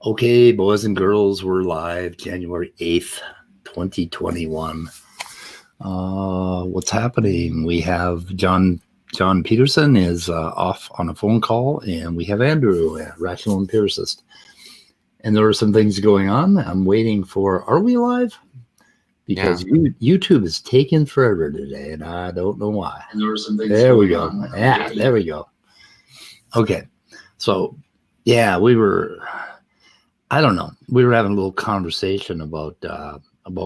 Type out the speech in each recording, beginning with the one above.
Okay, boys and girls, we're live January 8th, 2021. What's happening? We have John Peterson is off on a phone call, and we have Andrew, a rational empiricist. And there are some things going on. I'm waiting for, are we live? Because YouTube is taking forever today, and I don't know why. And there were some things there we go. On. Yeah, there we go. Okay. So, yeah, I don't know. We were having a little conversation about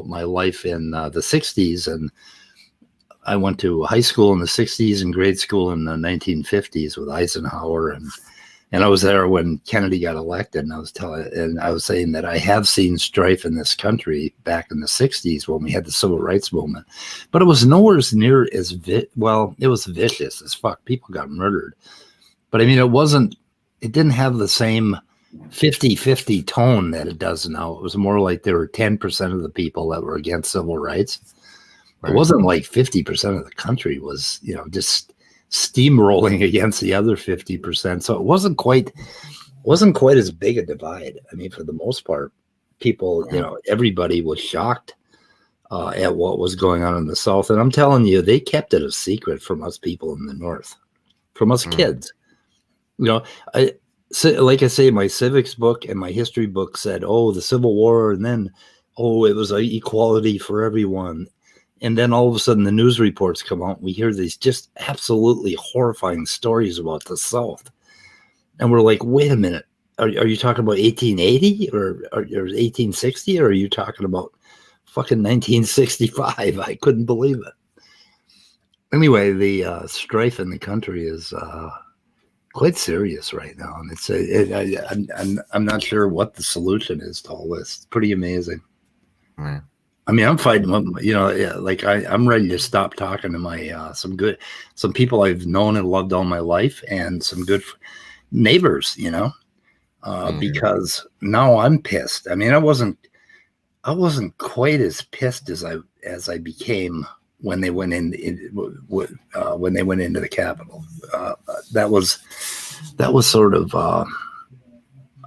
my life in the 60s, and I went to high school in the 60s and grade school in the 1950s with Eisenhower, and I was there when Kennedy got elected, and I was saying that I have seen strife in this country back in the 60s when we had the civil rights movement, but it was nowhere near as it was vicious as fuck. People got murdered, but I mean, it didn't have the same 50-50 tone that it does now. It was more like there were 10% of the people that were against civil rights. Right. It wasn't like 50% of the country was, just steamrolling against the other 50%. So it wasn't quite as big a divide. I mean, for the most part, people, everybody was shocked at what was going on in the South. And I'm telling you, they kept it a secret from us people in the North, from us kids. So, like I say, my civics book and my history book said, the Civil War, and then, it was equality for everyone. And then all of a sudden the news reports come out. And we hear these just absolutely horrifying stories about the South. And we're like, wait a minute. Are you talking about 1880 or 1860? Or are you talking about fucking 1965? I couldn't believe it. Anyway, the strife in the country is quite serious right now, and I'm not sure what the solution is to all this. It's pretty amazing. Right. I mean, I'm fighting, I'm ready to stop talking to my some people I've known and loved all my life, and some good neighbors, because now I'm pissed. I mean, I wasn't quite as pissed as I became when they went when they went into the Capitol. That was sort of I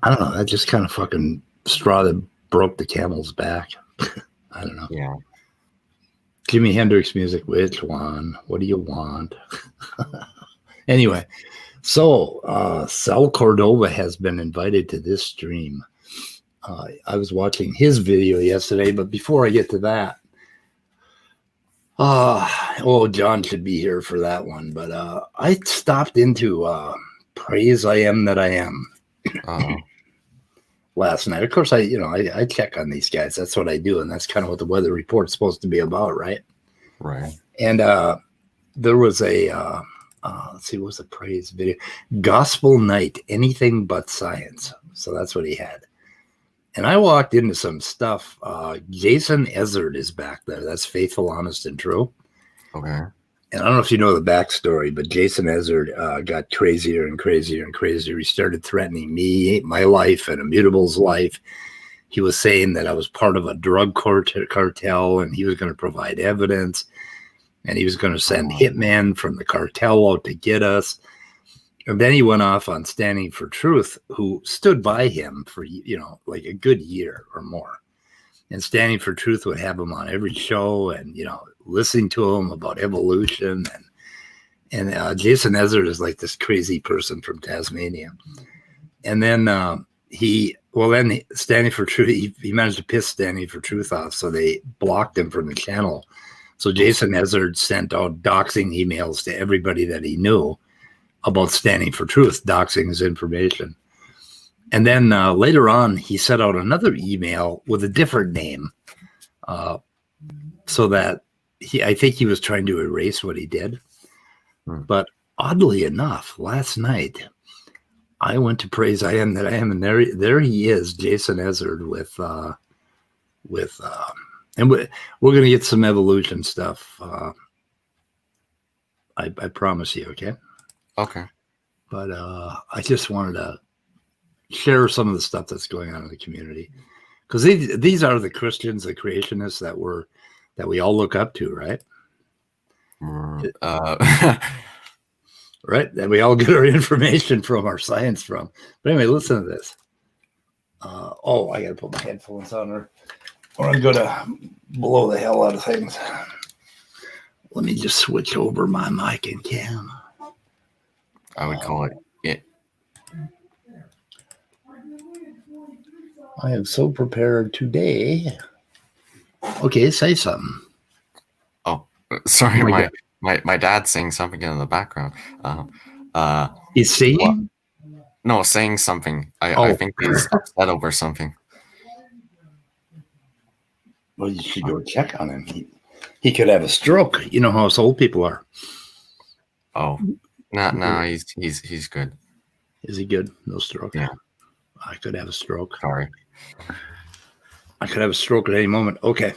don't know. That just kind of fucking straw that broke the camel's back. I don't know. Yeah. Jimi Hendrix music. Which one? What do you want? Anyway, so Sal Cordova has been invited to this stream. I was watching his video yesterday, but before I get to that, John should be here for that one. But I stopped into Praise I Am That I Am last night. Of course, I check on these guys. That's what I do, and that's kind of what the weather report's supposed to be about, right? Right. And there was a let's see, what was the praise video? Gospel Night, Anything But Science. So that's what he had. And I walked into some stuff. Jason Ezard is back there. That's Faithful, Honest, and True. Okay. And I don't know if you know the backstory, but Jason Ezard got crazier and crazier and crazier. He started threatening me, my life, and Immutable's life. He was saying that I was part of a drug cartel, and he was going to provide evidence, and he was going to send hitmen from the cartel out to get us. And then he went off on Standing for Truth, who stood by him for, like a good year or more. And Standing for Truth would have him on every show and, listening to him about evolution. And Jason Ezard is like this crazy person from Tasmania. And then Standing for Truth, he managed to piss Standing for Truth off, so they blocked him from the channel. So Jason Ezard sent out doxing emails to everybody that he knew about Standing for Truth, doxing his information. And then later on, he sent out another email with a different name, so that I think he was trying to erase what he did. But oddly enough, last night, I went to Praise I Am That I Am, and there he is, Jason Ezard, and we're going to get some evolution stuff. I promise you, okay? Okay. But I just wanted to share some of the stuff that's going on in the community, because these are the Christians, the creationists that we all look up to, right? Right, that we all get our information from, our science from. But anyway, listen to this. I gotta put my headphones on, or I'm gonna blow the hell out of things. Let me just switch over my mic and cam. I would call it. I am so prepared today. Okay, say something. Oh, sorry, my dad's saying something in the background. He's singing? No, saying something. I think he's upset over something. Well, you should go check on him. He could have a stroke. You know how us old people are. Oh, no, he's good. Is he good? No stroke? Yeah. I could have a stroke. Sorry. I could have a stroke at any moment. Okay.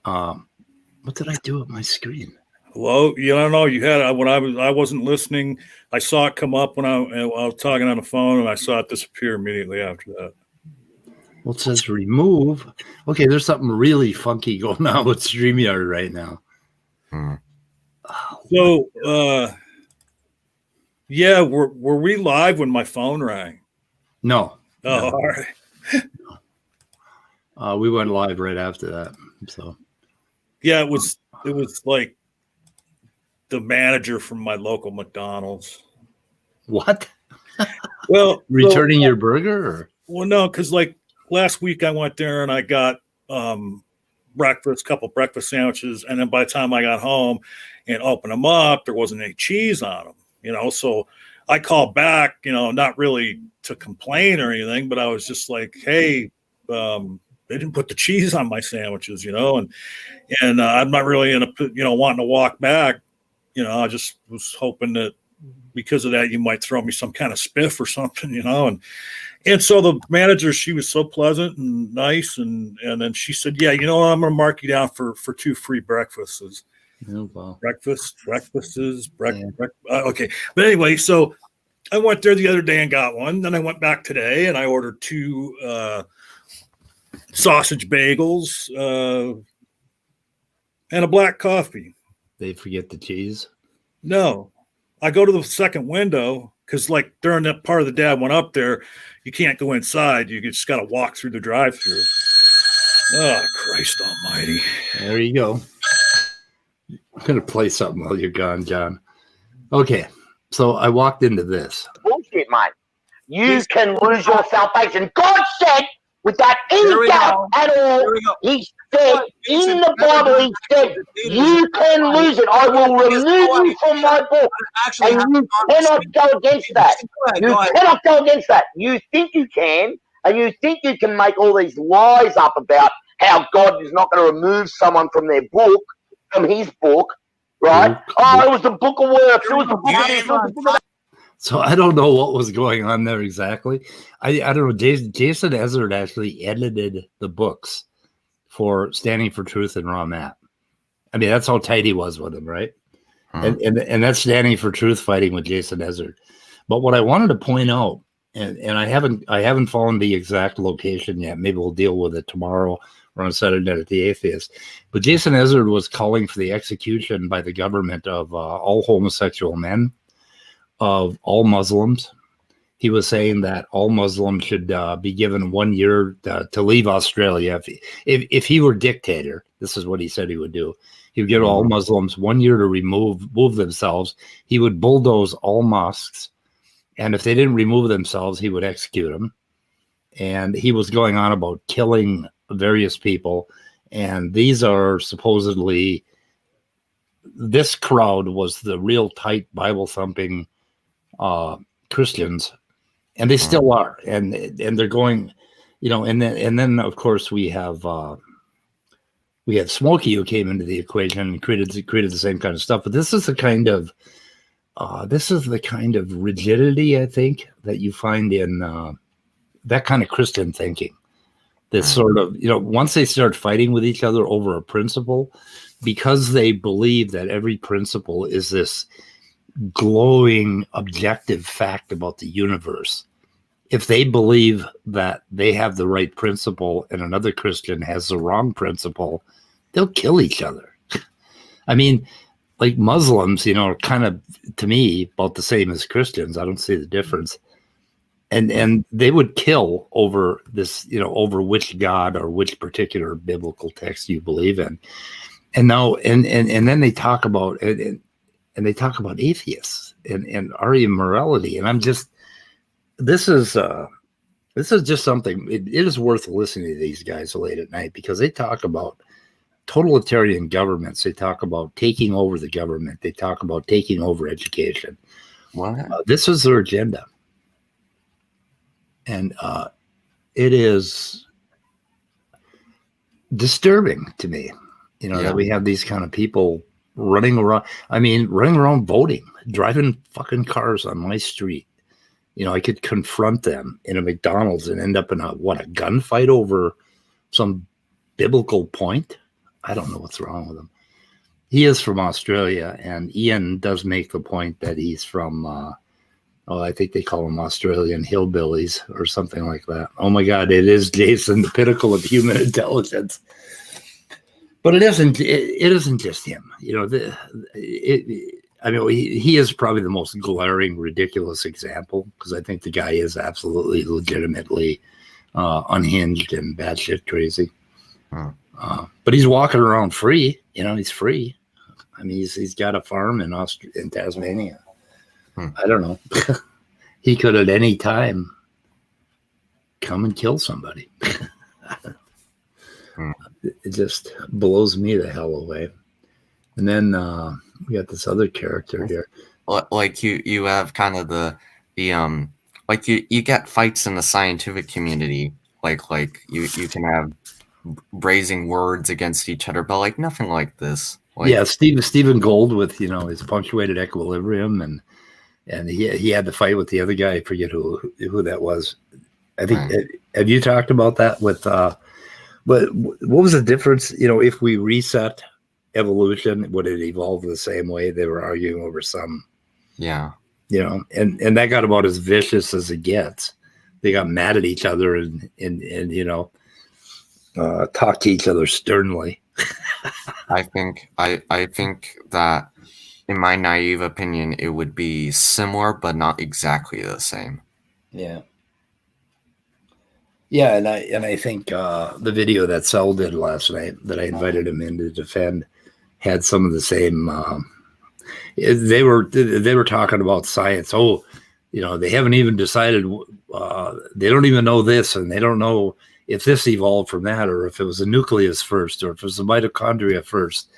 What did I do with my screen? Hello, you don't know. You had when I wasn't listening. I saw it come up when I was talking on the phone, and I saw it disappear immediately after that. Well, it says remove. Okay, there's something really funky going on with StreamYard right now. So, yeah, were we live when my phone rang? No. Oh, all right. We went live right after that. So, yeah, it was like the manager from my local McDonald's. What? Well, returning your burger? Or? Well, no, because like last week I went there and I got couple breakfast sandwiches, and then by the time I got home and opened them up, there wasn't any cheese on them. So I called back, not really to complain or anything, but I was just like, hey, they didn't put the cheese on my sandwiches, and I'm not really in a, wanting to walk back. I just was hoping that because of that, you might throw me some kind of spiff or something, and so the manager, she was so pleasant and nice. And then she said, yeah, I'm going to mark you down for 2 free breakfasts. Oh, wow. Okay. But anyway, so I went there the other day and got one. Then I went back today and I ordered 2 sausage bagels and a black coffee. They forget the cheese? No. I go to the second window because, like, during that part of the day I went up there, you can't go inside. You just got to walk through the drive-thru. Oh, Christ almighty. There you go. I'm going to play something while you're gone, John. Okay, so I walked into this. Bullshit, mate. You can lose your salvation. God said, without any doubt at all, he said in the Bible, he said, you can lose it. I will remove you from my book. And you cannot go against that. You cannot go against that. You think you can, and you think you can make all these lies up about how God is not going to remove someone from their book, from his book, right? Oh, it was the book of works. It was the book of this. It was the book of that. So I don't know what was going on there exactly. I don't know. Jason Ezard actually edited the books for Standing for Truth and Raw Matt. I mean, that's how tight he was with him, right? And that's Standing for Truth fighting with Jason Ezard. But what I wanted to point out, and I haven't found the exact location yet. Maybe we'll deal with it tomorrow or on Saturday Night at the Atheist. But Jason Ezard was calling for the execution by the government of all homosexual men, of all Muslims. He was saying that all Muslims should be given 1 year to leave Australia. If he were dictator, this is what he said he would do. He would give all Muslims 1 year to move themselves. He would bulldoze all mosques. And if they didn't remove themselves, he would execute them. And he was going on about killing various people. And these are supposedly, this crowd was the real tight Bible thumping Christians, and they still are, and they're going, and then of course we have Smokey, who came into the equation and created the same kind of stuff. But this is the kind of rigidity, I think, that you find in that kind of Christian thinking. This sort of, once they start fighting with each other over a principle, because they believe that every principle is this glowing objective fact about the universe. If they believe that they have the right principle and another Christian has the wrong principle, they'll kill each other. I mean, like Muslims, are kind of, to me, about the same as Christians. I don't see the difference. and they would kill over this, over which God or which particular biblical text you believe in. And now, and then they talk about and they talk about atheists and our immorality. And I'm just, this is just something. It is worth listening to these guys late at night, because they talk about totalitarian governments. They talk about taking over the government. They talk about taking over education. What? This is their agenda. And it is disturbing to me, that we have these kind of people running around. I mean, running around voting, driving fucking cars on my street. I could confront them in a McDonald's and end up in a gunfight over some biblical point. I don't know what's wrong with him. He is from Australia, and Ian does make the point that he's from, I think they call them Australian hillbillies or something like that. Oh my God, it is Jason, the pinnacle of human intelligence. But it isn't just him. He is probably the most glaring, ridiculous example, because I think the guy is absolutely, legitimately unhinged and batshit crazy. But he's walking around free. He's free. I mean, he's got a farm in Tasmania. I don't know. He could at any time come and kill somebody. It just blows me the hell away. And then we got this other character here. Like you have kind of the like you get fights in the scientific community. Like you can have raising words against each other, but like nothing like this. Stephen Gold with his punctuated equilibrium, and he had to fight with the other guy. I forget who that was. I think have you talked about that with but what was the difference? If we reset evolution, would it evolve the same way? They were arguing over some. Yeah. And that got about as vicious as it gets. They got mad at each other and talk to each other sternly. I think that, in my naive opinion, it would be similar but not exactly the same. Yeah, and I think the video that Sal did last night, that I invited him in to defend, had some of the same. They were talking about science. They haven't even decided. They don't even know this, and they don't know if this evolved from that, or if it was a nucleus first, or if it was the mitochondria first.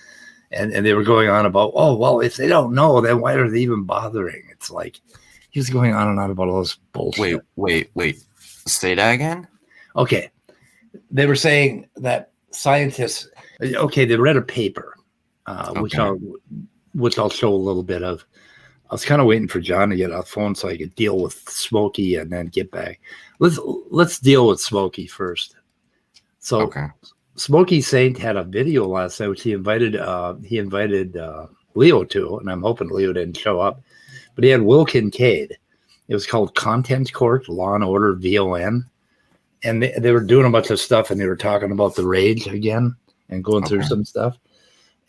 And they were going on about, if they don't know, then why are they even bothering? It's like he was going on and on about all this bullshit. Wait. Say that again? Okay. They were saying that scientists, they read a paper, which I'll show a little bit of. I was kind of waiting for John to get off the phone so I could deal with Smokey and then get back. Let's deal with Smokey first. So Smokey Saint had a video last night, which he invited Leo to, and I'm hoping Leo didn't show up. But he had Will Kincaid. It was called Content Court, Law and Order, VON. And they were doing a bunch of stuff, and they were talking about the rage again and going through some stuff.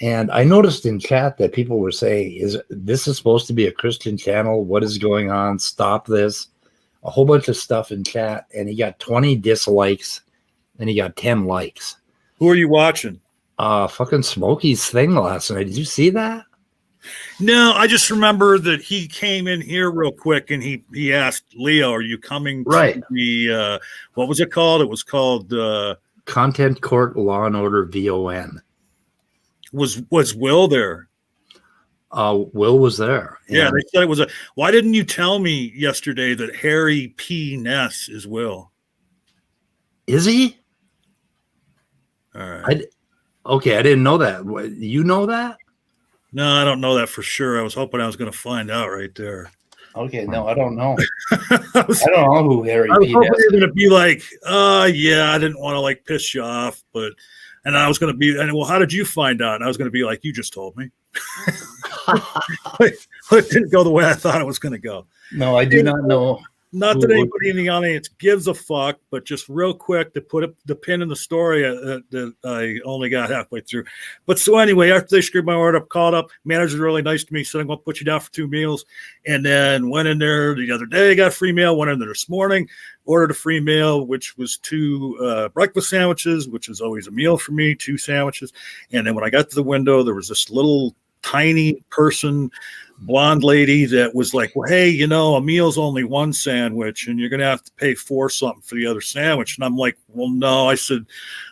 And I noticed in chat that people were saying, this is supposed to be a Christian channel? What is going on? Stop this. A whole bunch of stuff in chat. And he got 20 dislikes, and he got 10 likes. Who are you watching? Fucking Smokey's thing last night. Did you see that? No, I just remember that he came in here real quick and he asked Leo, "Are you coming to the what was it called?" It was called Content Court, Law and Order, VON. Was Will there? Will was there. Yeah, they said it was Why didn't you tell me yesterday that Harry P. Ness is Will? Is he? All right. I didn't know that. You know that? No, I don't know that for sure. I was hoping I was going to find out right there. Okay, no, I don't know. I don't know who Harry P. Ness is. I was hoping you were going to be like, yeah, I didn't want to piss you off, and I was going to be, well, how did you find out? And I was going to be like, you just told me. It didn't go the way I thought it was going to go. No, I do not know. Not that anybody in the audience gives a fuck, but just real quick to put the pin in the story that I only got halfway through. But so anyway, after they screwed my order up, called up, manager's really nice to me, said I'm going to put you down for 2 meals. And then went in there the other day, got a free meal, went in there this morning, ordered a free meal, which was 2 breakfast sandwiches, which is always a meal for me, 2 sandwiches. And then when I got to the window, there was this little tiny person, blonde lady that was like, well, hey, a meal's only 1 sandwich and you're going to have to pay 4 something for the other sandwich. And I'm like, well, no. I said,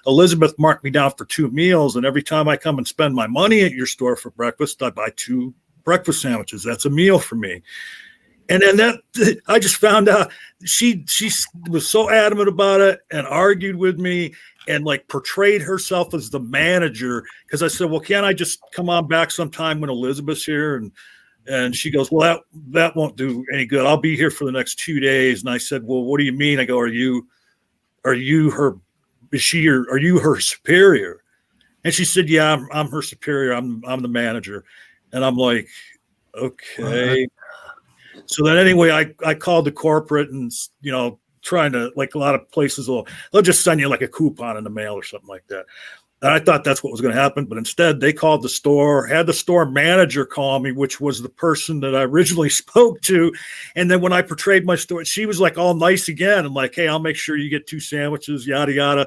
Elizabeth marked me down for 2 meals. And every time I come and spend my money at your store for breakfast, I buy 2 breakfast sandwiches. That's a meal for me. And then I just found out she was so adamant about it and argued with me and like portrayed herself as the manager. Cause I said, well, can't I just come on back sometime when Elizabeth's here? And she goes, well, that won't do any good. I'll be here for the next 2 days. And I said, well, what do you mean? I go, are you her superior? And she said, yeah, I'm her superior. I'm the manager. And I'm like, okay. So then anyway, I called the corporate and, trying to, like a lot of places they'll just send you like a coupon in the mail or something like that. And I thought that's what was going to happen. But instead they called the store, had the store manager call me, which was the person that I originally spoke to. And then when I portrayed my story, she was like all nice again and like, hey, I'll make sure you get 2 sandwiches, yada, yada.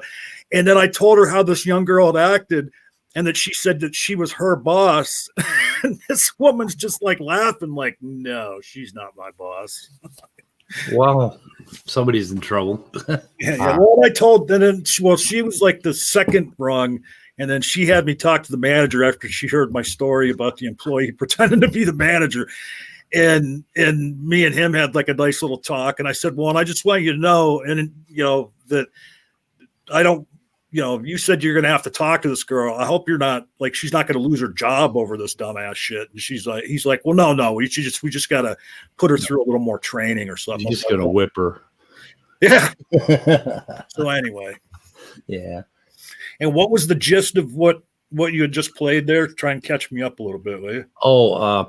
And then I told her how this young girl had acted and that she said that she was her boss. And this woman's just like laughing, like, no, she's not my boss. Well, somebody's in trouble. Yeah. Well, I told, and then, she was like the second rung, and then she had me talk to the manager after she heard my story about the employee pretending to be the manager, and me and him had like a nice little talk, and I said, well, and I just want you to know, and that I don't. You said you're going to have to talk to this girl. I hope you're not like, she's not going to lose her job over this dumbass shit. And he's like, well, no, we just got to put her through a little more training or something. You're just going to whip her. Yeah. So anyway. Yeah. And what was the gist of what you had just played there? Try and catch me up a little bit, will you? Oh,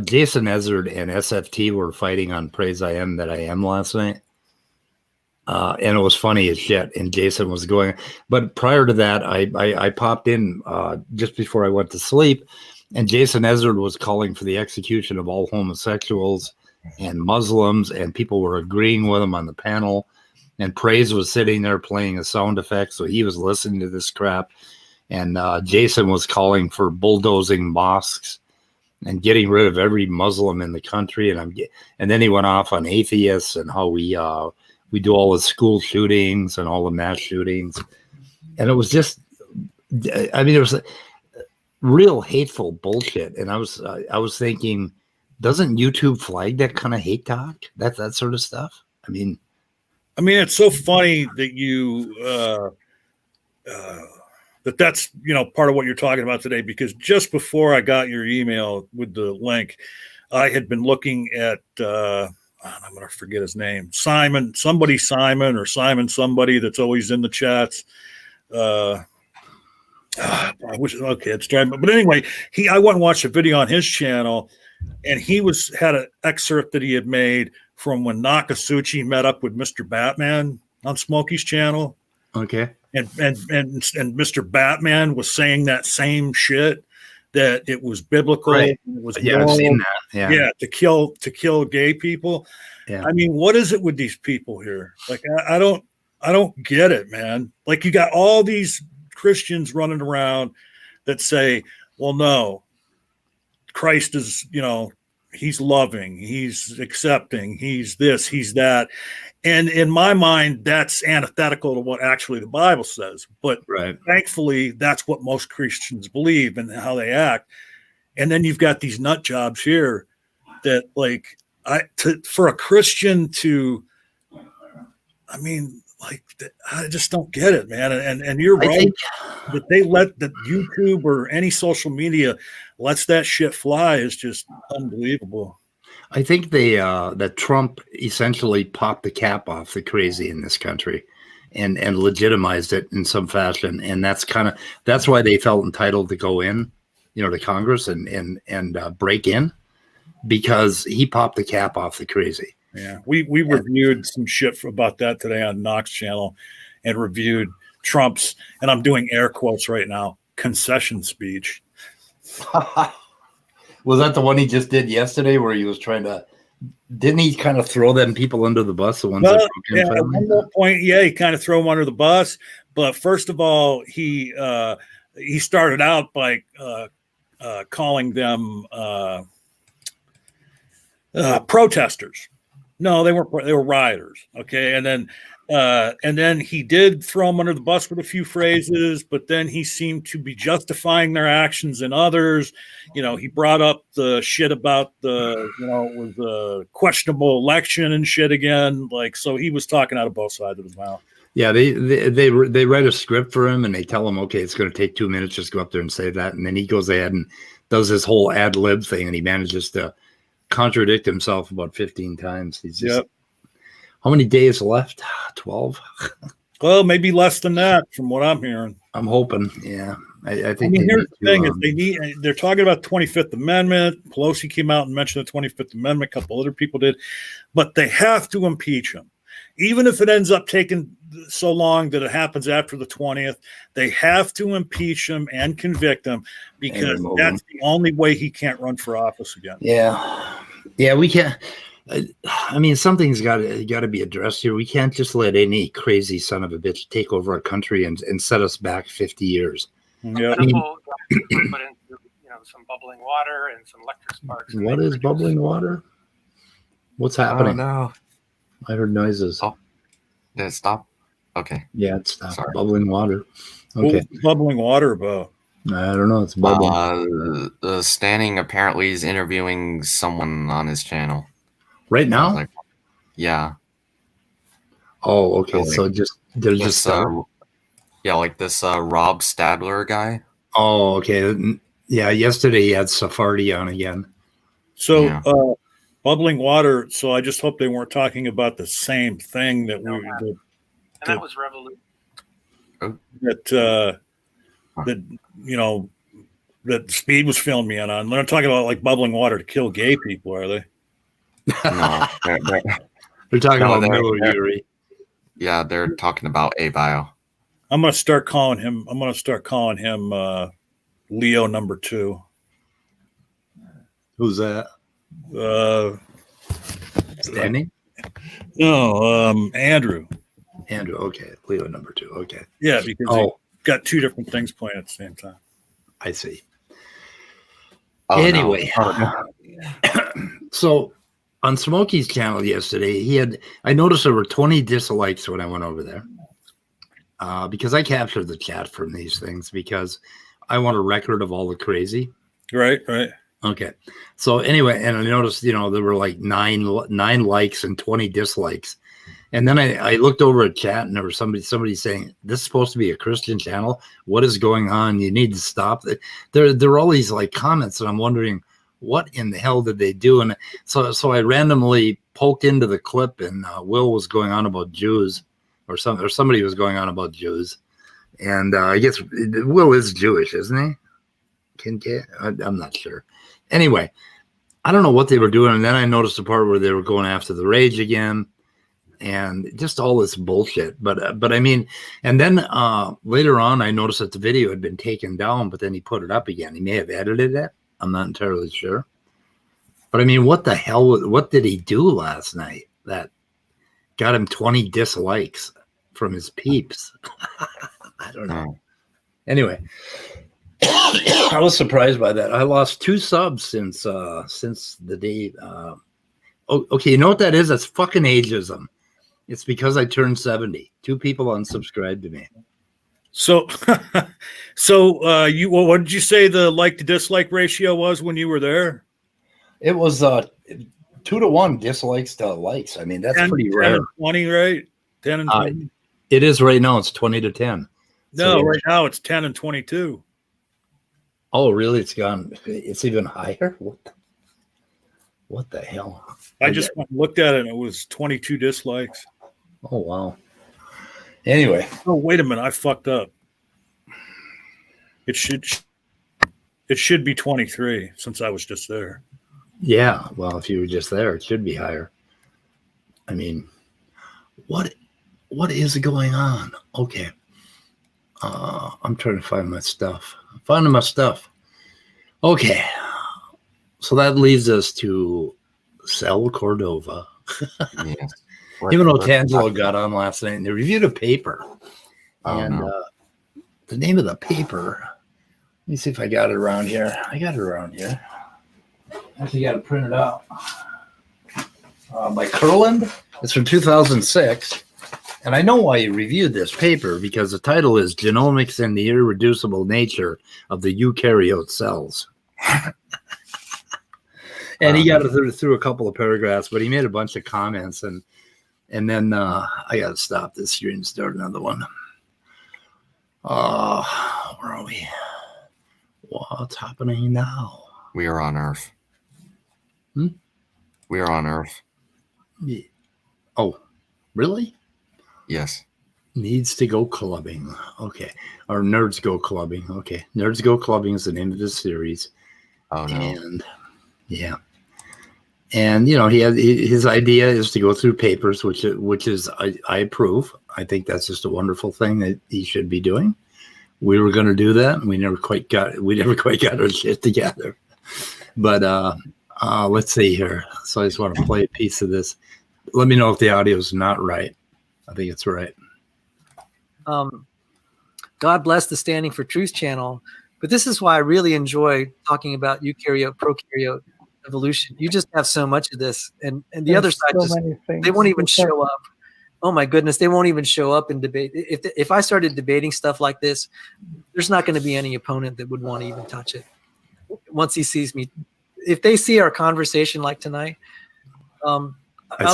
Jason Ezard and SFT were fighting on Praise I Am That I Am last night. And it was funny as shit. And Jason was going, but prior to that, I popped in just before I went to sleep, and Jason Ezard was calling for the execution of all homosexuals and Muslims, and people were agreeing with him on the panel. And Praise was sitting there playing a sound effect, so he was listening to this crap. And Jason was calling for bulldozing mosques and getting rid of every Muslim in the country. And then he went off on atheists and how we do all the school shootings and all the mass shootings. And it was just, I mean, it was real hateful bullshit. And I was thinking, doesn't YouTube flag that kind of hate talk? That sort of stuff? I mean, it's so funny that you, that's, part of what you're talking about today, because just before I got your email with the link, I had been looking at, I'm going to forget his name, Simon somebody that's always in the chats. I wish, okay, it's driving. But anyway, I went and watched a video on his channel, and he had an excerpt that he had made from when Nakasuchi met up with Mr. Batman on Smokey's channel. Okay. And Mr. Batman was saying that same shit, that it was biblical. Right. It was I've seen that. Yeah, to kill gay people. Yeah. I mean, what is it with these people here? Like, I don't get it, man. Like, you got all these Christians running around that say, well, no, Christ is, he's loving, he's accepting, he's this, he's that. And in my mind, that's antithetical to what actually the Bible says. But Thankfully, that's what most Christians believe and how they act. And then you've got these nut jobs here that, like, for a Christian to, I just don't get it, man. And you're right that they let the YouTube or any social media lets that shit fly is just unbelievable. I think that Trump essentially popped the cap off the crazy in this country and legitimized it in some fashion. And that's why they felt entitled to go in, to Congress and break in, because he popped the cap off the crazy. Yeah, we reviewed some shit about that today on Knox channel, and reviewed Trump's, and I'm doing air quotes right now, concession speech. Was that the one he just did yesterday, where he was trying to? Didn't he kind of throw them people under the bus? The ones Well, that broke in at finally? one more point, yeah, he kind of threw him under the bus. But first of all, he started out by calling them protesters. No, they weren't. They were rioters. Okay, and then he did throw them under the bus with a few phrases, but then he seemed to be justifying their actions in others. He brought up the shit about it was a questionable election and shit again. So he was talking out of both sides of his mouth. Yeah, they write a script for him, and they tell him, okay, it's going to take 2 minutes, just go up there and say that, and then he goes ahead and does this whole ad lib thing, and he manages to contradict himself about 15 times. He's just, how many days left? 12. Well, maybe less than that, from what I'm hearing. I'm hoping. Yeah, I think. Here's the thing: is they're talking about 25th Amendment. Pelosi came out and mentioned the 25th Amendment. A couple other people did, but they have to impeach him, even if it ends up taking so long that it happens after the 20th. They have to impeach him and convict him, because that's the only way he can't run for office again. Yeah, we can't. I mean, something's got to be addressed here. We can't just let any crazy son of a bitch take over our country and set us back 50 years. Yeah. Put in some bubbling water and some electric sparks. What is bubbling water? What's happening? No, I heard noises. Oh, did it stop? Okay. Yeah, it stopped. Sorry. Bubbling water. Okay. Okay. What's bubbling water about? I don't know. It's bubbling. Stanning apparently is interviewing someone on his channel Right now? Yeah. Oh, okay. So they're just like this Rob Stadler guy. Oh, okay. Yeah, yesterday he had Safari on again. So bubbling water. So I just hope they weren't talking about the same thing that that was revolution. That Speed was filling me in on. They're not talking about like bubbling water to kill gay people, are they? No, they're talking about military. Yeah, they're talking about ABio. I'm gonna start calling him Leo number 2. Who's that? Standing? No, Andrew. Andrew, okay. Leo number 2, okay. Yeah, because he got 2 different things playing at the same time. I see. Anyway. So on Smokey's channel yesterday, I noticed there were 20 dislikes when I went over there. Because I captured the chat from these things because I want a record of all the crazy. Right. Okay. So anyway, and I noticed, there were like nine likes and 20 dislikes. And then I looked over at chat, and there was somebody saying, this is supposed to be a Christian channel. What is going on? You need to stop. There are all these like comments, and I'm wondering, what in the hell did they do? And so I randomly poked into the clip, and Will was going on about Jews, or somebody was going on about Jews. And I guess Will is Jewish, isn't he? I'm not sure. Anyway, I don't know what they were doing. And then I noticed the part where they were going after the Rage again. And just all this bullshit. But I mean, and then later on, I noticed that the video had been taken down, but then he put it up again. He may have edited it. I'm not entirely sure. But I mean, what the hell? What did he do last night that got him 20 dislikes from his peeps? I don't know. Anyway, I was surprised by that. I lost 2 subs since the day. Okay, you know what that is? That's fucking ageism. It's because I turned 70. 2 people unsubscribed to me. So, what did you say the like to dislike ratio was when you were there? It was 2 to 1 dislikes to likes. I mean, that's pretty rare. 10 and 20, right? 10 and 20. It is right now. It's 20 to 10. No, right now it's 10 and 22. Oh, really? It's gone. It's even higher. What the hell? I just looked at it, and it was 22 dislikes. Oh, wow. Anyway. Oh, wait a minute. I fucked up. It should be 23 since I was just there. Yeah. Well, if you were just there, it should be higher. I mean, what is going on? Okay. I'm trying to find my stuff. Finding my stuff. Okay. So that leads us to Sal Cordova. Yes. Him and Otangelo got on last night and they reviewed a paper. Oh, And no. the name of the paper, let me see if I got it around here. I got it around here. I actually got it printed out. By Kurland. It's from 2006. And I know why he reviewed this paper, because the title is Genomics and the Irreducible Nature of the Eukaryote Cells. And he got through a couple of paragraphs, but he made a bunch of comments. And then I got to stop this screen and start another one. Where are we? What's happening now? We are on Earth. We are on Earth. Yeah. Oh, really? Yes. Needs to go clubbing. Okay. Or Nerds Go Clubbing. Okay. Nerds Go Clubbing is the name of this series. Oh, no. And yeah. And, he had his idea is to go through papers, which is I approve. I think that's just a wonderful thing that he should be doing. We were going to do that, and we never quite got our shit together. But let's see here. So I just want to play a piece of this. Let me know if the audio is not right. I think it's right. God bless the Standing for Truth channel. But this is why I really enjoy talking about eukaryote, prokaryote evolution. You just have so much of this. And the other side, they won't even show up. Oh my goodness, they won't even show up in debate. If I started debating stuff like this, there's not going to be any opponent that would want to even touch it. Once he sees me, if they see our conversation like tonight, I'll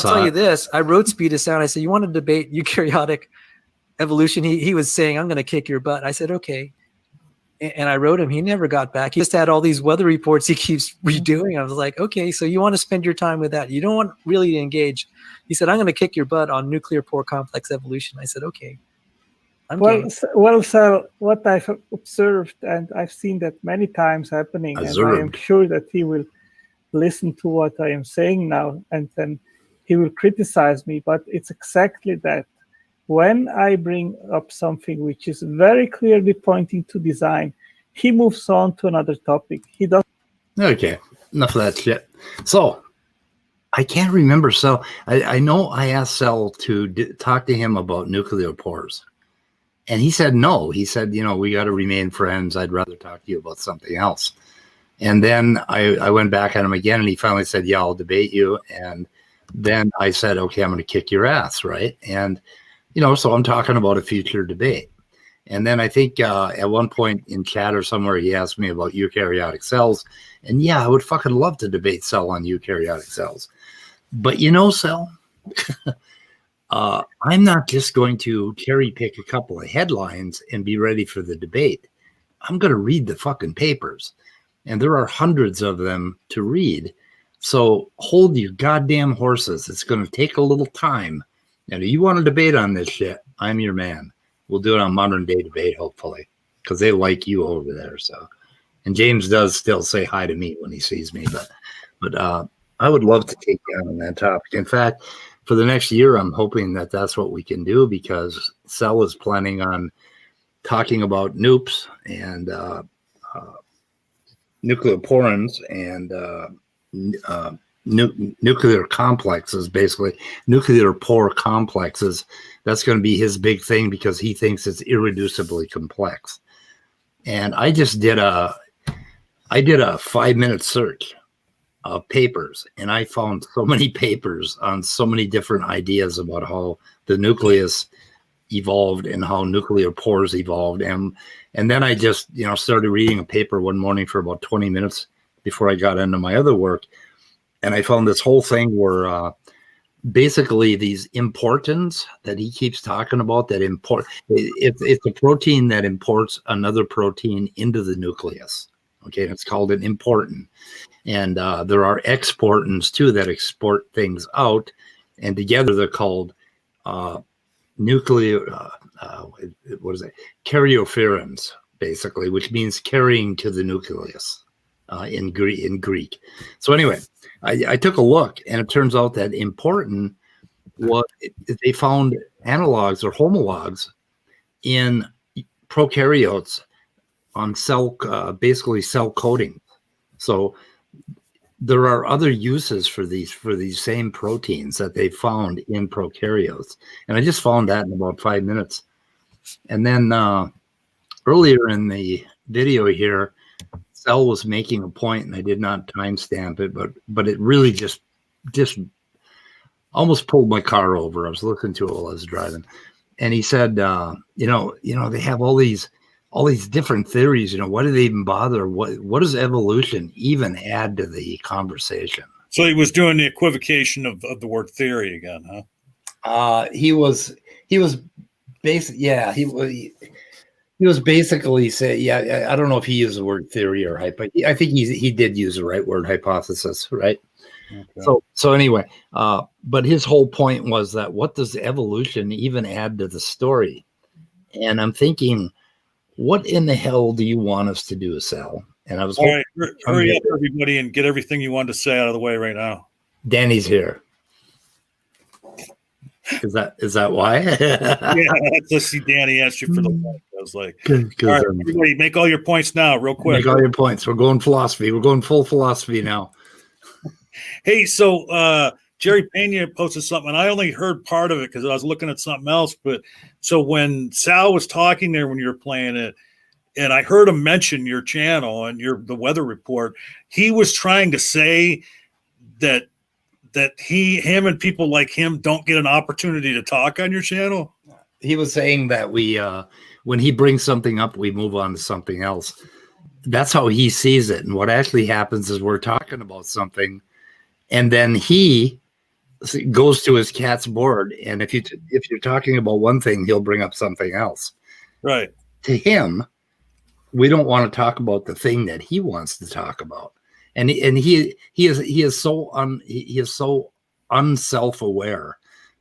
tell you this. I wrote Speed of Sound. I said, you want to debate eukaryotic evolution? He was saying, I'm going to kick your butt. I said, okay. And I wrote him. He never got back. He just had all these weather reports he keeps redoing. I was like, okay, so you want to spend your time with that. You don't want really to engage. He said, I'm going to kick your butt on nuclear pore complex evolution. I said, okay. Well, so what I've observed, and I've seen that many times happening, and I am sure that he will listen to what I am saying now, and then he will criticize me, but it's exactly that. When I bring up something which is very clearly pointing to design, he moves on to another topic. He doesn't. Okay, enough of that shit. So, I can't remember. So, I know I asked Sal to talk to him about nuclear pores. And he said no. He said, we got to remain friends. I'd rather talk to you about something else. And then I went back at him again, and he finally said, yeah, I'll debate you. And then I said, okay, I'm going to kick your ass, right? And so I'm talking about a future debate. And then I think at one point in chat or somewhere, he asked me about eukaryotic cells. And yeah, I would fucking love to debate Sal on eukaryotic cells. But Sal, I'm not just going to cherry pick a couple of headlines and be ready for the debate. I'm going to read the fucking papers. And there are hundreds of them to read. So hold your goddamn horses. It's going to take a little time. And if you want to debate on this shit, I'm your man. We'll do it on Modern Day Debate, hopefully, because they like you over there. So, and James does still say hi to me when he sees me, but I would love to take you on that topic. In fact, for the next year, I'm hoping that that's what we can do, because Sal is planning on talking about NUPs and nuclear porins and nuclear complexes, basically nuclear pore complexes. That's going to be his big thing, because he thinks it's irreducibly complex. And I just did a 5-minute search of papers, and I found so many papers on so many different ideas about how the nucleus evolved and how nuclear pores evolved. And then I just started reading a paper one morning for about 20 minutes before I got into my other work. And I found this whole thing where basically these importins that he keeps talking about, that it's a protein that imports another protein into the nucleus. Okay, and it's called an importin. And there are exportins too that export things out, and together they're called Karyopherins, basically, which means carrying to the nucleus in Greek. So anyway, I took a look, and it turns out that importin what they found analogs or homologs in prokaryotes on basically cell coating. So there are other uses for these same proteins that they found in prokaryotes, and I just found that in about 5 minutes. And then earlier in the video here, Sal was making a point, and I did not timestamp it, but it really just almost pulled my car over. I was listening to it while I was driving, and he said, they have all these different theories. Why do they even bother? What does evolution even add to the conversation? So he was doing the equivocation of the word theory again, huh? He was basic. Yeah, he was basically saying, yeah, I don't know if he used the word theory or hype, but I think he did use the right word, hypothesis, right? Okay. So anyway, but his whole point was that what does evolution even add to the story? And I'm thinking, what in the hell do you want us to do, Sal? And I was all right, hurry up, everybody, and get everything you wanted to say out of the way right now. Danny's here. Is that why? Yeah, let's see. Danny asked you for the mic. I was like, all right, everybody, make all your points now, real quick. Make all your points. We're going philosophy. We're going full philosophy now. Hey, so Jerry Pena posted something, and I only heard part of it because I was looking at something else. But so when Sal was talking there when you were playing it, and I heard him mention your channel and the weather report, he was trying to say that him and people like him don't get an opportunity to talk on your channel. He was saying that we when he brings something up, we move on to something else. That's how he sees it. And what actually happens is we're talking about something, and then he goes to his cat's board, and if you're talking about one thing, he'll bring up something else. Right. To him, we don't want to talk about the thing that he wants to talk about. And he is so unself-aware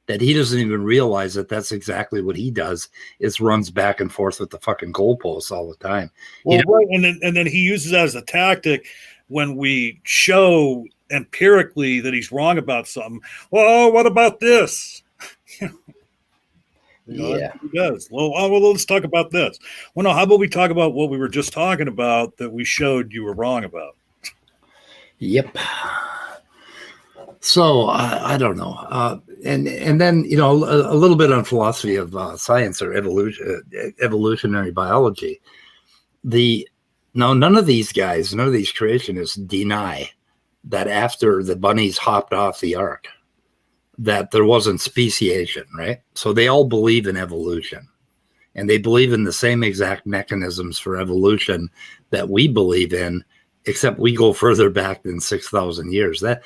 that he doesn't even realize that that's exactly what he does, is runs back and forth with the fucking goalposts all the time. Well, right, and then he uses that as a tactic when we show empirically that he's wrong about something. Well, what about this? Yeah, he does. Well, let's talk about this. Well, no, how about we talk about what we were just talking about that we showed you were wrong about? Yep. So I don't know, and then a little bit on philosophy of science or evolutionary biology. None of these creationists deny that after the bunnies hopped off the ark, that there wasn't speciation, right? So they all believe in evolution, and they believe in the same exact mechanisms for evolution that we believe in, except we go further back than 6,000 years. That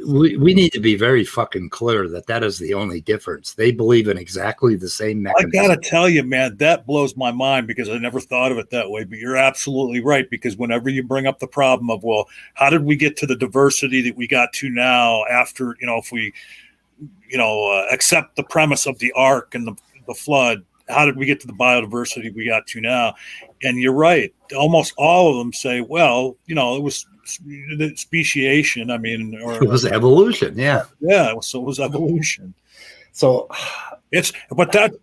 we need to be very fucking clear that is the only difference. They believe in exactly the same mechanism. I gotta tell you, man, that blows my mind because I never thought of it that way. But you're absolutely right, because whenever you bring up the problem of, well, how did we get to the diversity that we got to now after, if we, accept the premise of the ark and the flood, how did we get to the biodiversity we got to now? And you're right. Almost all of them say, well, it was the speciation. I mean, it was evolution. Yeah. Yeah. So it was evolution. So but that's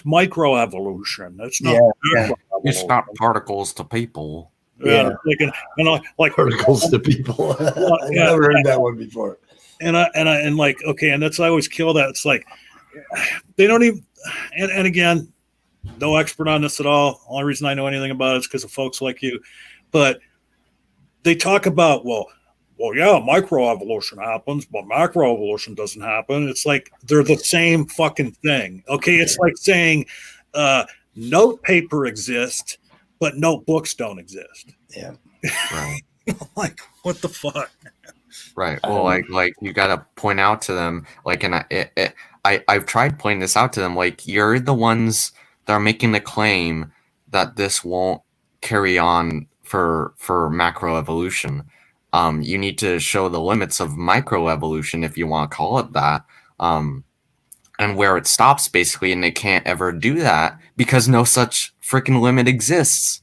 microevolution. That's not. Yeah. It's not particles to people. Yeah. Like particles to people. I've never heard that one before. And that's, I always kill that. It's like, they don't even, and again, no expert on this at all. Only reason I know anything about it is because of folks like you. But they talk about, well, yeah, microevolution happens, but macroevolution doesn't happen. It's like they're the same fucking thing. Okay, it's like saying note paper exists, but notebooks don't exist. Yeah. Right. Like, what the fuck? Right. Well, like you got to point out to them, like, and I've tried pointing this out to them, like, you're the ones that are making the claim that this won't carry on for macroevolution. You need to show the limits of microevolution, if you want to call it that, and where it stops, basically, and they can't ever do that because no such freaking limit exists.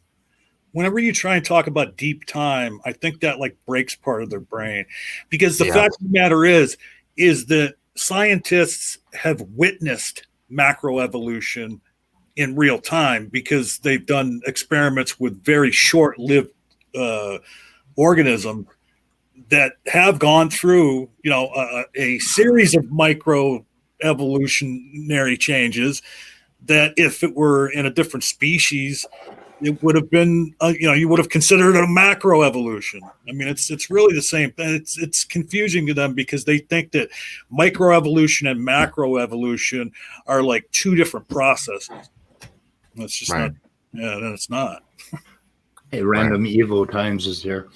Whenever you try and talk about deep time, I think that like breaks part of their brain, because the fact of the matter is that scientists have witnessed macroevolution in real time because they've done experiments with very short-lived organisms that have gone through, a series of micro evolutionary changes that if it were in a different species, it would have been, you would have considered it a macro evolution. I mean, it's really the same thing. It's confusing to them because they think that microevolution and macroevolution are like two different processes. That's just Right. not. Yeah, then it's not. Hey, Random Evo Times is here.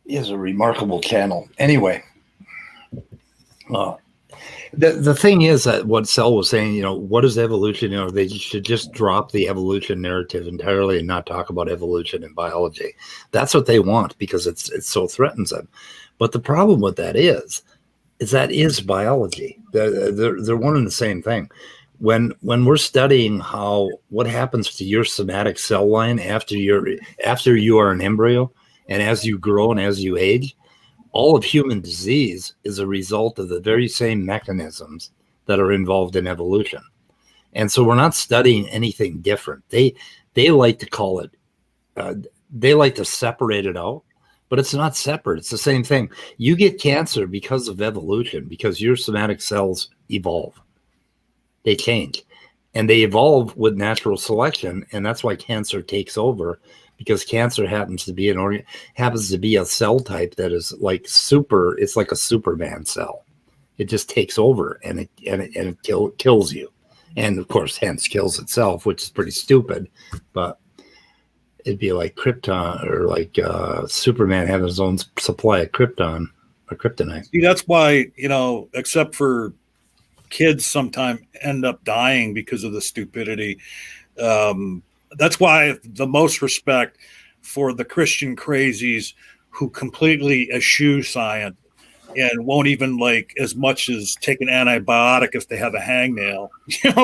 He has a remarkable channel. Anyway, the thing is that what Sal was saying, what is evolution? They should just drop the evolution narrative entirely and not talk about evolution in biology. That's what they want because it so threatens them. But the problem with that is that is biology. They're one and the same thing. When we're studying what happens to your somatic cell line after you are an embryo and as you grow and as you age, all of human disease is a result of the very same mechanisms that are involved in evolution. And so we're not studying anything different. They like to call it, they like to separate it out, but it's not separate. It's the same thing. You get cancer because of evolution, because your somatic cells evolve. They change. And they evolve with natural selection, and that's why cancer takes over. Because cancer happens to be a cell type that is like it's like a Superman cell. It just takes over and it kills you, and of course, hence kills itself, which is pretty stupid. But it'd be like Krypton or like Superman having his own supply of Krypton or kryptonite. See, that's why except for kids, sometimes end up dying because of the stupidity. That's why I have the most respect for the Christian crazies who completely eschew science and won't even like as much as take an antibiotic if they have a hangnail,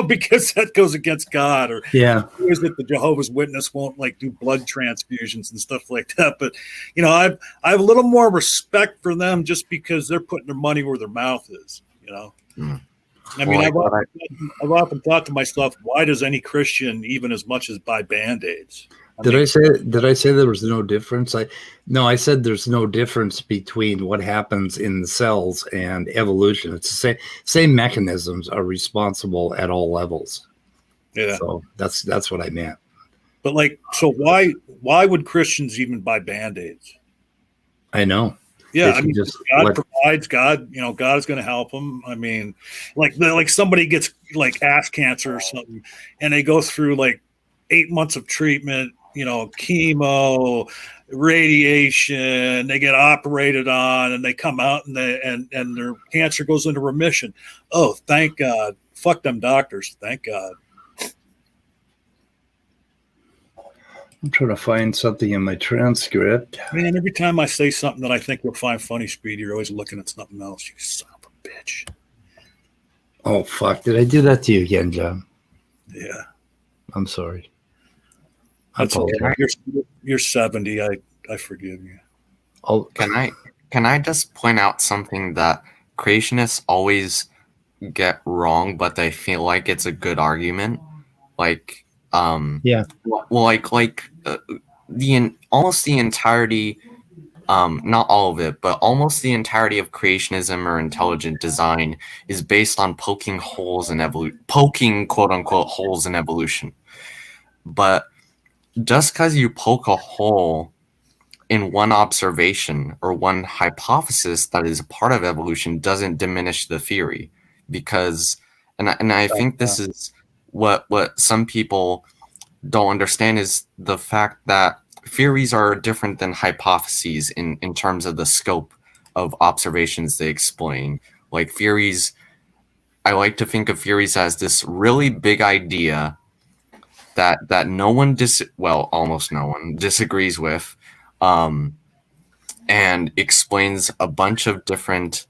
because that goes against God. Or who is it? The Jehovah's Witness won't like do blood transfusions and stuff like that. But I have a little more respect for them just because they're putting their money where their mouth is. I mean, I've often thought to myself, why does any Christian even as much as buy Band-Aids? Did I say there was no difference? I said there's no difference between what happens in the cells and evolution. It's the same mechanisms are responsible at all levels. Yeah. So that's what I meant. But so why would Christians even buy Band-Aids? I know. Yeah, I mean, God provides. God is going to help them. I mean, like somebody gets like ass cancer or something, and they go through like 8 months of treatment, chemo, radiation. They get operated on, and they come out, and their cancer goes into remission. Oh, thank God! Fuck them doctors. Thank God. I'm trying to find something in my transcript. Man, every time I say something that I think you'll find funny, Speed, you're always looking at something else. You son of a bitch. Oh, fuck. Did I do that to you again, John? Yeah. I'm sorry. That's okay. You're 70. I forgive you. Oh, can I just point out something that creationists always get wrong, but they feel like it's a good argument? Almost the entirety, not all of it, but almost the entirety of creationism or intelligent design is based on poking quote unquote holes in evolution. But just because you poke a hole in one observation or one hypothesis that is a part of evolution doesn't diminish the theory, because and I think this is what some people don't understand is the fact that theories are different than hypotheses in terms of the scope of observations they explain. Like theories, I like to think of theories as this really big idea that almost no one disagrees with, and explains a bunch of different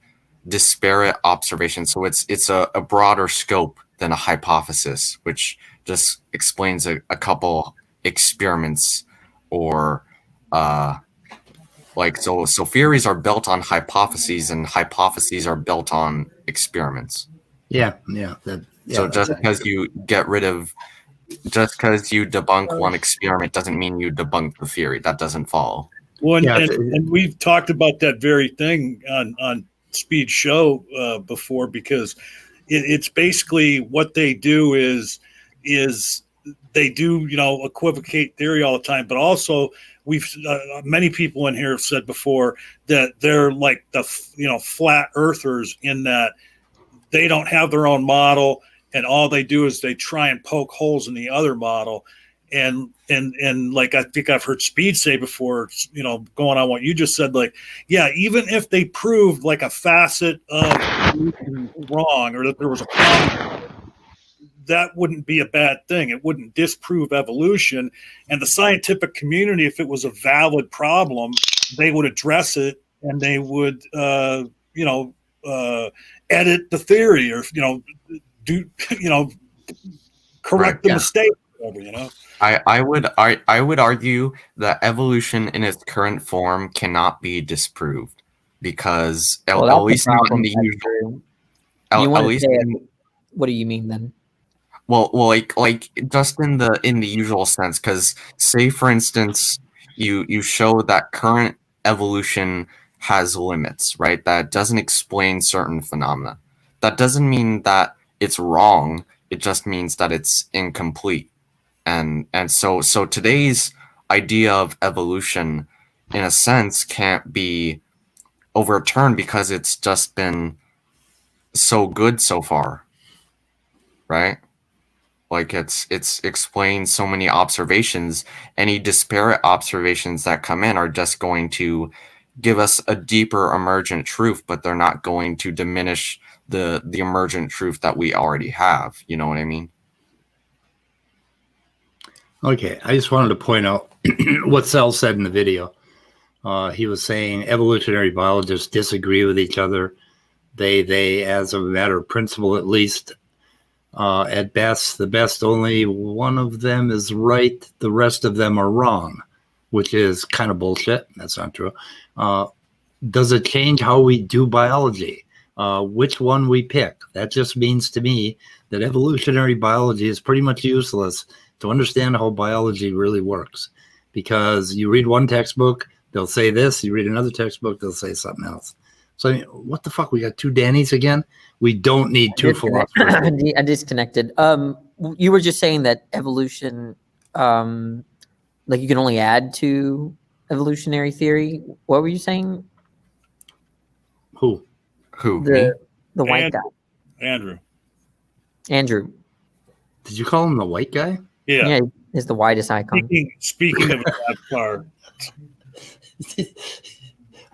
disparate observations. So it's a broader scope than a hypothesis, which just explains a couple experiments or Like so theories are built on hypotheses, and hypotheses are built on experiments. Yeah. So just because you debunk one experiment doesn't mean you debunk the theory. That doesn't follow. Well, and we've talked about that very thing on Speed Show before, because it's basically what they do is they do, equivocate theory all the time, but also we've many people in here have said before that they're like the flat earthers, in that they don't have their own model, and all they do is they try and poke holes in the other model. And like I think I've heard Speed say before, going on what you just said, like, yeah, even if they proved like a facet of wrong, or that there was a problem, that wouldn't be a bad thing. It wouldn't disprove evolution. And the scientific community, if it was a valid problem, they would address it, and they would, edit the theory, or, do, correct the mistake, whatever, I would argue that evolution in its current form cannot be disproved, because at least not in the usual. What do you mean then? Well, like just in the usual sense, because say for instance, you show that current evolution has limits, right? That doesn't explain certain phenomena. That doesn't mean that it's wrong. It just means that it's incomplete. And so today's idea of evolution, in a sense, can't be overturned because it's just been so good so far, right? Like it's explained so many observations. Any disparate observations that come in are just going to give us a deeper emergent truth, but they're not going to diminish the emergent truth that we already have. You know what I mean? Okay, I just wanted to point out what Sal said in the video. He was saying evolutionary biologists disagree with each other. They, as a matter of principle, at least, at best, only one of them is right. The rest of them are wrong, which is kind of bullshit. That's not true. Does it change how we do biology? Which one we pick? That just means to me that evolutionary biology is pretty much useless to understand how biology really works. Because you read one textbook, they'll say this. You read another textbook, they'll say something else. So, I mean, what the fuck? We got two Dannys again? We don't need two philosophers. I disconnected. You were just saying that evolution, like you can only add to evolutionary theory. What were you saying? Who? The white guy. Andrew. Did you call him the white guy? Yeah, he's the whitest icon. Speaking of that car.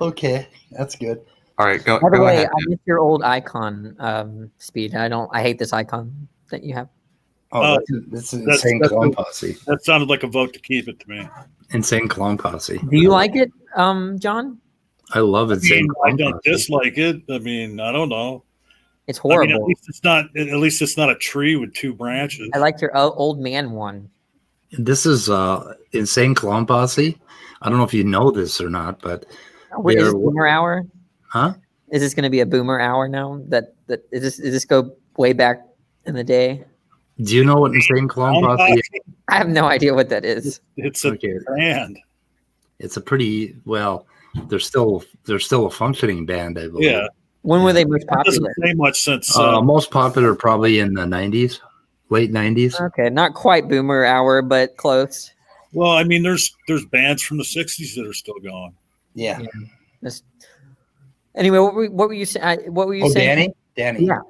Okay, that's good. All right, go. By the go way, ahead. I miss your old icon, Speed. I hate this icon that you have. Oh, that's Insane Clown Posse. That sounded like a vote to keep it to me. Insane Clown Posse. Do you like it, John? I love Insane Clown Posse. I don't dislike it. I mean, I don't know. It's horrible. At least it's not a tree with two branches. I like your old man one. This is Insane Clown Posse. I don't know if you know this or not, but is this Boomer Hour? Huh? Is this going to be a Boomer Hour now? Is this go way back in the day? Do you know what Insane Clown Posse is? I have no idea what that is. It's a band. It's a pretty They're still a functioning band, I believe. Yeah. When were they most popular? Doesn't say much since most popular probably in the 90s, late 90s. Okay, not quite Boomer Hour, but close. Well, I mean, there's bands from the 60s that are still going. Yeah. Anyway, what were you saying? What were you saying? Danny. Yeah.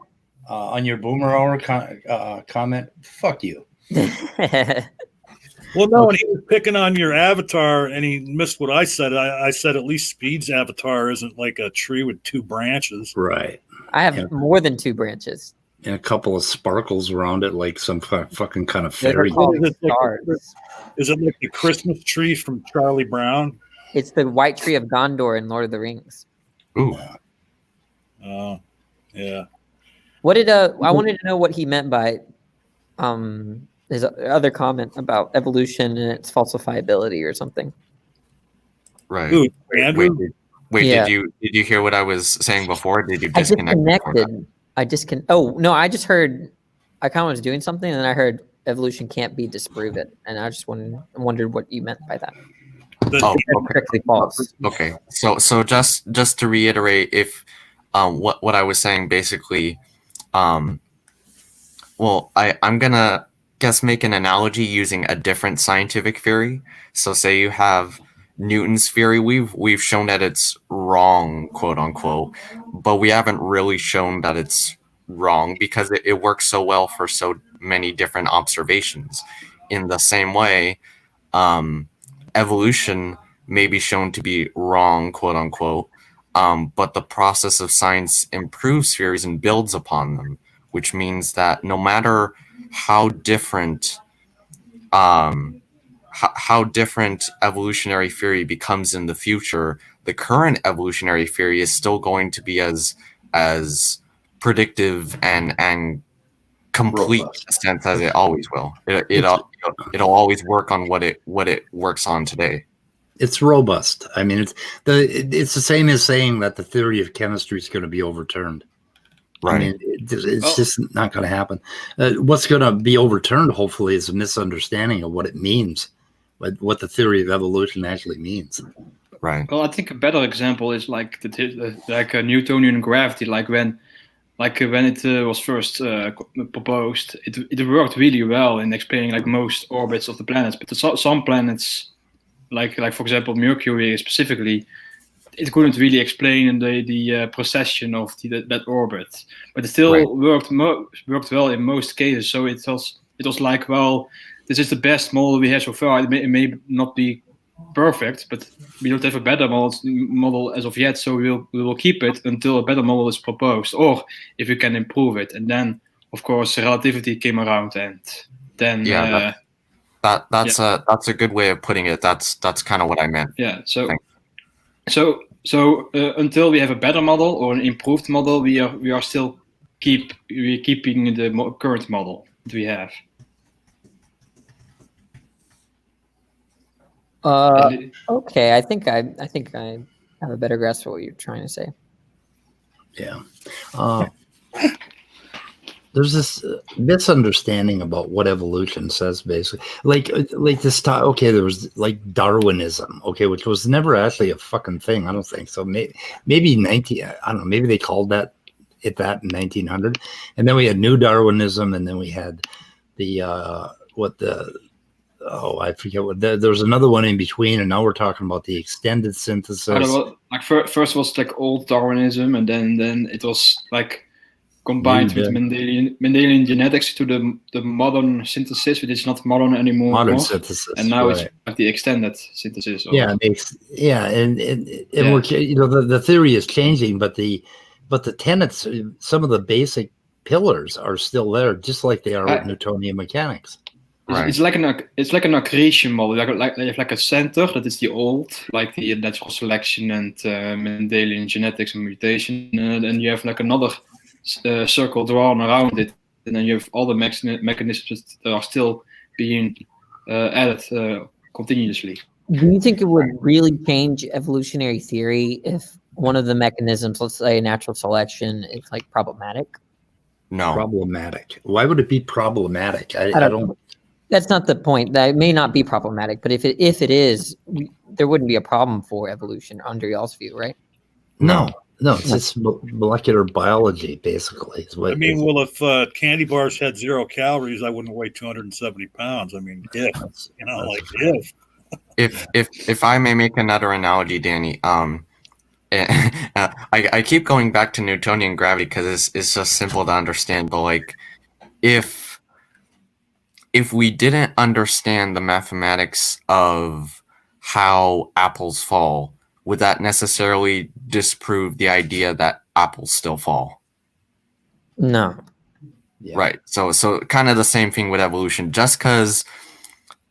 On your Boomer Hour comment, fuck you. Well, no, and he was picking on your avatar, and he missed what I said. I said at least Speed's avatar isn't like a tree with two branches. Right. I have more than two branches. And a couple of sparkles around it, like some fucking kind of fairy. Is it like the Christmas tree from Charlie Brown? It's the white tree of Gondor in Lord of the Rings. Ooh. Yeah. What did I wanted to know what he meant by his other comment about evolution and its falsifiability or something. Right. Dude, Andrew? Wait, Yeah. did you hear what I was saying before? Did you I disconnect? disconnected. Oh no, I just heard. I kind of was doing something, and then I heard evolution can't be disproven, and I just wondered what you meant by that. Oh, okay. Strictly false. Okay. So just to reiterate, if what I was saying basically, well, I'm gonna make an analogy using a different scientific theory. So say you have Newton's theory. We've shown that it's wrong, quote unquote, but we haven't really shown that it's wrong because it works so well for so many different observations. In the same way, evolution may be shown to be wrong, quote unquote, but the process of science improves theories and builds upon them, which means that no matter how different how different evolutionary theory becomes in the future, the current evolutionary theory is still going to be as predictive and complete in a sense as it always will. It'll always work on what it works on today. It's robust. I mean, it's the same as saying that the theory of chemistry is going to be overturned. Right. I mean, it's just not going to happen. What's going to be overturned, hopefully, is a misunderstanding of what it means, what the theory of evolution actually means. Right. Well, I think a better example is like like Newtonian gravity. Like when it was first proposed, it worked really well in explaining like most orbits of the planets. But some planets, like for example Mercury specifically, it couldn't really explain the precession of that orbit. But it still worked well in most cases. So it was like, well, this is the best model we have so far. It may not be perfect, but we don't have a better model as of yet, so we will keep it until a better model is proposed, or if we can improve it. And then, of course, relativity came around, and then that's a good way of putting it. That's kind of what I meant. Yeah. So until we have a better model or an improved model, we are still keeping the current model that we have. Okay, I think I have a better grasp of what you're trying to say. Yeah. There's this misunderstanding about what evolution says, basically. Like this time, okay, there was like Darwinism, okay, which was never actually a fucking thing. I don't think so. Maybe I don't know. Maybe they called that in 1900, and then we had New Darwinism, and then we had I forget what. There's another one in between, and now we're talking about the extended synthesis. Like first was like old Darwinism, and then it was like combined with Mendelian genetics to the modern synthesis, which is not modern anymore. Modern synthesis, and now it's like the extended synthesis. And we're, the theory is changing, but the tenets, some of the basic pillars are still there, just like they are with Newtonian mechanics. It's like an accretion model. Like you have like a center that is the old, like the natural selection and Mendelian genetics and mutation, and you have like another circle drawn around it, and then you have all the mechanisms that are still being added continuously. Do you think it would really change evolutionary theory if one of the mechanisms, let's say natural selection, is like problematic? No. Problematic. Why would it be problematic? I don't. That's not the point. That may not be problematic, but if it is, there wouldn't be a problem for evolution under y'all's view, right? No, it's just molecular biology, basically. I mean, well, if candy bars had 0 calories, I wouldn't weigh 270 pounds. I mean, if I may make another analogy, Danny, I keep going back to Newtonian gravity because it's just simple to understand. But like, if we didn't understand the mathematics of how apples fall, would that necessarily disprove the idea that apples still fall? No. Yeah. Right. So kind of the same thing with evolution. Just because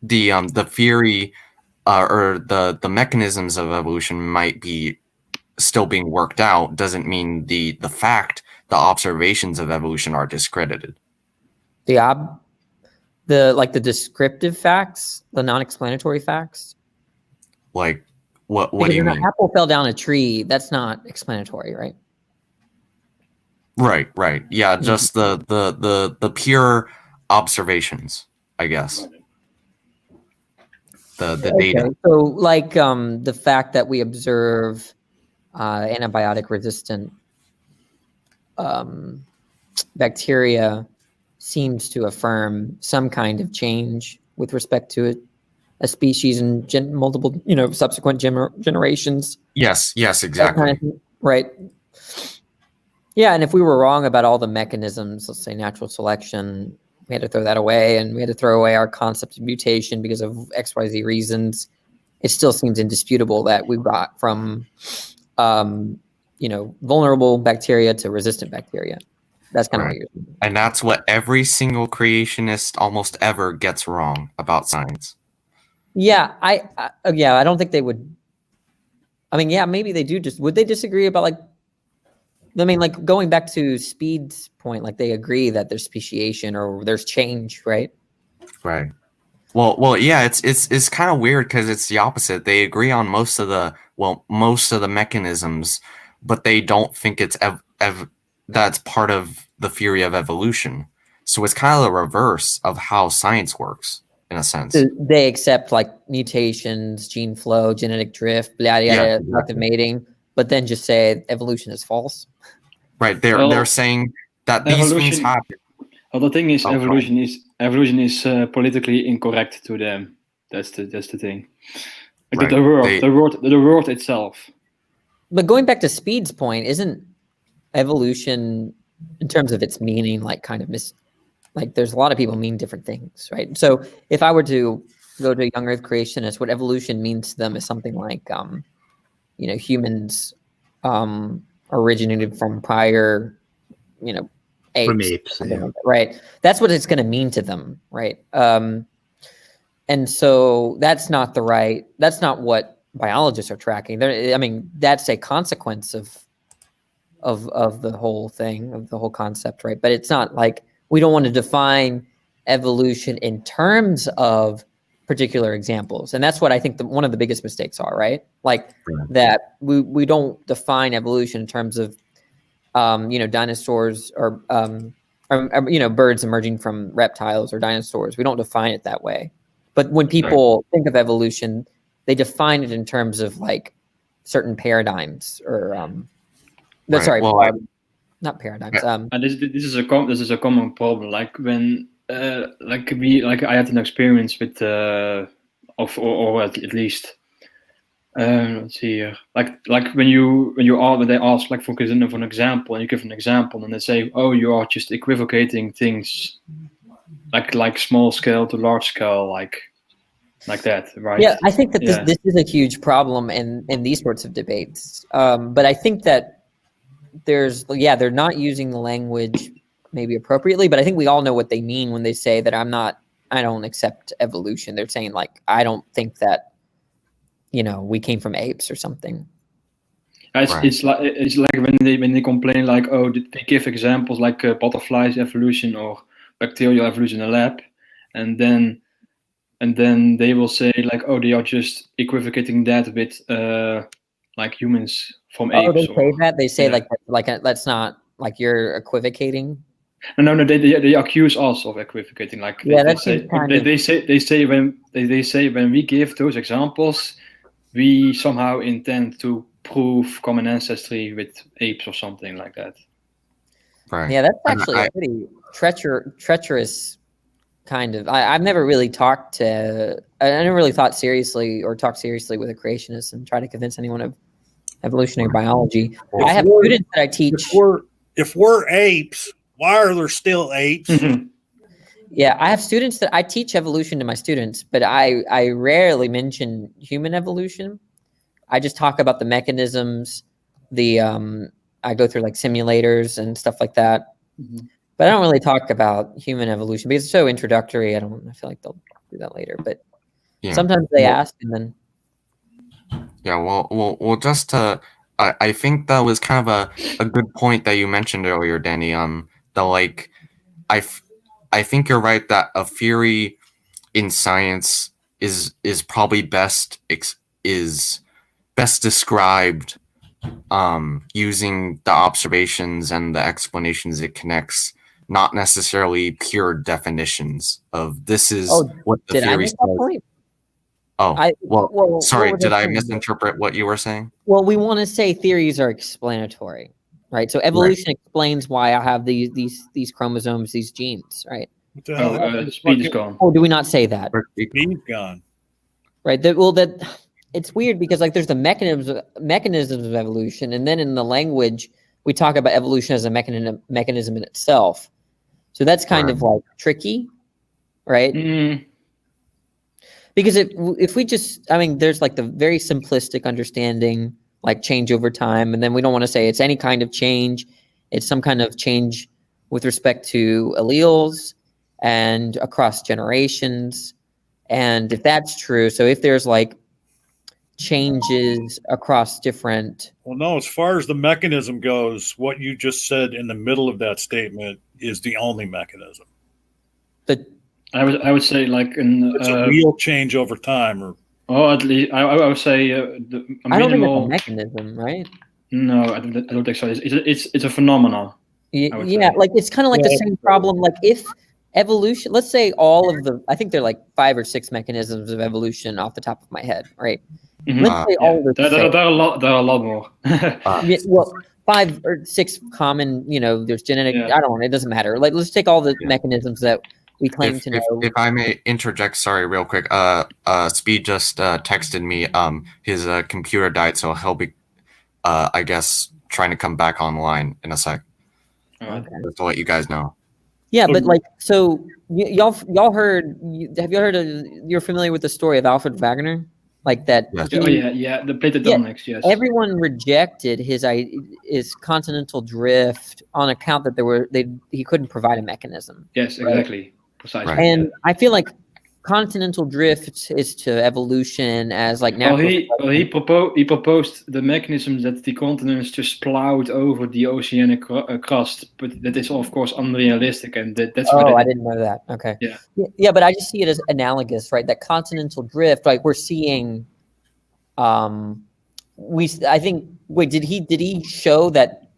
the theory or the mechanisms of evolution might be still being worked out doesn't mean the observations of evolution are discredited. The descriptive facts, the non-explanatory facts. Like What do you mean? An apple fell down a tree. That's not explanatory, right? Right. Yeah, just the pure observations, I guess. The data. So, like the fact that we observe antibiotic resistant bacteria seems to affirm some kind of change with respect to a species and multiple, subsequent generations. Yes, exactly. Kind of right. Yeah, and if we were wrong about all the mechanisms, let's say natural selection, we had to throw that away, and we had to throw away our concept of mutation because of XYZ reasons. It still seems indisputable that we got from, vulnerable bacteria to resistant bacteria. That's kind of what you're saying. And that's what every single creationist almost ever gets wrong about science. Yeah, I don't think they would. I mean, yeah, maybe they do. Would they disagree about going back to Speed's point, like they agree that there's speciation or there's change, right? Right. Well, yeah, it's kind of weird because it's the opposite. They agree on most of the mechanisms, but they don't think it's that's part of the theory of evolution. So it's kind of the reverse of how science works, in a sense. So they accept like mutations, gene flow, genetic drift, yada yada, selective mating, but then just say evolution is false. Right. They're saying that these things happen. Well, the thing is, evolution is politically incorrect to them. That's the thing. Like the word itself. But going back to Speed's point, isn't evolution, in terms of its meaning, like kind of there's a lot of people mean different things, right? So if I were to go to a young Earth creationist, what evolution means to them is something like, humans originated from prior, apes. From apes, yeah. Right. That's what it's going to mean to them, right? And so that's not what biologists are tracking. That's a consequence of the whole thing, of the whole concept, right? But it's not like we don't want to define evolution in terms of particular examples. And that's what I think one of the biggest mistakes are, right? That we don't define evolution in terms of, dinosaurs or birds emerging from reptiles or dinosaurs. We don't define it that way. But when people think of evolution, they define it in terms of like certain paradigms or, not paradigms. And this is a common problem. Like when I had an experience with or at least let's see here. Like when they ask like for an example, and you give an example, and they say, "Oh, you are just equivocating things, like small scale to large scale, like that, right?" Yeah, I think that this is a huge problem in these sorts of debates. But I think that they're not using the language maybe appropriately, but I think we all know what they mean when they say that I don't accept evolution. They're saying like, I don't think that, we came from apes or something. It's like when they complain like, oh, they give examples like butterflies evolution or bacterial evolution in a lab, and then they will say like, oh, they are just equivocating that with like humans from apes. They say that? They say that's not like you're equivocating. No, they accuse us of equivocating. Like they say when we give those examples, we somehow intend to prove common ancestry with apes or something like that. Right. Yeah, that's actually a pretty treacherous kind of. I've never really talked seriously with a creationist and try to convince anyone of evolutionary biology. I have students that I teach. If we're apes, why are there still apes? Yeah, I have students that I teach evolution to my students, but I rarely mention human evolution. I just talk about the mechanisms. I go through like simulators and stuff like that. Mm-hmm. But I don't really talk about human evolution because it's so introductory. I feel like they'll do that later. But sometimes they ask, and then. Yeah, well, just to, I think that was kind of a good point that you mentioned earlier, Danny. I think you're right that a theory in science is probably best is best described using the observations and the explanations it connects, not necessarily pure definitions of this is what the theory says. Sorry, did I misinterpret what you were saying? Well, we want to say theories are explanatory, right? So evolution explains why I have these chromosomes, these genes, right? Speed is gone. Oh, do we not say that? Speed's gone. Right. It's weird because like there's the mechanisms of evolution, and then in the language we talk about evolution as a mechanism in itself. So that's kind of like tricky, right? Mm. Because if we just, I mean, there's like the very simplistic understanding, like change over time, and then we don't want to say it's any kind of change. It's some kind of change with respect to alleles and across generations. And if that's true, so if there's like changes across different... Well, no, as far as the mechanism goes, what you just said in the middle of that statement is the only mechanism. I would say like it's a real change over time, or at least I would say I don't think it's a mechanism, right? No, I don't think so. It's a phenomenon. Yeah, like it's kind of like the same problem. Like if evolution, let's say I think there are like 5 or 6 mechanisms of evolution off the top of my head, right? Mm-hmm. Let's say all of there are a lot more. Well, 5 or 6 common, there's genetic, I don't know, it doesn't matter. Like let's take all the mechanisms that we claim to know. If I may interject, sorry, real quick. Speed just texted me. His computer died, so he'll be, I guess, trying to come back online in a sec. Okay. Just to let you guys know. Yeah, but like, so y'all heard? Have you heard of? You're familiar with the story of Alfred Wegener, like that? Yes. The Platodontics. Yes. Everyone rejected his continental drift on account that he couldn't provide a mechanism. Yes, exactly. Precisely. And I feel like continental drift is to evolution as like natural. He proposed the mechanism that the continents just plowed over the oceanic crust, but that is of course unrealistic, and that's. I didn't know that. Okay. Yeah, but I just see it as analogous, right? That continental drift, like we're seeing. I think. Wait, did he show that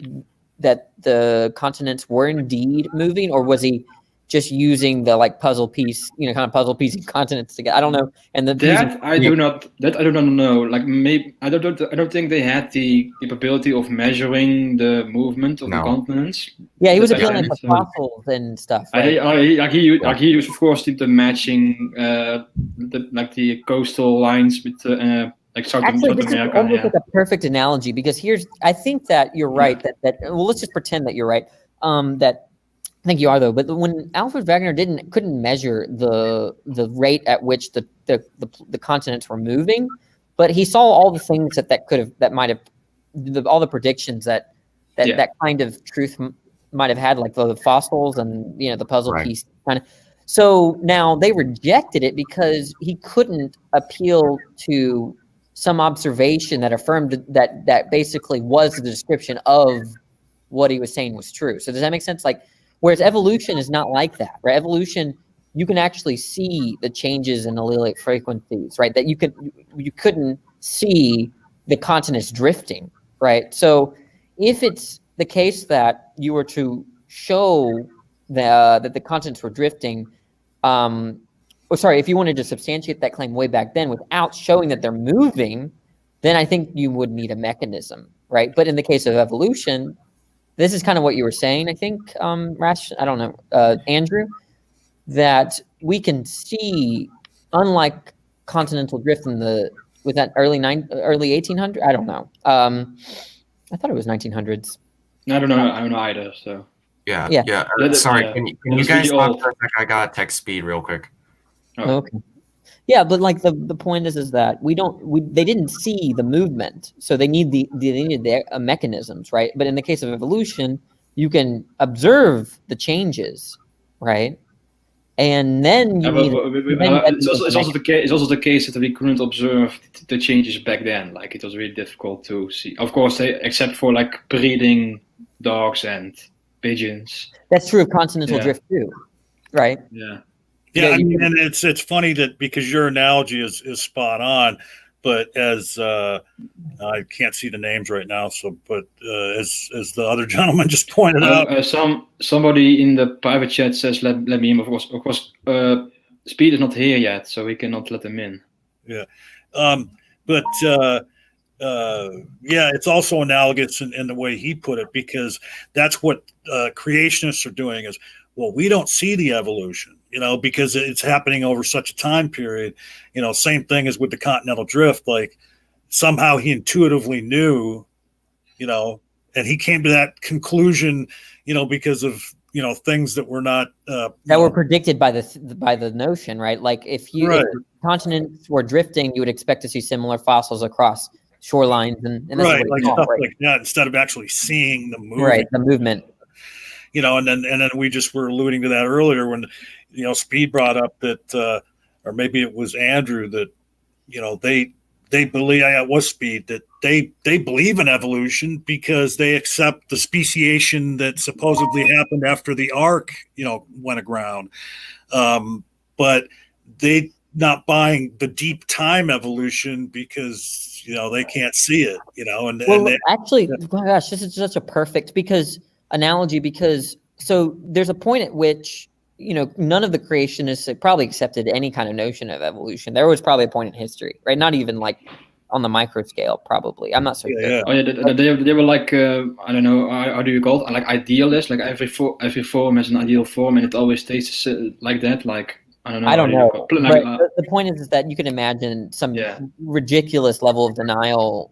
the continents were indeed moving, or was he just using the like puzzle piece, kind of puzzle piecing continents together? I don't know. And I do not know. Like maybe I don't think they had the capability of measuring the movement of the continents. Yeah, he was appealing to fossils and stuff. Right? He used, of course, the matching, the coastal lines with like South America. This is almost like a perfect analogy, because I think that you're right. That well, let's just pretend that you're right. I think you are, though. But when Alfred Wegener couldn't measure the rate at which the continents were moving, but he saw all the things that might have all the predictions that kind of truth might have had, like the fossils and the puzzle piece kind of. So now they rejected it because he couldn't appeal to some observation that affirmed that basically was the description of what he was saying was true. So does that make sense? Like. Whereas evolution is not like that, right? Evolution, you can actually see the changes in allelic frequencies, right? That you couldn't see the continents drifting, right? So if it's the case that you were to show that the continents were drifting, if you wanted to substantiate that claim way back then without showing that they're moving, then I think you would need a mechanism, right? But in the case of evolution, this is kind of what you were saying, I think, Rash, I don't know, Andrew, that we can see, unlike continental drift with that early 1800s, I don't know. I thought it was 1900s. I don't know either, so. Yeah. Sorry, can you guys talk for a sec? I got text Speed real quick. Oh. Okay. Yeah, but like the point is that they didn't see the movement, so they needed the mechanisms, right? But in the case of evolution, you can observe the changes, right? And then it's also the case that we couldn't observe the changes back then. Like it was really difficult to see. Of course, except for like breeding dogs and pigeons. That's true of continental drift too, right? Yeah. Yeah, I mean, and it's funny that because your analogy is spot on, but as I can't see the names right now. So, but as the other gentleman just pointed out, somebody in the private chat says let me in. Of course, Speed is not here yet, so we cannot let him in. Yeah, but yeah, it's also analogous in the way he put it, because that's what creationists are doing. Is, well, we don't see the evolution, because it's happening over such a time period. Same thing as with the continental drift. Like, somehow he intuitively knew, and he came to that conclusion, because of things that were not that were predicted by the notion, right? Like if continents were drifting, you would expect to see similar fossils across shorelines, and right, like stuff like that, instead of actually seeing the movement. Right, the movement. And then we just were alluding to that earlier when, Speed brought up that, or maybe it was Andrew, that, they believe, it was Speed, that they believe in evolution because they accept the speciation that supposedly happened after the ark, went aground. But they not buying the deep time evolution because, they can't see it, actually, oh my gosh, this is such a perfect analogy, because so there's a point at which, none of the creationists probably accepted any kind of notion of evolution. There was probably a point in history, right? Not even like on the micro scale, probably. I'm not so sure. Yeah. Oh, yeah, they were like, I don't know, how do you call it? Like idealists, like every form has an ideal form, and it always stays like that. Like, I don't know. I don't know. But the point is that you can imagine some ridiculous level of denial,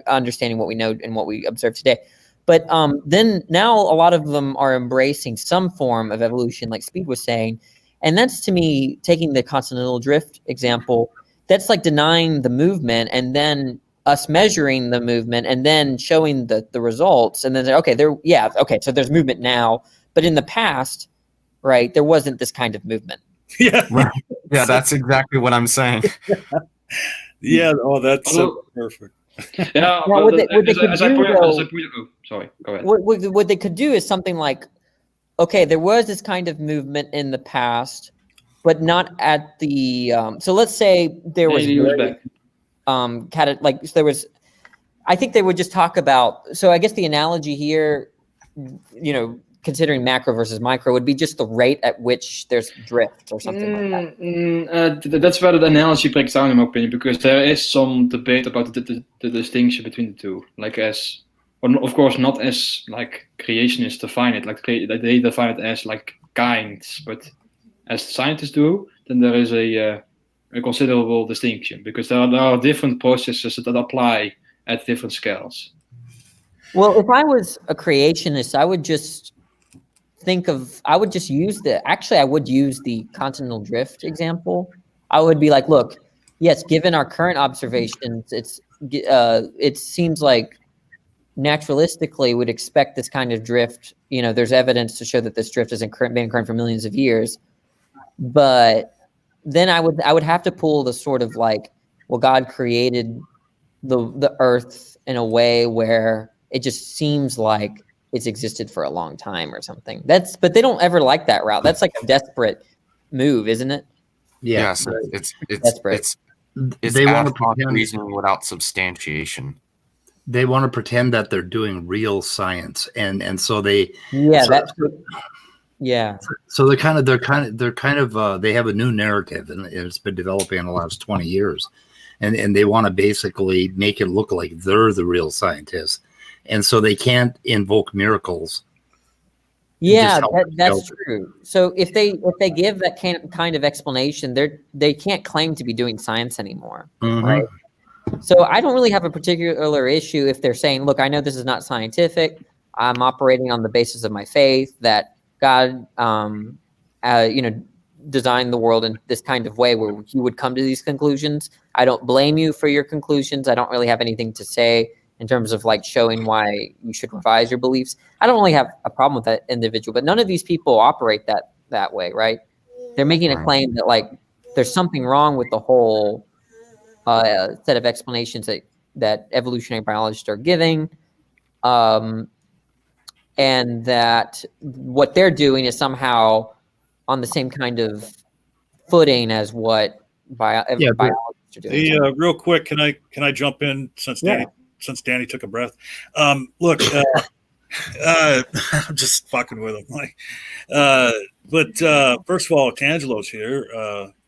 understanding what we know and what we observe today. But then now a lot of them are embracing some form of evolution, like Speed was saying. And that's, to me, taking the continental drift example, that's like denying the movement and then us measuring the movement and then showing the results. And then, so there's movement now. But in the past, right, there wasn't this kind of movement. Yeah. Right. Yeah, that's exactly what I'm saying. Yeah. Oh, that's so perfect. Yeah, what they could do is something like, okay, there was this kind of movement in the past, but not at the so let's say there was I think they would just talk about, so I guess the analogy here, considering macro versus micro, would be just the rate at which there's drift or something like that. That's where the analogy breaks down, in my opinion, because there is some debate about the distinction between the two. Like of course, not as like creationists define it, like they define it as like kinds, but as scientists do, then there is a considerable distinction, because there are different processes that apply at different scales. Well, if I was a creationist, I would just use the continental drift example. I would be like, look, yes, given our current observations, it seems like naturalistically would expect this kind of drift. There's evidence to show that this drift has been occurring for millions of years. But then I would have to pull the sort of like, well, God created the earth in a way where it just seems like it's existed for a long time or something. But they don't ever like that route. That's like a desperate move, isn't it? Yeah. Yes, it's desperate. They want to pretend reasoning without substantiation. They want to pretend that they're doing real science, and so they So they have a new narrative, and it's been developing in the last 20 years, and they want to basically make it look like they're the real scientists. And so they can't invoke miracles. Yeah, that's true. So if they give that kind of explanation, they can't claim to be doing science anymore, right? So I don't really have a particular issue if they're saying, "Look, I know this is not scientific. I'm operating on the basis of my faith that God, designed the world in this kind of way where He would come to these conclusions. I don't blame you for your conclusions. I don't really have anything to say in terms of like showing why you should revise your beliefs. I don't really have a problem with that individual, but none of these people operate that way, right? They're making a claim that like there's something wrong with the whole set of explanations that evolutionary biologists are giving, and that what they're doing is somehow on the same kind of footing as what biologists Hey, real quick, can I jump in since Danny took a breath? Look, I'm just fucking with him. But first of all, Tangelo's here.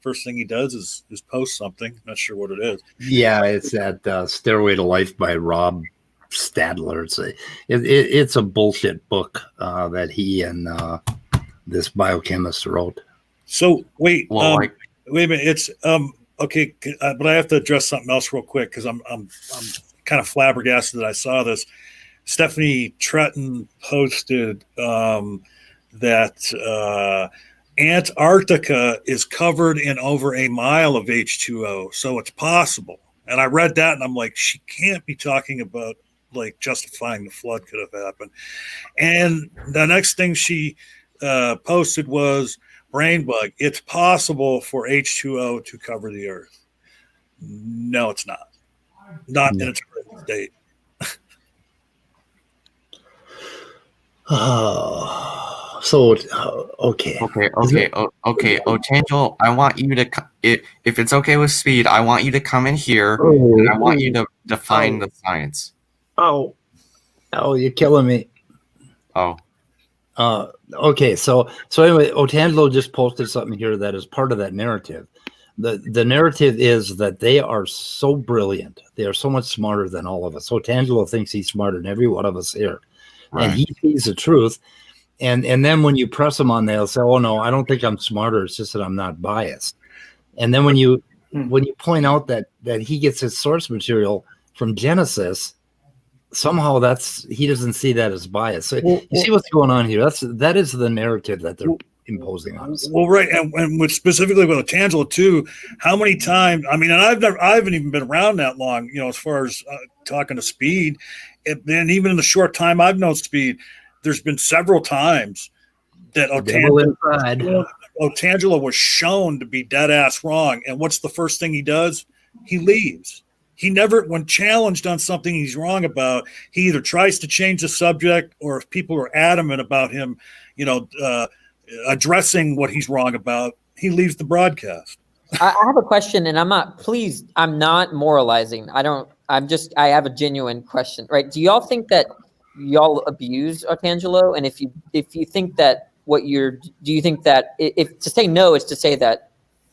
First thing he does is post something. Not sure what it is. Yeah, it's that Stairway to Life by Rob Stadler. It's a bullshit book that he and this biochemist wrote. So wait a minute. It's okay, but I have to address something else real quick because I'm kind of flabbergasted that I saw this. Stephanie Tretton posted that Antarctica is covered in over a mile of H2O, so it's possible. And I read that, and I'm like, she can't be talking about like justifying the flood could have happened. And the next thing she posted was brain bug. It's possible for H2O to cover the Earth. No, it's not. Not in its present state. So okay. Otangelo, I want you to, if it's okay with Speed, I want you to come in here and I want you to define the science. Oh, you're killing me. Okay, so anyway, Otangelo just posted something here that is part of that narrative. The narrative is that they are so brilliant. They are so much smarter than all of us. Otangelo thinks he's smarter than every one of us here. Right. And he sees the truth. And then when you press them on, they'll say, "Oh no, I don't think I'm smarter. It's just that I'm not biased." And then when you point out that he gets his source material from Genesis, somehow he doesn't see that as bias. So you see what's going on here. That is the narrative that they're imposing on us. Well, right, and with specifically with Otangelo too. How many times? I mean, and I haven't even been around that long, as far as talking to Speed, and even in the short time I've known Speed, there's been several times that Otangelo was shown to be dead ass wrong. And what's the first thing he does? He leaves. He never, when challenged on something he's wrong about, he either tries to change the subject, or if people are adamant about him, addressing what he's wrong about, he leaves the broadcast. I have a question, and I'm not moralizing. I have a genuine question, right? Do y'all think that y'all abuse Otangelo? And if you think that do you think that if to say no is to say that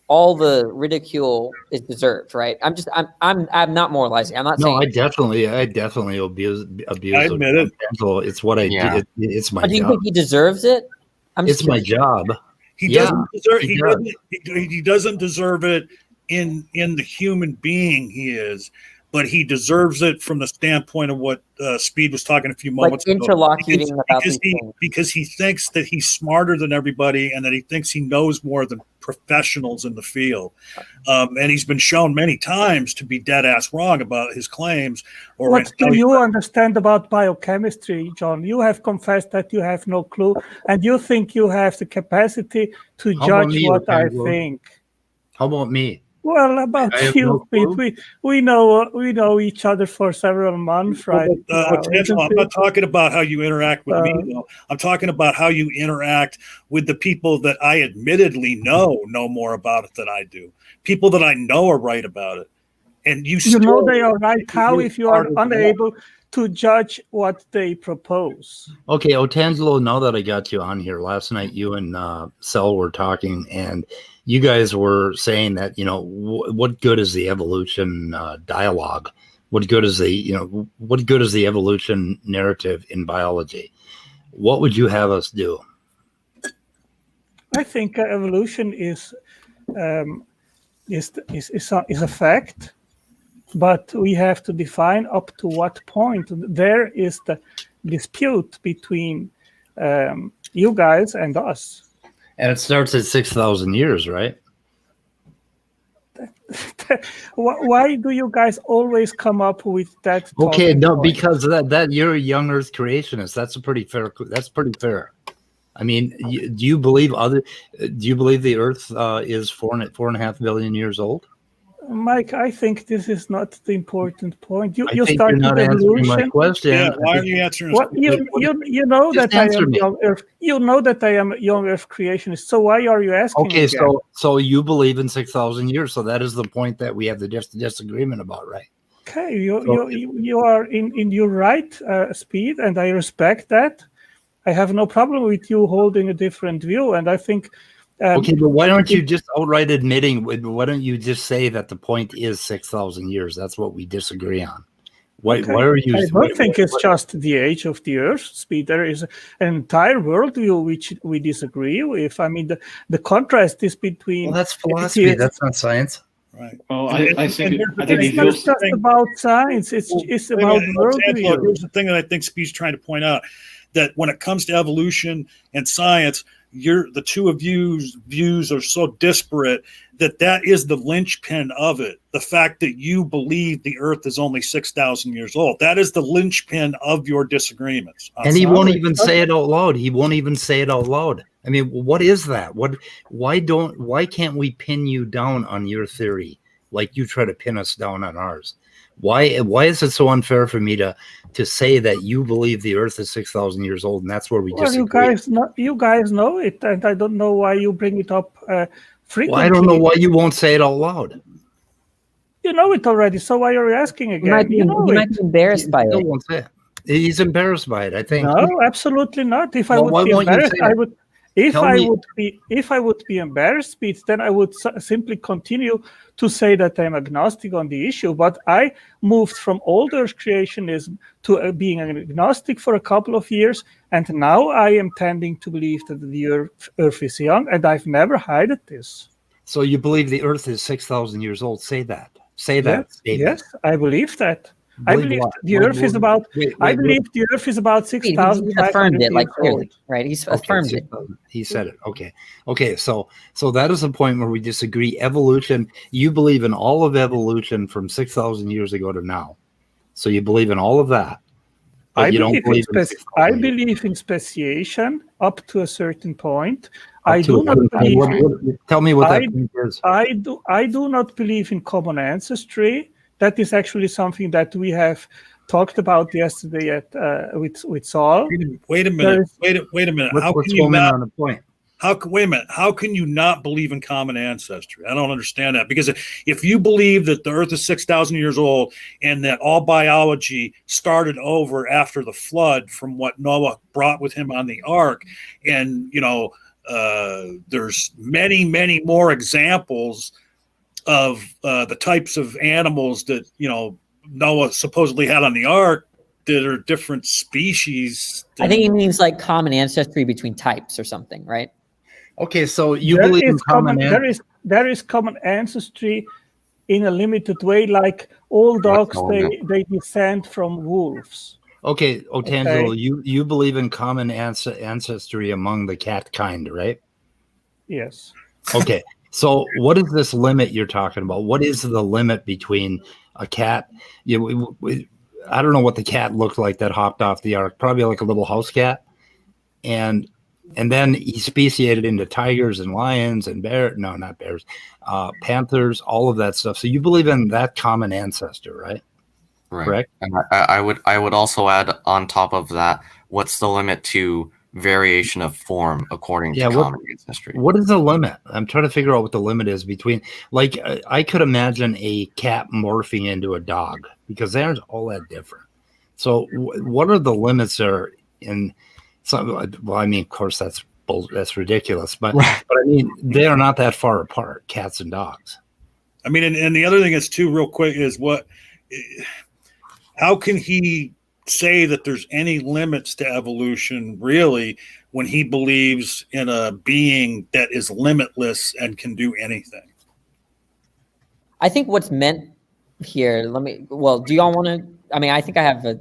all the ridicule is deserved, right? I'm not moralizing. I'm not saying. No, I definitely abuse. I admit it. It's what I do. It's my job. Do you think he deserves it? It's my job. He doesn't deserve. He doesn't deserve it in the human being he is, but he deserves it from the standpoint of what Speed was talking a few moments ago. Interlocuting about these things. Because he thinks that he's smarter than everybody, and that he thinks he knows more than professionals in the field. And he's been shown many times to be dead ass wrong about his claims. What do you understand about biochemistry, John? You have confessed that you have no clue, and you think you have the capacity to judge what I think. How about me? Well, about you, Pete, we know each other for several months, right? I'm not talking about how you interact with me, though. I'm talking about how you interact with the people that I admittedly know more about it than I do. People that I know are right about it, and you know they are right. How if you are unable to judge what they propose? Okay, Otangelo, now that I got you on here, last night you and Sal were talking, and you guys were saying that, what good is the evolution dialogue? What good is the evolution narrative in biology? What would you have us do? I think evolution is a fact, but we have to define up to what point. There is the dispute between you guys and us. And it starts at 6,000 years, right? Why do you guys always come up with that? Okay, no, because that you're a young Earth creationist. That's pretty fair. I mean, do you believe the Earth is 4.5 billion years old? Mike, I think this is not the important point. You think start you're not with answering my evolution. question. Yeah, why are you answering? Well, you know that I am young Earth. You know that I am a young Earth creationist. So why are you asking? Okay, again? so you believe in 6,000 years. So that is the point that we have the disagreement about, right? Okay, you are in your right speed, and I respect that. I have no problem with you holding a different view, and I think. Okay, but why don't you just outright admitting? Why don't you just say that the point is 6,000 years? That's what we disagree on. Why are you? I don't think it's just the age of the Earth speed. There is an entire worldview which we disagree with. I mean, the contrast is between. Well, that's philosophy. That's not science. Right. Well, I think it's not just about science. It's about worldview. Here's the thing that I think Speed's trying to point out: that when it comes to evolution and science, the two of you's views are so disparate that is the linchpin of it. The fact that you believe the Earth is only 6,000 years old, that is the linchpin of your disagreements. And he won't even say it out loud. He won't even say it out loud. I mean, what is that? Why can't we pin you down on your theory like you try to pin us down on ours? Why is it so unfair for me to say that you believe the Earth is 6,000 years old, and that's where we disagree? You guys know it, and I don't know why you bring it up frequently. Well, I don't know why you won't say it out loud. You know it already, so why are you asking again? You might be embarrassed by it. Won't say it. He's embarrassed by it, I think. No, absolutely not. If I would be embarrassed, I would. If I would be embarrassed, Pete, then I would simply continue to say that I'm agnostic on the issue. But I moved from old Earth creationism to being an agnostic for a couple of years, and now I am tending to believe that the Earth is young, and I've never hidden this. So you believe the Earth is 6,000 years old? Say that. Say that statement. Yes, I believe that. I believe the Earth is about. I believe the Earth is about 6,000. He affirmed it like clearly, right? He's affirmed it. He said it. Okay. So that is the point where we disagree. Evolution. You believe in all of evolution from 6,000 years ago to now. So you believe in all of that. I believe in speciation up to a certain point. I do not believe. Tell me what that point is. I do not believe in common ancestry. That is actually something that we have talked about yesterday with Saul. Wait a minute. What's going on the point? How can you not believe in common ancestry? I don't understand that, because if you believe that the Earth is 6,000 years old and that all biology started over after the flood from what Noah brought with him on the ark, and there's many more examples of the types of animals that Noah supposedly had on the ark that are different species. I think he means like common ancestry between types or something, right? Okay, so you believe in common ancestry. There is common ancestry in a limited way, like all dogs they descend from wolves. Okay, Otangelo, you believe in common ancestry among the cat kind, right? Yes. Okay. So what is this limit you're talking about? What is the limit between a cat? I don't know what the cat looked like that hopped off the ark. Probably like a little house cat. And then he speciated into tigers and lions and not bears, panthers, all of that stuff. So you believe in that common ancestor, right? Right. Correct? And I would also add on top of that, what's the limit to variation of form according to common ancestry? What is the limit? I'm trying to figure out what the limit is between, like, I could imagine a cat morphing into a dog, because they're all that different. So what are the limits there in some? Well, I mean, of course, that's ridiculous, but I mean, they are not that far apart, cats and dogs. I mean, and the other thing is too, real quick, is how can he say that there's any limits to evolution really when he believes in a being that is limitless and can do anything? I think what's meant here, do y'all want to, I think I have a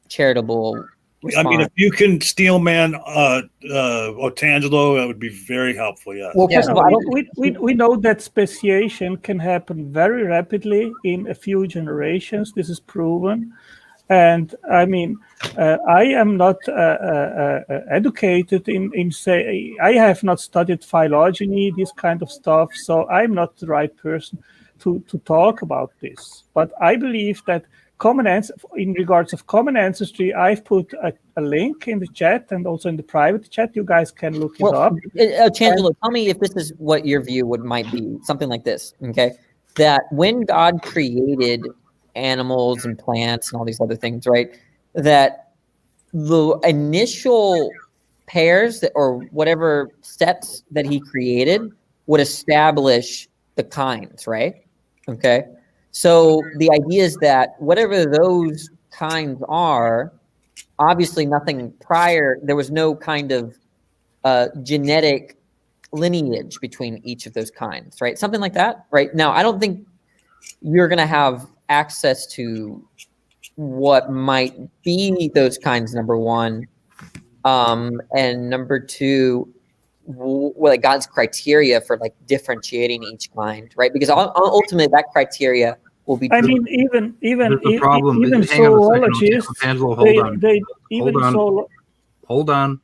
charitable response. I mean, if you can steel man Otangelo, that would be very helpful. Yes. Well, we know that speciation can happen very rapidly in a few generations. This is proven. And I mean, I am not educated in say, I have not studied phylogeny, this kind of stuff. So I'm not the right person to talk about this. But I believe that in regards of common ancestry, I've put a link in the chat and also in the private chat. You guys can look it up. Changelo, tell me if this is what your view might be. Something like this, okay? That when God created animals and plants and all these other things, right? That the initial pairs or whatever sets that he created would establish the kinds, right? Okay. So the idea is that whatever those kinds are, obviously nothing prior, there was no kind of genetic lineage between each of those kinds, right? Something like that, right? Now, I don't think you're going to have access to what might be those kinds, number one. And number two, like God's criteria for like differentiating each kind, right? Because ultimately that criteria will be. I mean, even zoologists. Angelo, hold on.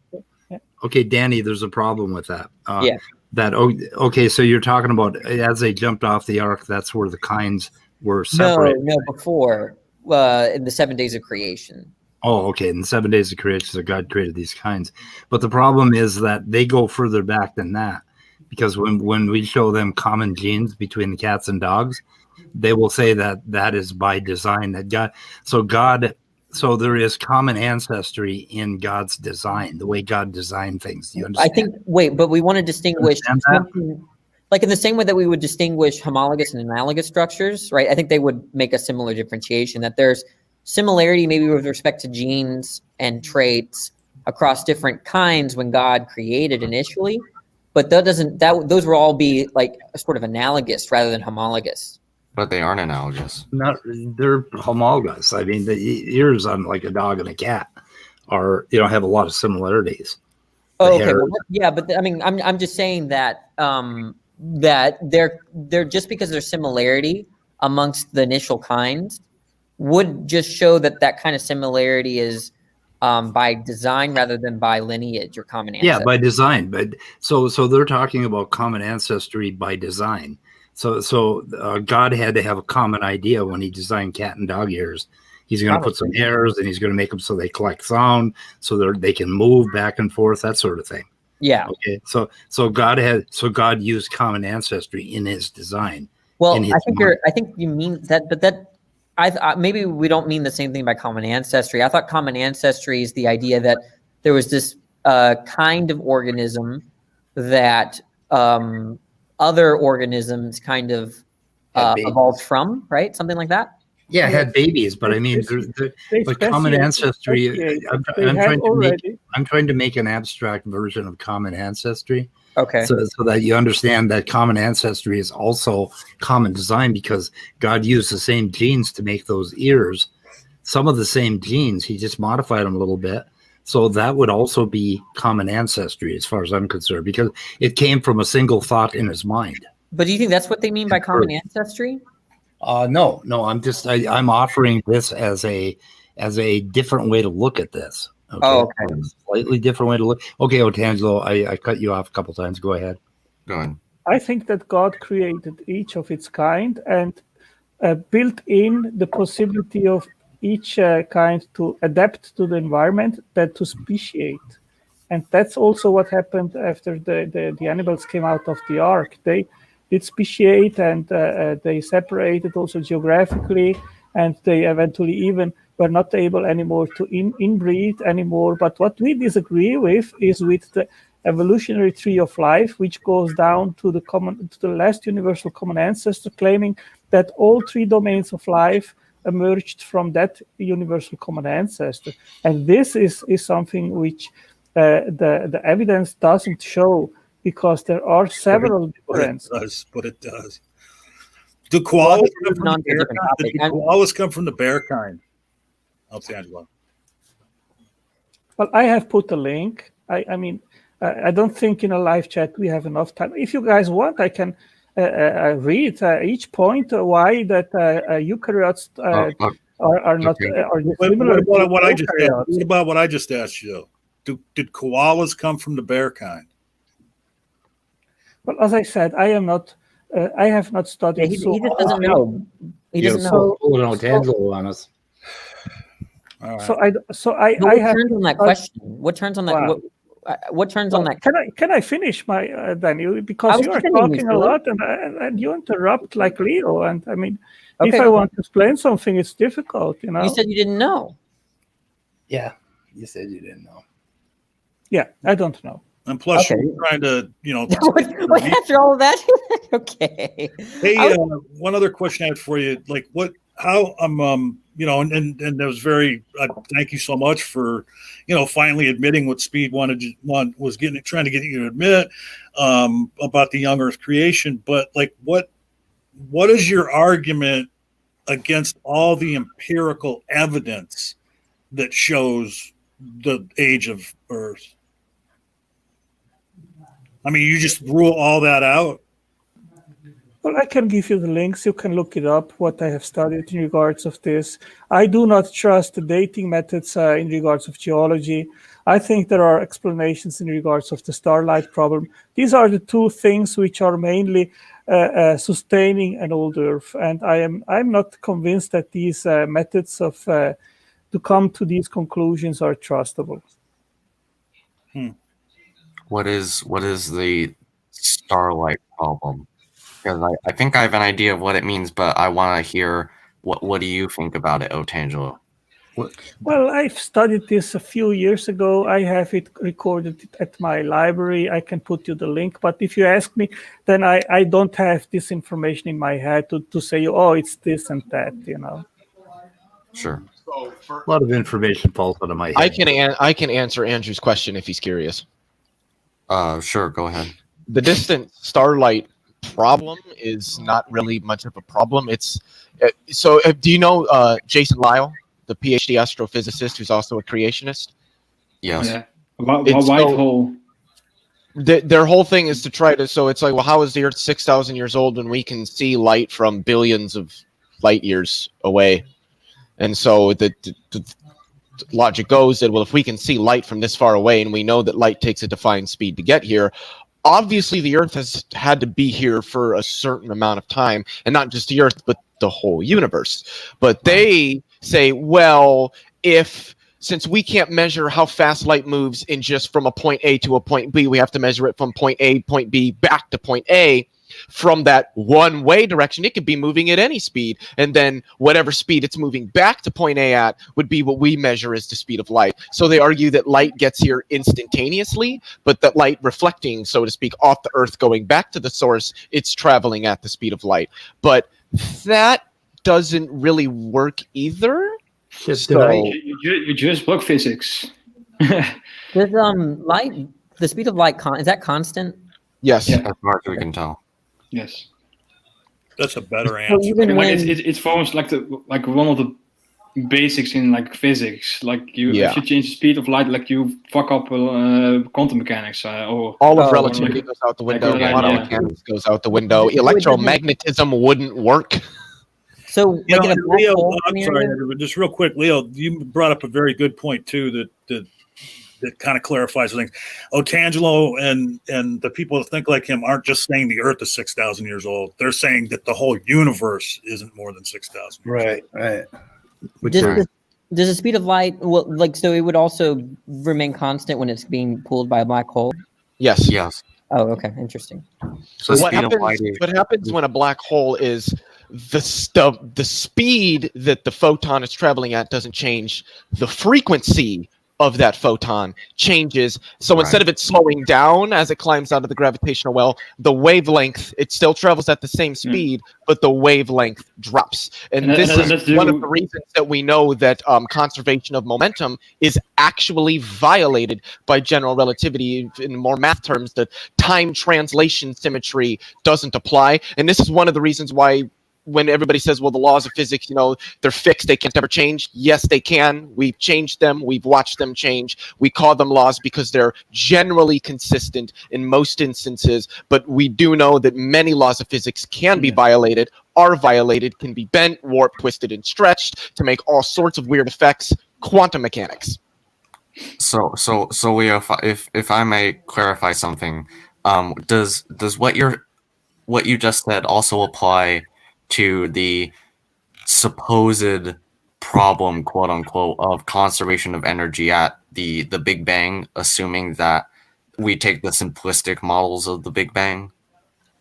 Yeah. Okay, Danny, there's a problem with that. Yeah. Okay, so you're talking about as they jumped off the ark, that's where the kinds were separated. No, before in the 7 days of creation. Oh, okay. In the 7 days of creation, so God created these kinds. But the problem is that they go further back than that, because when we show them common genes between the cats and dogs, they will say that is by design. So there is common ancestry in God's design, the way God designed things. Do you understand? But we want to distinguish like in the same way that we would distinguish homologous and analogous structures, right? I think they would make a similar differentiation, that there's similarity maybe with respect to genes and traits across different kinds when God created initially, but those will all be like sort of analogous rather than homologous. But they aren't analogous. They're homologous. I mean, the ears on like a dog and a cat have a lot of similarities. Oh, okay. Well, yeah, but I mean, I'm just saying that that they're just because there's similarity amongst the initial kinds would just show that kind of similarity is by design rather than by lineage or common ancestry. Yeah, by design. But so they're talking about common ancestry by design. So God had to have a common idea when he designed cat and dog ears. He's going to put some hairs and he's going to make them so they collect sound, so they can move back and forth, that sort of thing. Yeah. Okay. So God used common ancestry in his design. Well, I think you mean that, but that maybe we don't mean the same thing by common ancestry. I thought common ancestry is the idea that there was this kind of organism that other organisms kind of evolved from, right? Something like that. Yeah, had babies, but I mean, but common ancestry. I'm trying to make an abstract version of common ancestry. Okay. So that you understand that common ancestry is also common design, because God used the same genes to make those ears. Some of the same genes, he just modified them a little bit. So that would also be common ancestry as far as I'm concerned, because it came from a single thought in his mind. But do you think that's what they mean by common ancestry? No. I'm offering this as a different way to look at this. Okay? Oh, okay. Slightly different way to look. Okay, Otangelo, I cut you off a couple times. Go ahead. Go ahead. I think that God created each of its kind and built in the possibility of each kind to adapt to the environment, that to speciate. And that's also what happened after the animals came out of the ark. They did speciate, and they separated also geographically, and they eventually even were not able anymore to inbreed anymore. But what we disagree with is with the evolutionary tree of life, which goes down to the last universal common ancestor, claiming that all three domains of life emerged from that universal common ancestor. And this is something which the evidence doesn't show, because there are several differences. But it does. Do koalas come from the bear kind? Angelo. Well, I have put a link. I mean, I don't think in a live chat we have enough time. If you guys want, I can read each point why that eukaryotes are not. What about what I just asked you? Did koalas come from the bear kind? Well, as I said, I am not I have not studied. He just doesn't know. He doesn't know. know. Otangelo on us. All right. I have turns on that question. What turns on that? Wow. What turns on that? Can I finish my Daniel? Because you are talking a lot and you interrupt like Leo. And I mean, if I want to explain something, it's difficult. You know. You said you didn't know. Yeah, you said you didn't know. Yeah, I don't know. And plus, you're trying to, what after all of that? Okay. Hey, one other question I had for you, like how and that was very. Thank you so much for, finally admitting what Speed trying to get you to admit about the young Earth creation. But like, what is your argument against all the empirical evidence that shows the age of Earth? I mean, you just rule all that out? Well, I can give you the links. You can look it up, what I have studied in regards of this. I do not trust the dating methods in regards of geology. I think there are explanations in regards of the starlight problem. These are the two things which are mainly sustaining an old Earth. And I'm not convinced that these methods of to come to these conclusions are trustable. What is the starlight problem? Because I think I have an idea of what it means, but I want to hear what do you think about it, Otangelo? Well, I've studied this a few years ago. I have it recorded at my library. I can put you the link. But if you ask me, then I don't have this information in my head to say, oh, it's this and that, Sure. A lot of information falls out of my head. I can answer Andrew's question if he's curious. Sure, go ahead. The distant starlight problem is not really much of a problem. It's do you know Jason Lyle, the PhD astrophysicist who's also a creationist? Yes. Yeah. White hole. Their whole thing is to try to. So it's like, well, how is the Earth 6,000 years old when we can see light from billions of light years away? And so the logic goes that, well, if we can see light from this far away and we know that light takes a defined speed to get here, obviously the Earth has had to be here for a certain amount of time, and not just the Earth, but the whole universe. But they say, well, since we can't measure how fast light moves in just from a point A to a point B, we have to measure it from point A, point B, back to point A. From that one-way direction, it could be moving at any speed, and then whatever speed it's moving back to point A at would be what we measure as the speed of light. So they argue that light gets here instantaneously, but that light reflecting, so to speak, off the Earth going back to the source, it's traveling at the speed of light. But that doesn't really work either. You just broke physics. Does light, the speed of light, is that constant? Yes. Yeah. As far as we can tell. Yes. That's a better answer. It forms like one of the basics in like physics. Like if you change the speed of light, like you fuck up quantum mechanics. Or all of relativity goes out the window. Quantum mechanics goes out the window. Electromagnetism wouldn't work. So, Leo, I'm sorry, just real quick, Leo, you brought up a very good point too that kind of clarifies things. Otangelo and the people that think like him aren't just saying the Earth is 6,000 years old. They're saying that the whole universe isn't more than 6,000. Right. Does the speed of light, so it would also remain constant when it's being pulled by a black hole? Yes. Oh, okay, interesting. So what happens when a black hole is the speed that the photon is traveling at doesn't change. The frequency of that photon changes. So instead of it slowing down as it climbs out of the gravitational well, the wavelength, it still travels at the same speed, but the wavelength drops. And this is one of the reasons that we know that conservation of momentum is actually violated by general relativity. In more math terms, the time translation symmetry doesn't apply. And this is one of the reasons why when everybody says, well, the laws of physics, they're fixed, they can't ever change. Yes, they can. We've changed them. We've watched them change. We call them laws because they're generally consistent in most instances. But we do know that many laws of physics can be violated, are violated, can be bent, warped, twisted, and stretched to make all sorts of weird effects. Quantum mechanics. So Leo, if I may clarify something, does what what you just said also apply to the supposed problem, quote unquote, of conservation of energy at the Big Bang, assuming that we take the simplistic models of the Big Bang?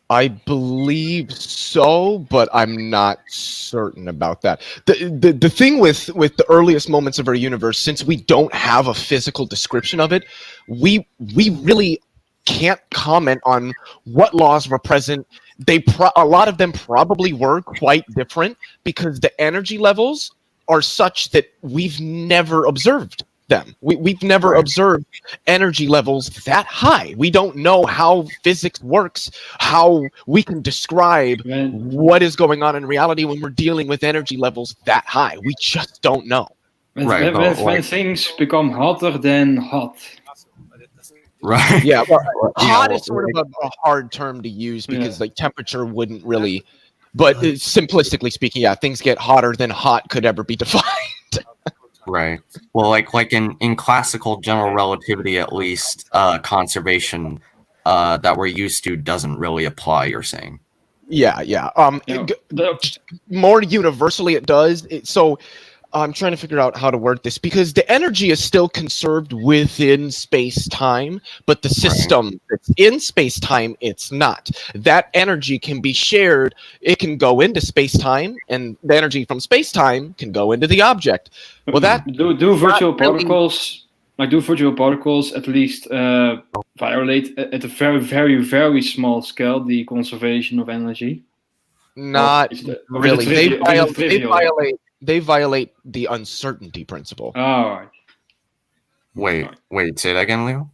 I believe so, but I'm not certain about that. The thing with the earliest moments of our universe, since we don't have a physical description of it, we really can't comment on what laws were present. A lot of them probably were quite different because the energy levels are such that we've never observed them. We've never observed energy levels that high. We don't know how physics works, how we can describe what is going on in reality when we're dealing with energy levels that high. We just don't know. When things become hotter than hot. Right. Yeah, well, hot is sort of a hard term to use because like temperature wouldn't really, but simplistically speaking, yeah, things get hotter than hot could ever be defined. Right. Well, like in classical general relativity, at least, conservation that we're used to doesn't really apply, you're saying? Yeah. More universally it does. So I'm trying to figure out how to word this because the energy is still conserved within space-time, but the system that's in space-time, it's not. That energy can be shared. It can go into space-time, and the energy from space-time can go into the object. Well, that do virtual particles, at least violate at a very, very, very small scale the conservation of energy? Not really. They violate the uncertainty principle. Oh, right. Wait, say that again, Leo?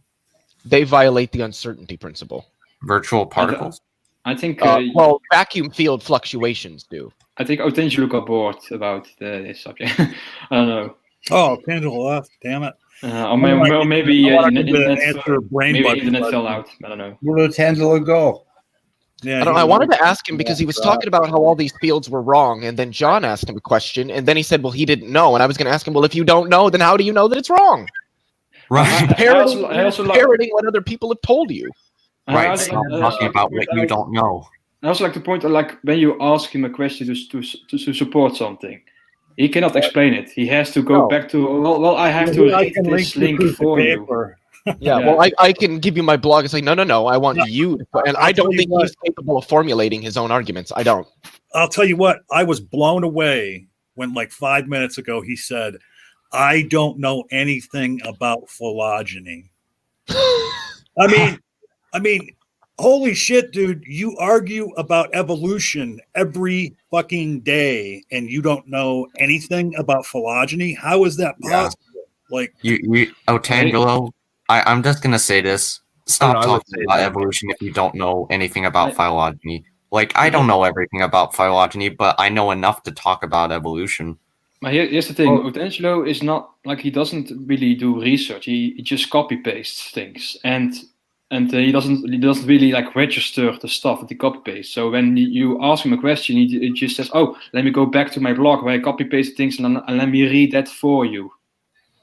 They violate the uncertainty principle. Virtual particles? I think... well, vacuum field fluctuations do. I think Otangelo got bored about this subject. I don't know. Oh, Tangelo left. Damn it. Or maybe internet brain fell out. I don't know. Where did Tangelo go? Yeah, I wanted to ask him because he was talking about how all these fields were wrong, and then John asked him a question, and then he said, well, he didn't know, and I was going to ask him, well, if you don't know, then how do you know that it's wrong? Right. Parroting what other people have told you. Right, so I'm talking about what you don't know. I also like to point out, like, when you ask him a question to support something, he cannot explain it. He has to go back to, well, I have to read this link for you. Yeah, well, I can give you my blog and say, no, I want you. And I don't think he's capable of formulating his own arguments. I don't. I'll tell you what, I was blown away when like 5 minutes ago he said, I don't know anything about phylogeny. I mean, holy shit, dude, you argue about evolution every fucking day and you don't know anything about phylogeny? How is that possible? Like you Otangelo, I'm just gonna say this. Stop talking about evolution if you don't know anything about phylogeny. Like, I don't know everything about phylogeny, but I know enough to talk about evolution. But here's the thing, Otangelo is not, like, he doesn't really do research. He just copy pastes things, and he doesn't really like register the stuff that he copy paste. So when you ask him a question, he just says, "Oh, let me go back to my blog where I copy paste things and let me read that for you."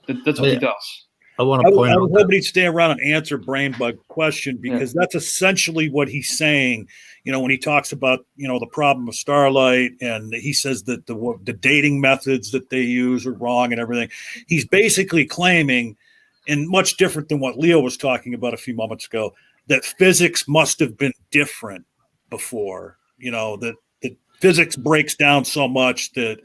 That's what he does. I want to point out. I was hoping he'd stay around and answer brain bug question because that's essentially what he's saying. You know, when he talks about, you know, the problem of starlight and he says that the dating methods that they use are wrong and everything. He's basically claiming, and much different than what Leo was talking about a few moments ago, that physics must have been different before. You know, that physics breaks down so much that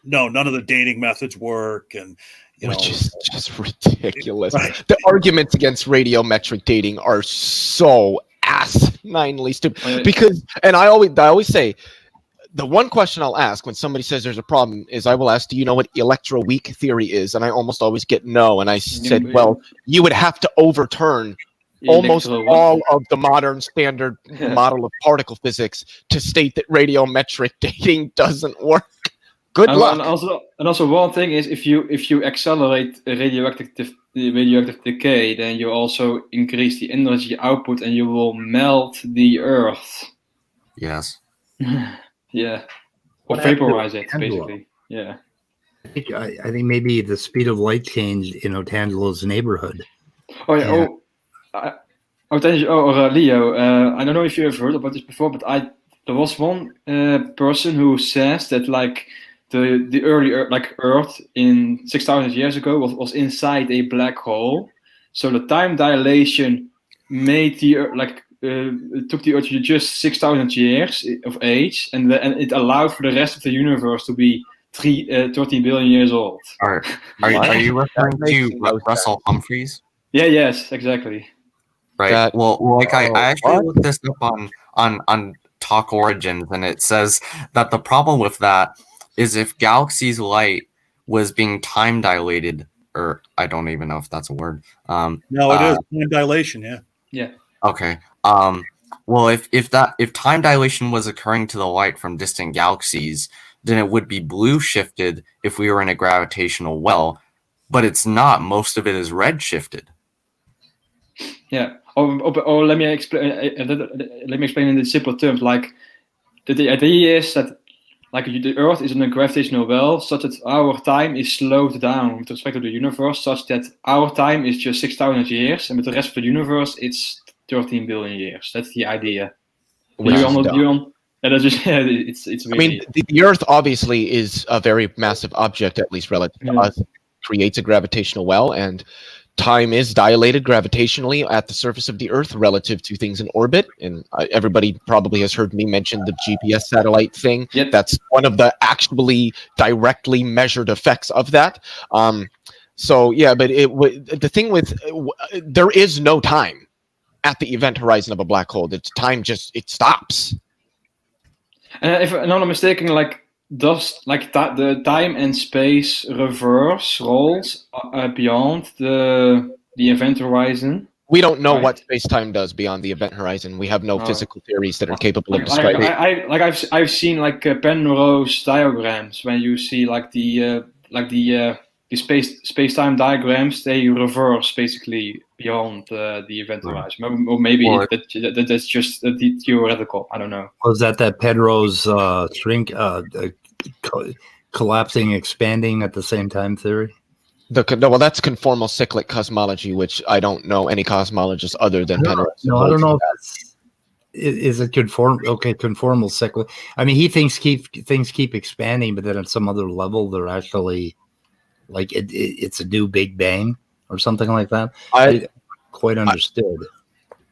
none of the dating methods work, and which is just ridiculous. Right. The arguments against radiometric dating are so asininely stupid. Because, and I always say, the one question I'll ask when somebody says there's a problem is I will ask, do you know what electroweak theory is? And I almost always get no. And I said, well, you would have to overturn almost all of the modern standard model of particle physics to state that radiometric dating doesn't work. Good luck. And also one thing is if you accelerate radioactive decay, then you also increase the energy output and you will melt the Earth. Yes. Yeah. Or vaporize it, basically. Yeah. I think maybe the speed of light changed in Otangelo's neighborhood. Oh yeah. Leo, I don't know if you have heard about this before, but there was one person who says that like the early Earth, like Earth in 6,000 years ago was inside a black hole, so the time dilation made the took the Earth to just 6,000 years of age, and it allowed for the rest of the universe to be 13 billion years old. Are you referring to Russell Humphreys? Yes, exactly. Right. Well, like I actually looked this up on Talk Origins, and it says that the problem with that is if galaxies' light was being time dilated, or I don't even know if that's a word. No, it is time dilation. Yeah. Yeah. Okay. Well, if time dilation was occurring to the light from distant galaxies, then it would be blue shifted if we were in a gravitational well, but it's not. Most of it is red shifted. Yeah. Or let me explain. Let me explain in the simple terms. Like the idea is that like the Earth is in a gravitational well, such that our time is slowed down with respect to the universe, such that our time is just 6,000 years, and with the rest of the universe, it's 13 billion years. That's the idea. It's really... I mean, the Earth obviously is a very massive object, at least relative to us. It creates a gravitational well, and time is dilated gravitationally at the surface of the Earth relative to things in orbit. And everybody probably has heard me mention the GPS satellite thing. Yep. That's one of the actually directly measured effects of that. So yeah, but the thing with there is no time at the event horizon of a black hole. The time it stops. If I'm not mistaken, like does like the time and space reverse rolls beyond the event horizon? We don't know what space-time does beyond the event horizon. We have no physical theories that are capable of describing it. I've seen like Penrose diagrams when you see like the space-time diagrams, they reverse basically beyond the event horizon. Or maybe that's just theoretical. I don't know. Was that Penrose shrink collapsing, expanding at the same time theory? Well, that's conformal cyclic cosmology, which I don't know any cosmologists other than Penrose. No, I don't know. Is it conformal cyclic? I mean, he thinks things keep expanding, but then at some other level, they're actually like it's a new Big Bang or something like that. I quite understood.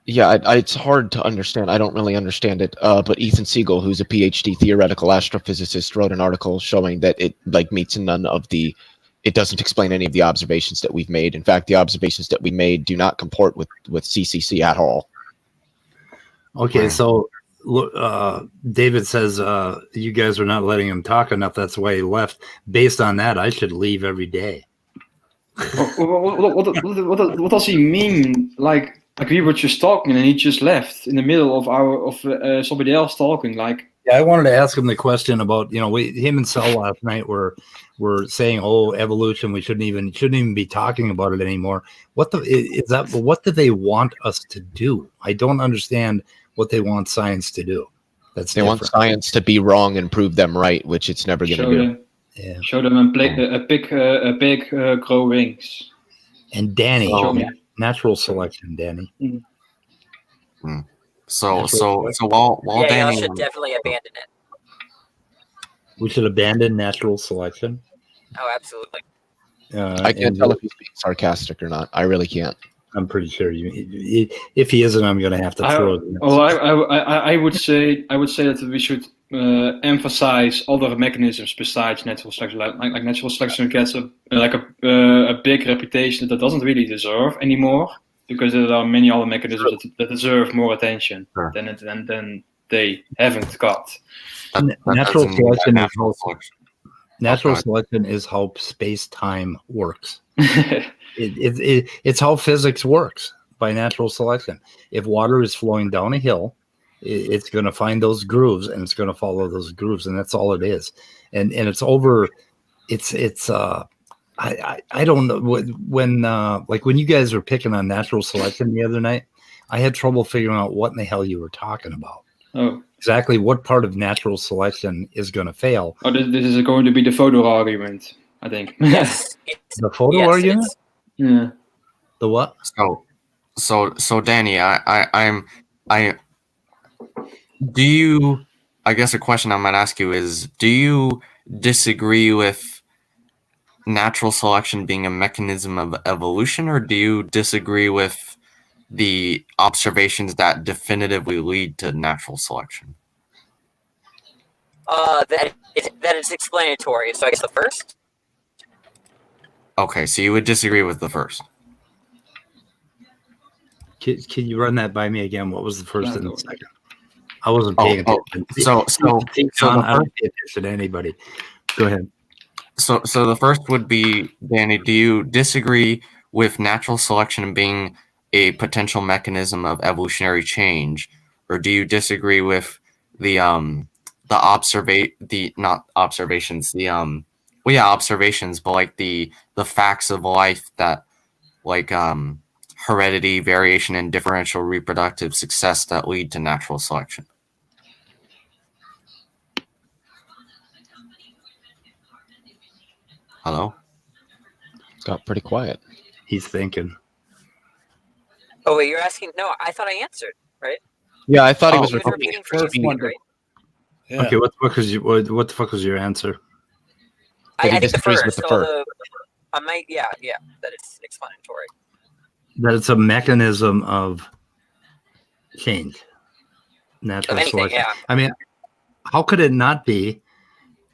It's hard to understand. I don't really understand it. But Ethan Siegel, who's a PhD theoretical astrophysicist, wrote an article showing that it meets none of the. It doesn't explain any of the observations that we've made. In fact, the observations that we made do not comport with CCC at all. Okay, so David says you guys are not letting him talk enough. That's why he left. Based on that, I should leave every day. What does he mean? Like we were just talking and he just left in the middle of somebody else talking. Like yeah, I wanted to ask him the question about him and Sal last night were saying, oh, evolution, we shouldn't even be talking about it anymore. What do they want us to do? I don't understand what they want science to do. They want science to be wrong and prove them right, which it's never going to do. Yeah. Show them a pig grow wings. And Danny, natural selection, Danny. Mm-hmm. So while Danny, you should definitely abandon it. We should abandon natural selection. Oh, absolutely. I can't tell if he's being sarcastic or not. I really can't. I'm pretty sure if he isn't, I'm going to have to throw it. I would say that we should emphasize other mechanisms besides natural selection. Like natural selection gets a big reputation that doesn't really deserve anymore, because there are many other mechanisms that deserve more attention than they haven't got. Natural selection is how space-time works. It's how physics works by natural selection. If water is flowing down a hill, it's going to find those grooves and it's going to follow those grooves, and that's all it is. And it's over. I don't know when like when you guys were picking on natural selection the other night, I had trouble figuring out what in the hell you were talking about. Oh, exactly what part of natural selection is going to fail? Oh, this is going to be the photo argument, I think. Yes. The photo argument? Yeah. The what? So So Danny, do you? I guess a question I might ask you is: do you disagree with natural selection being a mechanism of evolution, or do you disagree with the observations that definitively lead to natural selection? That it's explanatory. So I guess the first. Okay, so you would disagree with the first. Can you run that by me again? What was the first and the second? I wasn't paying attention. So John, I don't pay attention to anybody. Go ahead. So the first would be, Danny, do you disagree with natural selection being a potential mechanism of evolutionary change, or do you disagree with the observations, but like the facts of life that like heredity, variation, and differential reproductive success that lead to natural selection? Hello? Got pretty quiet. He's thinking. Oh wait, you're asking? No, I thought I answered, right? Yeah, I thought he was repeating for you, Speed, right? Yeah. Okay, what the fuck was your answer? I think the first. I might, yeah, that it's explanatory. That it's a mechanism of change, natural selection. Yeah. I mean, how could it not be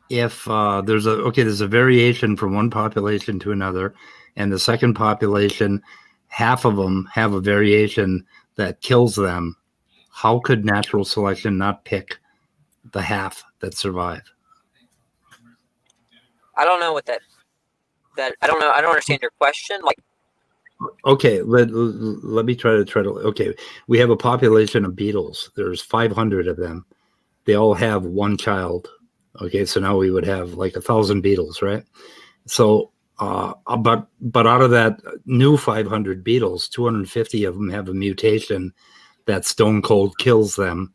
if there's a variation from one population to another, and the second population, half of them have a variation that kills them? How could natural selection not pick the half that survive? I don't know what that I don't know. I don't understand your question. Like, okay, let me try to. Okay, we have a population of beetles. There's 500 of them. They all have one child. Okay, so now we would have like 1,000 beetles, right? So, but out of that new 500 beetles, 250 of them have a mutation that stone cold kills them,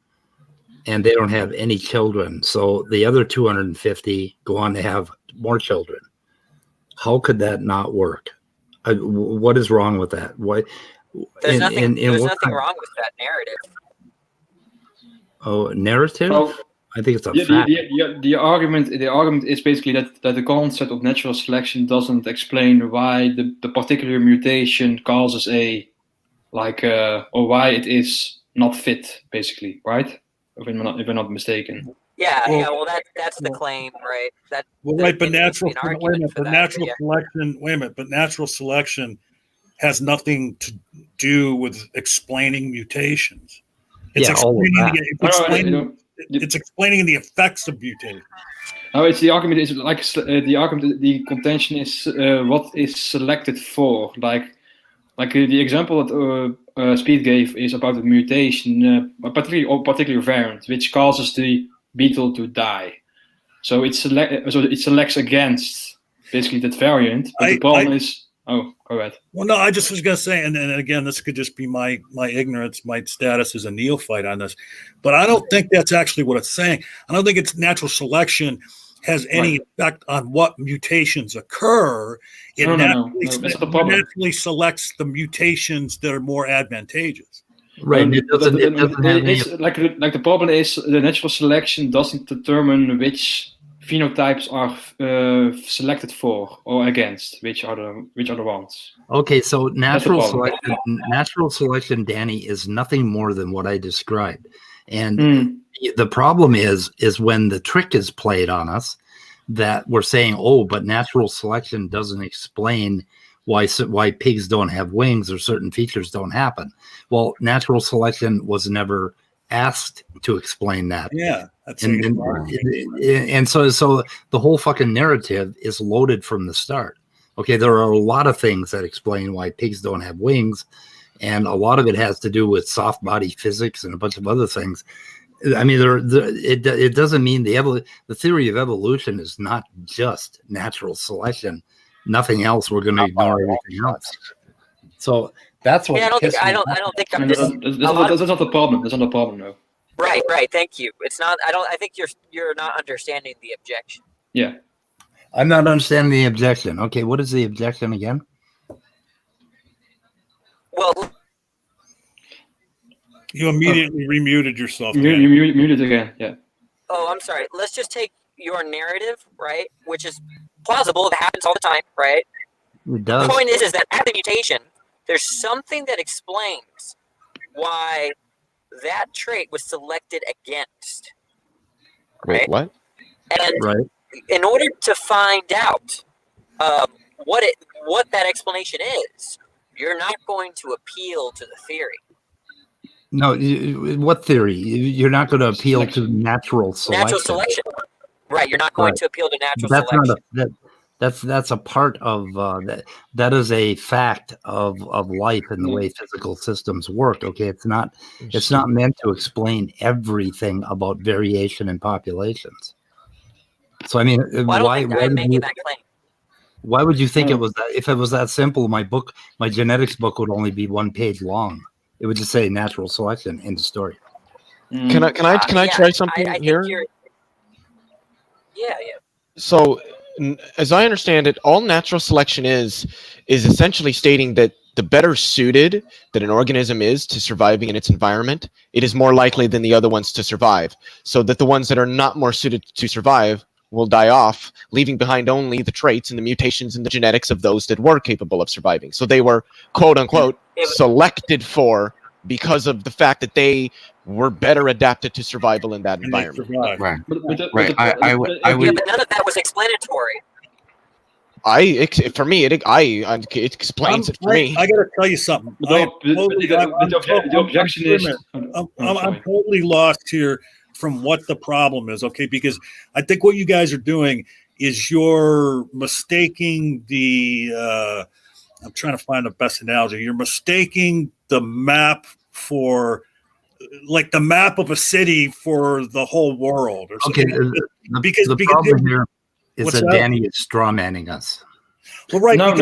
and they don't have any children. So the other 250 go on to have more children. How could that not work? What is wrong with that? Why? There's nothing wrong with that narrative. Oh, narrative? Oh, I think it's a fact. The argument is basically that the concept of natural selection doesn't explain why the particular mutation causes or why it is not fit, basically, right? If I'm not mistaken. Well, that's the claim, right? But natural selection has nothing to do with explaining mutations. It's explaining the effects of mutation. No, it's the argument is like the contention is what is selected for. Like the example that Speed gave is about the mutation, a particular variant which causes the beetle to die. So it selects against basically that variant. But the problem is. Oh, go ahead. Well, no, I just was going to say, and again, this could just be my ignorance, my status as a neophyte on this, but I don't think that's actually what it's saying. I don't think it's natural selection has any effect on what mutations occur. It naturally selects the mutations that are more advantageous. Right. The problem is the natural selection doesn't determine which phenotypes are selected for or against, which are the ones. Okay, so natural selection, Danny, is nothing more than what I described. And the problem is when the trick is played on us that we're saying, but natural selection doesn't explain why pigs don't have wings or certain features don't happen. Well, natural selection was never asked to explain that. Yeah. And so the whole fucking narrative is loaded from the start. Okay, there are a lot of things that explain why pigs don't have wings, and a lot of it has to do with soft body physics and a bunch of other things. I mean, it doesn't mean the theory of evolution is not just natural selection. Nothing else. We're going to ignore everything else. So that's what. I don't think I'm just. That's not the problem. That's not the problem, though. Right. Thank you. It's not. I think you're not understanding the objection. Yeah. I'm not understanding the objection. Okay, what is the objection again? Well, You immediately remuted yourself. You muted again. Yeah. Oh, I'm sorry. Let's just take your narrative, right? Which is plausible. It happens all the time, right? It does. The point is that at the mutation, there's something that explains why that trait was selected against. Right? Wait, what? And in order to find out what that explanation is, you're not going to appeal to the theory. No, what theory? You're not going to appeal to natural selection. Natural selection. Right, you're not going to appeal to natural selection. That's a part of that. That is a fact of life and the way physical systems work. Okay, it's not meant to explain everything about variation in populations. So I mean, why would you think it was that? If it was that simple, my genetics book would only be 1 page long. It would just say natural selection in the story. Can I try something here? Yeah. So, as I understand it, all natural selection is essentially stating that the better suited that an organism is to surviving in its environment, it is more likely than the other ones to survive. So that the ones that are not more suited to survive will die off, leaving behind only the traits and the mutations in the genetics of those that were capable of surviving. So they were, quote unquote, selected for because of the fact that they were better adapted to survival in that environment. Right. But none of that was explanatory. It explains it for me. I got to tell you something. The objection is, I'm totally lost here from what the problem is. Okay, because I think what you guys are doing is you're mistaking the. I'm trying to find the best analogy. You're mistaking the map for, like, the map of a city for the whole world, or something. Okay, because the problem here is that Danny is straw manning us. Well, right. No.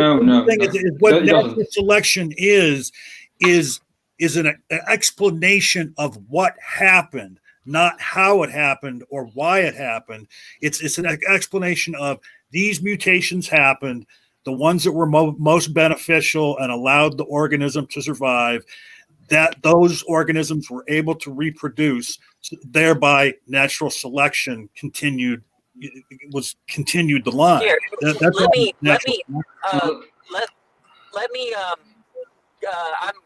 What natural selection is an explanation of what happened, not how it happened or why it happened. It's an explanation of these mutations happened, the ones that were most beneficial and allowed the organism to survive, that those organisms were able to reproduce, thereby natural selection continued the line. Here, let me. I'm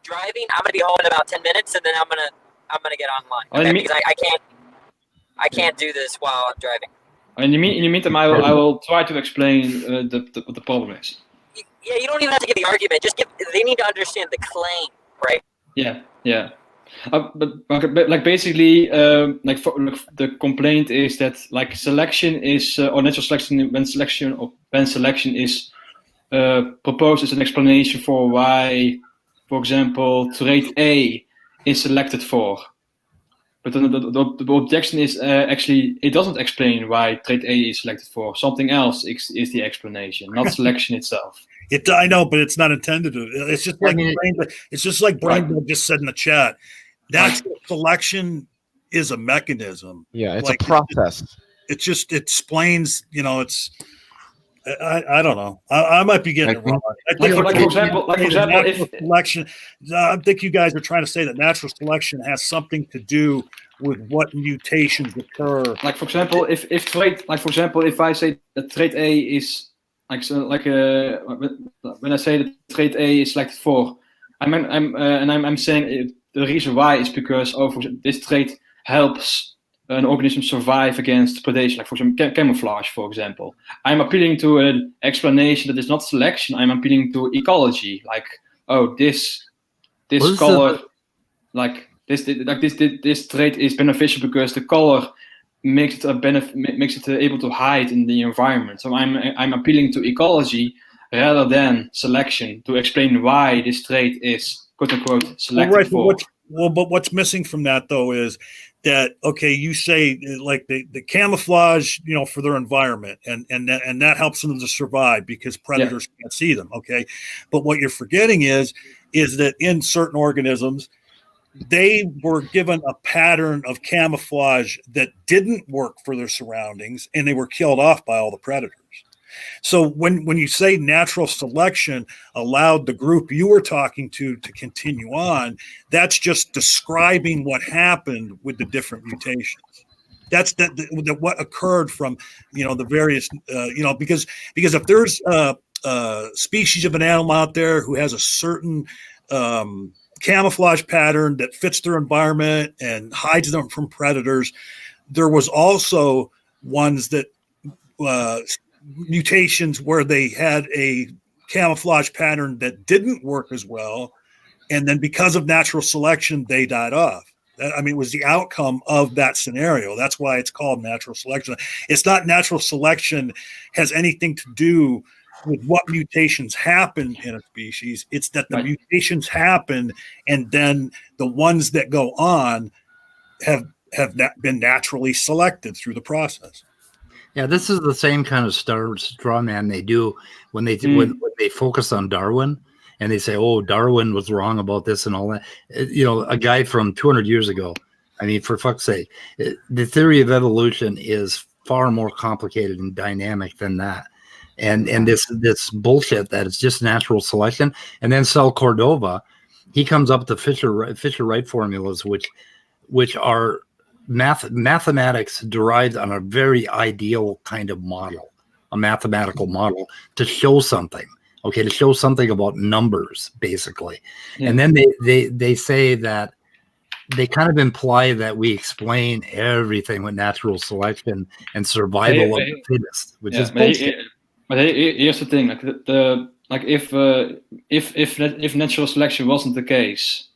driving. I'm gonna be home in about 10 minutes, and then I'm gonna get online. Okay? Because I can't do this while I'm driving. In the meantime, I will try to explain what the problem is. Yeah, you don't even have to give the argument. They need to understand the claim, right? Yeah. But like basically, the complaint is that like selection is or natural selection when selection is proposed as an explanation for why, for example, trait A is selected for. But then the objection is actually it doesn't explain why trait A is selected for. Something else is the explanation, not selection itself. I know, but it's not intended to. It's just like Brainbug just said in the chat. Natural selection is a mechanism. Yeah, it's like a process. It just explains. It's. I don't know. I might be getting it wrong. For example, if selection, I think you guys are trying to say that natural selection has something to do with what mutations occur. Like for example, if I say that trait A is when I say that trait A is selected for, I'm saying the reason why is because this trait helps an organism survive against predation, like for example camouflage, for example. I'm appealing to an explanation that is not selection. I'm appealing to ecology, like this color, this trait is beneficial because the color makes it able to hide in the environment. So I'm appealing to ecology rather than selection to explain why this trait is quote unquote selected for. But what's missing from that though is that, okay, you say like the camouflage, for their environment and that helps them to survive because predators can't see them. Okay. But what you're forgetting is that in certain organisms, they were given a pattern of camouflage that didn't work for their surroundings and they were killed off by all the predators. So when you say natural selection allowed the group you were talking to continue on, that's just describing what happened with the different mutations. That's what occurred from, the various, because if there's a species of an animal out there who has a certain camouflage pattern that fits their environment and hides them from predators, there was also ones that mutations where they had a camouflage pattern that didn't work as well, and then because of natural selection they died off. It was the outcome of that scenario. That's why it's called natural selection. It's not natural selection has anything to do with what mutations happen in a species. It's that the mutations happen, and then the ones that go on have been naturally selected through the process. Yeah, this is the same kind of straw man they do when when they focus on Darwin. And they say, "Oh, Darwin was wrong about this and all that." A guy from 200 years ago. I mean, for fuck's sake, the theory of evolution is far more complicated and dynamic than that. And this bullshit that it's just natural selection. And then Sal Cordova, he comes up with the Fisher-Wright formulas, which are mathematics derived on a very ideal kind of model, a mathematical model to show something. Okay, to show something about numbers, basically. Yeah. And then they say that they kind of imply that we explain everything with natural selection and survival of the fittest, which is bullshit. But here's the thing: if natural selection wasn't the case,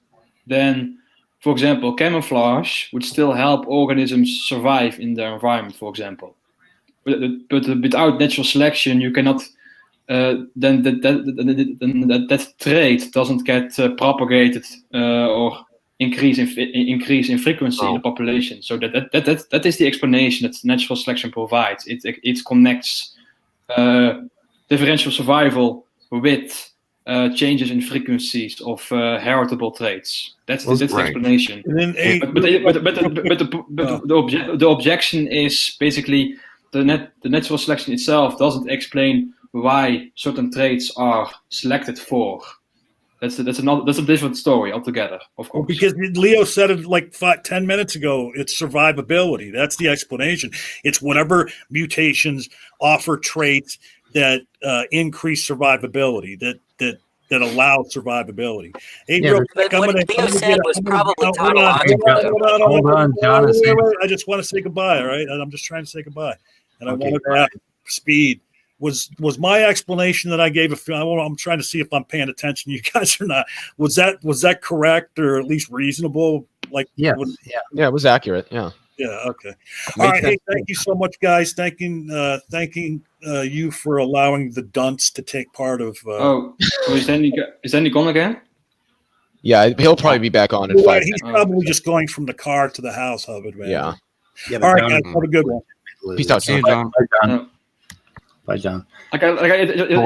then, for example, camouflage would still help organisms survive in their environment. For example, but without natural selection, you cannot. Then that trait doesn't get propagated or increase in frequency in the population. So that is the explanation that natural selection provides. It connects differential survival with changes in frequencies of heritable traits. That's the explanation. But the objection is basically the natural selection itself doesn't explain why certain traits are selected for. That's a different story altogether, of course. Well, because Leo said it like 10 minutes ago, it's survivability. That's the explanation. It's whatever mutations offer traits that increase survivability, that allow survivability. Hey, what Leo said was probably tautological. Hold on, Jonathan. I just want to say goodbye, all right? I'm just trying to say goodbye. And I wanted to have speed. Was my explanation that I gave I'm trying to see if I'm paying attention to you guys or not. Was that correct or at least reasonable? Yeah, it was accurate. Yeah. Yeah. Okay. All right. Hey, thank you so much, guys. Thanking you for allowing the dunce to take part of. Is Andy gone again? Yeah, he'll probably be back on in 5 minutes. He's probably just going from the car to the house, Hubbard. Man. Yeah. All right, guys. Have a good one. Peace out, John. Bye, John. Bye, John. It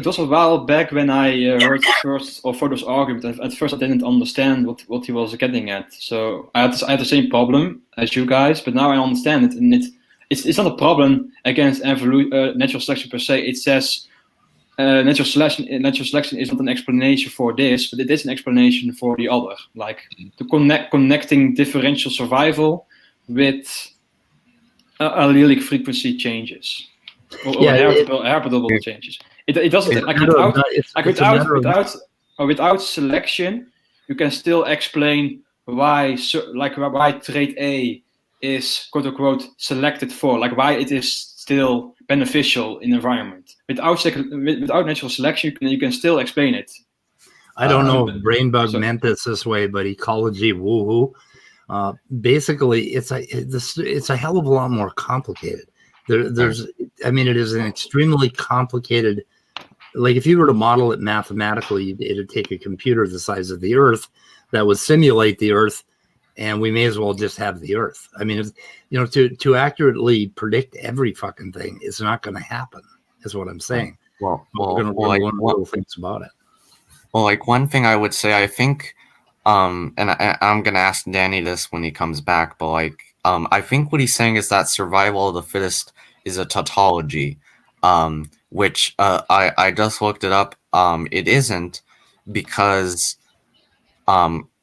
was a while back when I heard Frodo's argument. At first, I didn't understand what he was getting at. So I had the same problem as you guys, but now I understand it, and it's not a problem against natural selection per se. It says natural selection is not an explanation for this, but it is an explanation for the other, like connecting differential survival with allelic frequency changes or heritable changes. It doesn't without selection, you can still explain why trait A is quote unquote selected for, like why it is still beneficial in environment. Without natural selection, you can still explain it. I don't know if Brainbug meant this way, but ecology woohoo. Basically, it's a hell of a lot more complicated. It is an extremely complicated. Like if you were to model it mathematically, it'd take a computer the size of the Earth that would simulate the Earth, and we may as well just have the Earth. I mean, to accurately predict every fucking thing is not going to happen. Is what I'm saying. Well, we're going to learn little things about it. Well, like one thing I would say, I think. And I'm gonna ask Danny this when he comes back, but I think what he's saying is that survival of the fittest is a tautology, which I just looked it up. It isn't, because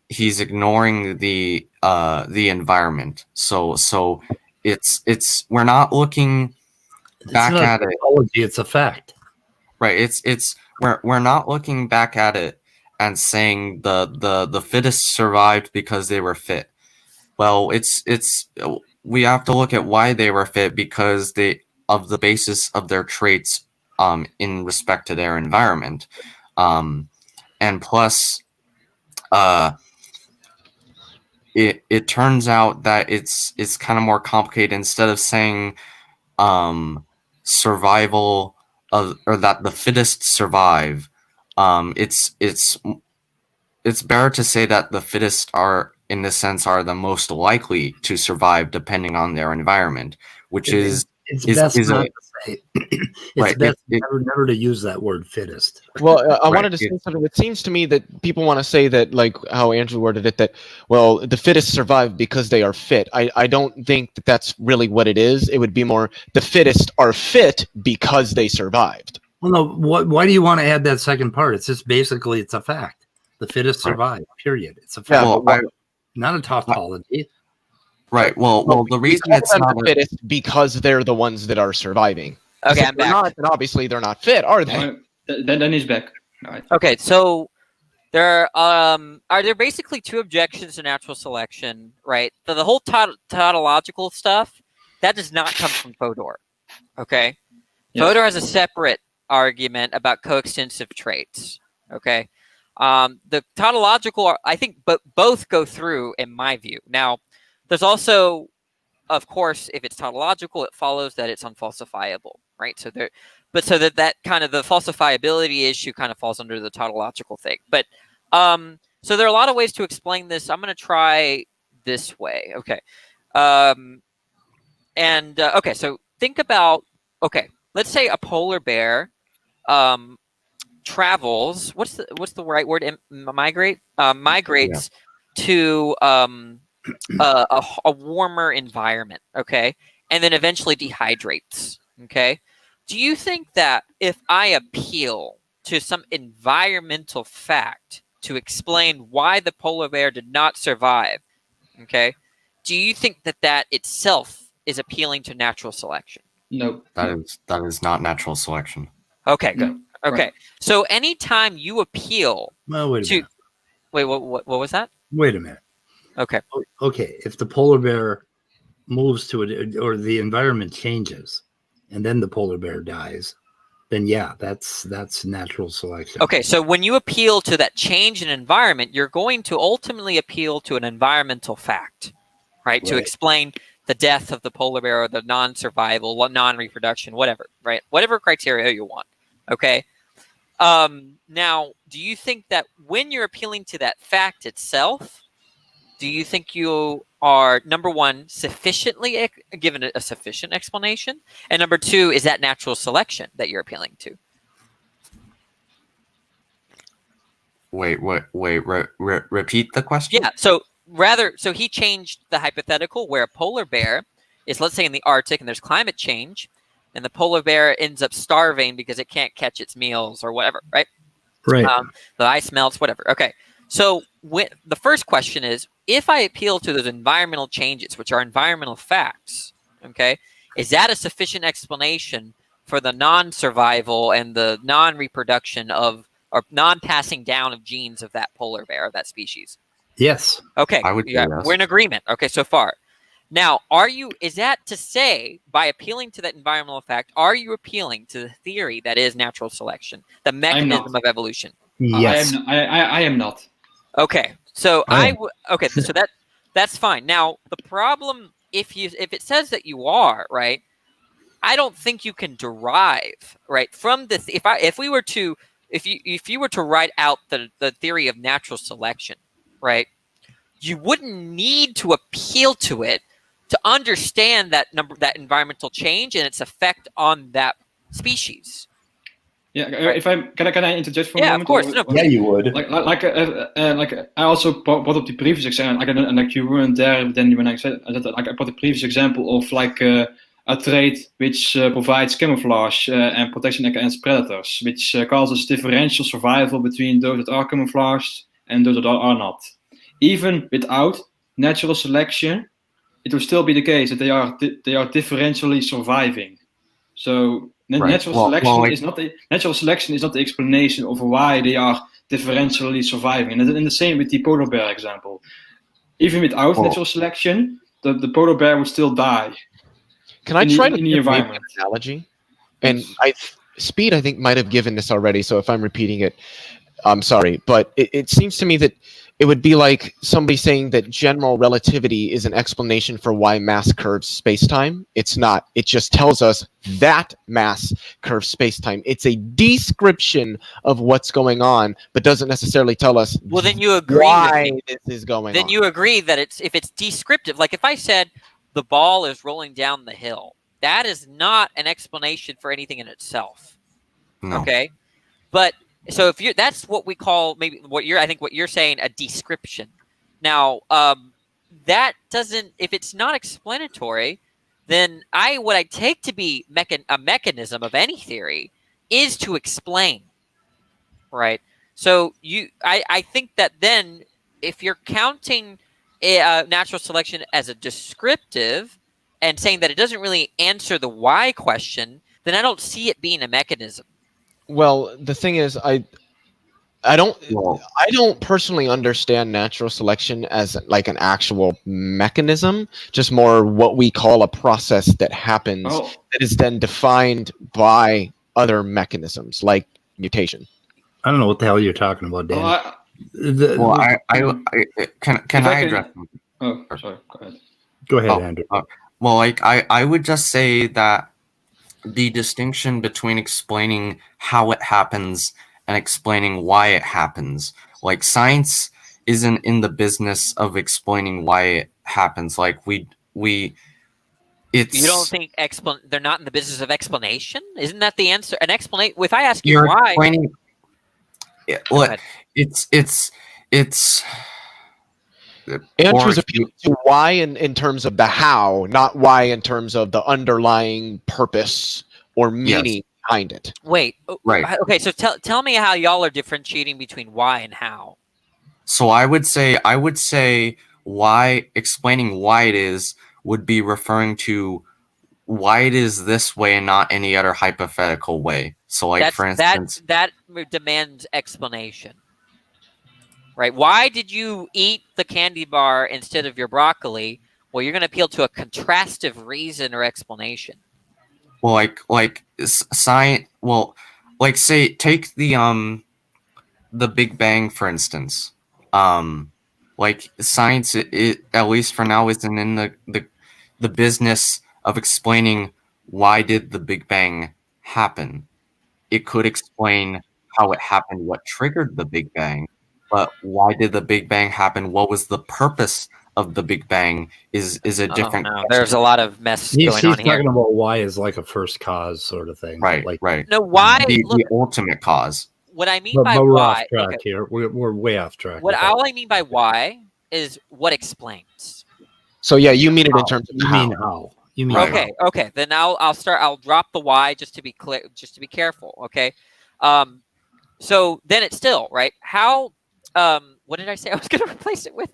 he's ignoring the environment. So it's we're not looking back at it. It's a fact, right? It's we're not looking back at it and saying the fittest survived because they were fit. Well, it's we have to look at why they were fit, because they of the basis of their traits in respect to their environment, and plus it turns out that it's kind of more complicated. Instead of saying survival of, or that the fittest survive, it's better to say that the fittest are, in this sense, are the most likely to survive depending on their environment, which is best is not a, to say. It's right, best never to use that word fittest. Well, I wanted to say something. It seems to me that people want to say that, like how Andrew worded it, that, well, the fittest survive because they are fit. I don't think that that's really what it is. It would be more the fittest are fit because they survived. Well, no. Why do you want to add that second part? It's just basically it's a fact. The fittest survive. Period. It's a fact. Yeah, not a tautology. Right. Well, the reason it's not the fittest because they're the ones that are surviving. Okay, if I'm they're back. not, then obviously they're not fit, are they? Then he's back. Right. Okay, so there are there basically two objections to natural selection, right? So the whole tautological stuff, that does not come from Fodor. Okay, Yes. Fodor has a separate argument about coextensive traits. Okay, the tautological, I think, but both go through, in my view. Now, there's also, of course, if it's tautological, it follows that it's unfalsifiable, right? So there, but so that kind of the falsifiability issue kind of falls under the tautological thing. But so there are a lot of ways to explain this. I'm going to try this way. Okay, okay. So think about, okay, let's say a polar bear travels. What's the right word? Migrate. Migrates to a warmer environment, okay, and then eventually dehydrates, okay. Do you think that if I appeal to some environmental fact to explain why the polar bear did not survive, okay, do you think that that itself is appealing to natural selection? No. That is not natural selection. Okay, good. No. Okay, Right. so anytime you appeal Well, wait a minute. Wait, what was that? Wait a minute. Okay. Okay. If the polar bear moves to it, or the environment changes, and then the polar bear dies, then yeah, that's natural selection. Okay, so when you appeal to that change in environment, you're going to ultimately appeal to an environmental fact, right? To explain the death of the polar bear or the non-survival, non-reproduction, whatever, right? Whatever criteria you want, okay? Now, do you think that when you're appealing to that fact itself, do you think you are, number one, sufficiently given a sufficient explanation? And number two, is that natural selection that you're appealing to? Wait, repeat the question? Yeah, so he changed the hypothetical where a polar bear is, let's say, in the Arctic and there's climate change, and the polar bear ends up starving because it can't catch its meals or whatever, right? Right. The ice melts, whatever. Okay, so the first question is, if I appeal to those environmental changes, which are environmental facts, okay, is that a sufficient explanation for the non-survival and the non-reproduction of, or non-passing down of genes of that polar bear, of that species? Yes. Okay, I would say yes. we're in agreement. Okay, so far. Now, is that to say, by appealing to that environmental fact, are you appealing to the theory that is natural selection, the mechanism of evolution? Yes. I am not. Okay, so okay, so that's fine. Now, the problem, if it says that you are, right, I don't think you can derive, right, from this. If you were to write out the theory of natural selection, right, you wouldn't need to appeal to it to understand that environmental change and its effect on that species. Yeah, if can I interject for a moment? Of course. No, yeah, you would. Like I also brought up the previous example, and like you weren't there. Then when I said that, like I brought the previous example of like a trait which provides camouflage and protection against predators, which causes differential survival between those that are camouflaged and those that are not. Even without natural selection, it will still be the case that they are differentially surviving. So natural selection is not the explanation of why they are differentially surviving. And in the same with the polar bear example, even without natural selection, the polar bear would still die. Can I try to give an analogy? And Speed, I think, might have given this already. So if I'm repeating it, I'm sorry. But it seems to me that it would be like somebody saying that general relativity is an explanation for why mass curves space-time. It's not. It just tells us that mass curves space-time. It's a description of what's going on, but doesn't necessarily tell us then you agree why this is going on. Then you agree that if it's descriptive, like if I said the ball is rolling down the hill, that is not an explanation for anything in itself. No. Okay? But so if that's what we call maybe what you're saying a description. Now, that doesn't, if it's not explanatory, then what I take to be a mechanism of any theory is to explain, right? So I think that then if you're counting natural selection as a descriptive and saying that it doesn't really answer the why question, then I don't see it being a mechanism. Well, the thing is, I don't personally understand natural selection as like an actual mechanism, just more what we call a process that happens that is then defined by other mechanisms like mutation. I don't know what the hell you're talking about, Dan. Can I address? Oh, sorry. Go ahead. Go ahead, Andrew. Well, I would just say that the distinction between explaining how it happens and explaining why it happens, like science isn't in the business of explaining why it happens. Like it's. You don't think they're not in the business of explanation? Isn't that the answer? An explanation. If I ask you why, it's. Andrew's appealing to why in terms of the how, not why in terms of the underlying purpose or meaning behind it. Wait. Right. Okay, so tell me how y'all are differentiating between why and how. So I would say why, explaining why it is would be referring to why it is this way and not any other hypothetical way. So like for instance, that demands explanation. Right? Why did you eat the candy bar instead of your broccoli? Well, you're going to appeal to a contrastive reason or explanation. Well, like science. Well, like say take the Big Bang for instance. Like science, it at least for now isn't in the business of explaining why did the Big Bang happen. It could explain how it happened, what triggered the Big Bang. But why did the Big Bang happen? What was the purpose of the Big Bang? Is a different. No. There's a lot of mess going on here. He's talking about why is like a first cause sort of thing, right? Like, right. No, why the ultimate cause. What I mean by we're why? Off track here. We're way off track. All I mean by why is what explains. So yeah, you mean it in terms of how. You mean okay. Then I'll start. I'll drop the why just to be clear, just to be careful. Okay. So then it's still right. How? What did I say? I was going to replace it with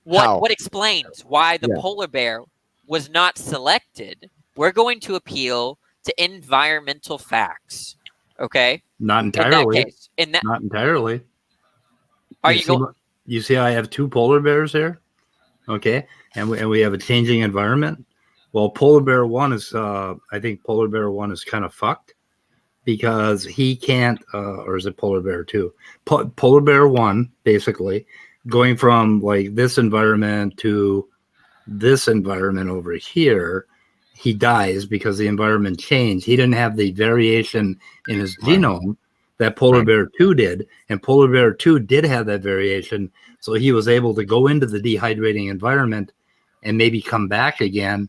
what explains why the polar bear was not selected. We're going to appeal to environmental facts. Okay. Not entirely. In that case, not entirely. You see, I have two polar bears here. Okay, and we have a changing environment. Well, polar bear one is, I think polar bear one is kind of fucked because he can't, or is it polar bear two? Polar bear one, basically, going from like this environment to this environment over here, he dies because the environment changed. He didn't have the variation in his genome that polar bear 2 did, and polar bear 2 did have that variation, so he was able to go into the dehydrating environment and maybe come back again.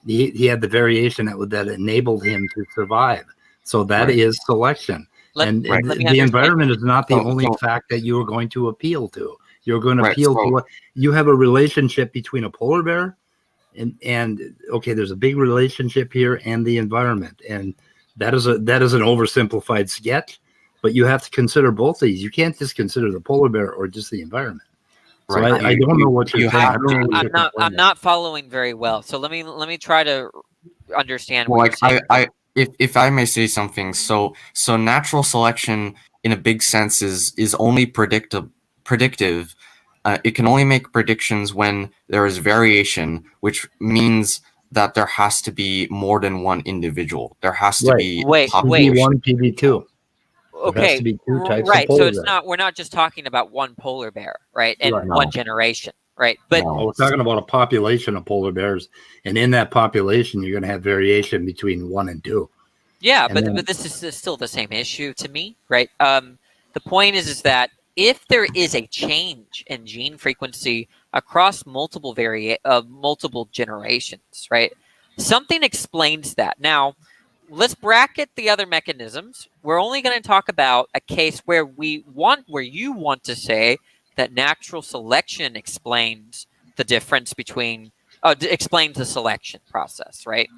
He had the variation that enabled him to survive. So that is selection. The environment is not the only fact that you are going to appeal to. You're going to appeal to what you have a relationship between a polar bear And okay, there's a big relationship here and the environment, and that is an oversimplified sketch, but you have to consider both these. You can't just consider the polar bear or just the environment. So Right. I don't know what you're saying. I'm not following very well. So let me try to understand what you're saying. If I may say something, so natural selection in a big sense is only predictive. It can only make predictions when there is variation, which means that there has to be more than one individual. There has to be PB1, PB2. Okay, there has to be two types right. of So polar we're not just talking about one polar bear, right? And Right. one generation, right? But we're talking about a population of polar bears, and in that population, you're going to have variation between 1 and 2. yeah, And but then- but this is still the same issue to me, right? The point is that if there is a change in gene frequency across multiple multiple generations, right? Something explains that. Now, let's bracket the other mechanisms. We're only going to talk about a case where you want to say that natural selection explains the difference between explains the selection process, right?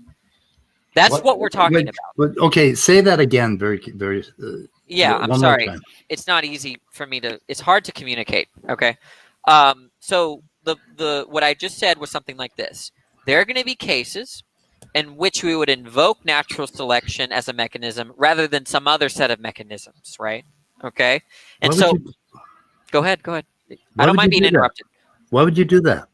That's what we're talking about. But okay, say that again, very, very. Yeah, I'm one more sorry. time. It's not easy for me to. It's hard to communicate. Okay, so the what I just said was something like this. There are going to be cases in which we would invoke natural selection as a mechanism rather than some other set of mechanisms, right? Okay, and so go ahead. I don't mind being interrupted. Why would you do that?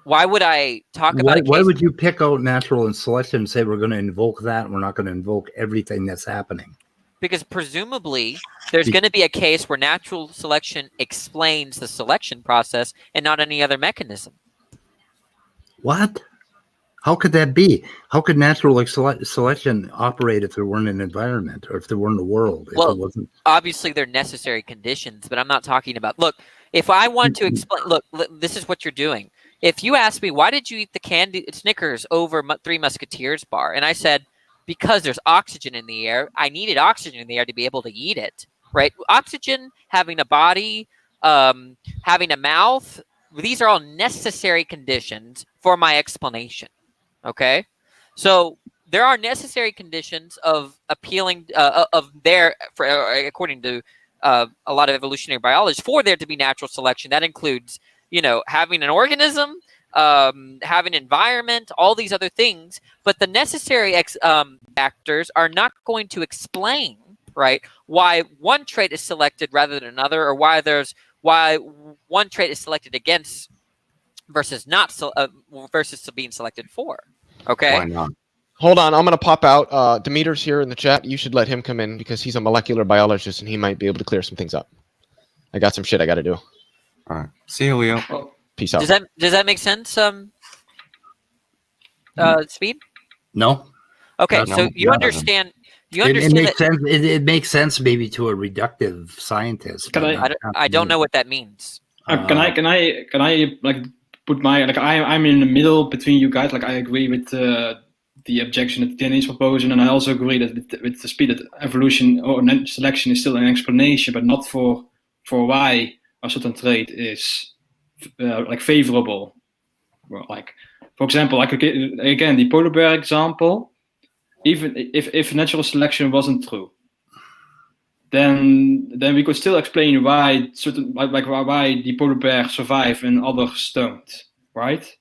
Why would I talk about a case? Why would you pick out natural and selection and say we're going to invoke that and we're not going to invoke everything that's happening? Because presumably there's going to be a case where natural selection explains the selection process and not any other mechanism. What? How could that be? How could natural selection operate if there weren't an environment or if there weren't a world? If it wasn't... obviously they're necessary conditions, but I'm not talking about. Look, if I want to explain, look, this is what you're doing. If you ask me, why did you eat the candy Snickers over Three Musketeers bar? And I said, because there's oxygen in the air. I needed oxygen in the air to be able to eat it, right? Oxygen, having a body, having a mouth, these are all necessary conditions for my explanation, okay? So there are necessary conditions of appealing, according to a lot of evolutionary biology, for there to be natural selection. That includes, having an organism, having environment, all these other things, but the necessary factors are not going to explain, right, why one trait is selected rather than another, or why one trait is selected against versus versus being selected for. Okay. Why not? Hold on, I'm going to pop out. Demeter's here in the chat. You should let him come in because he's a molecular biologist and he might be able to clear some things up. I got some shit I got to do. All right. See you, Leo. Peace out. Does that make sense? Speed? No. Okay, so you understand. It makes sense. It makes sense maybe to a reductive scientist. I don't know what that means. Can I like put my I'm in the middle between you guys. Like I agree with the objection that Danny's proposing, and I also agree that with the speed that evolution or selection is still an explanation, but not for why a certain trait is favorable. Well, like for example, again the polar bear example. Even if natural selection wasn't true, then we could still explain why why the polar bear survive and others don't, right?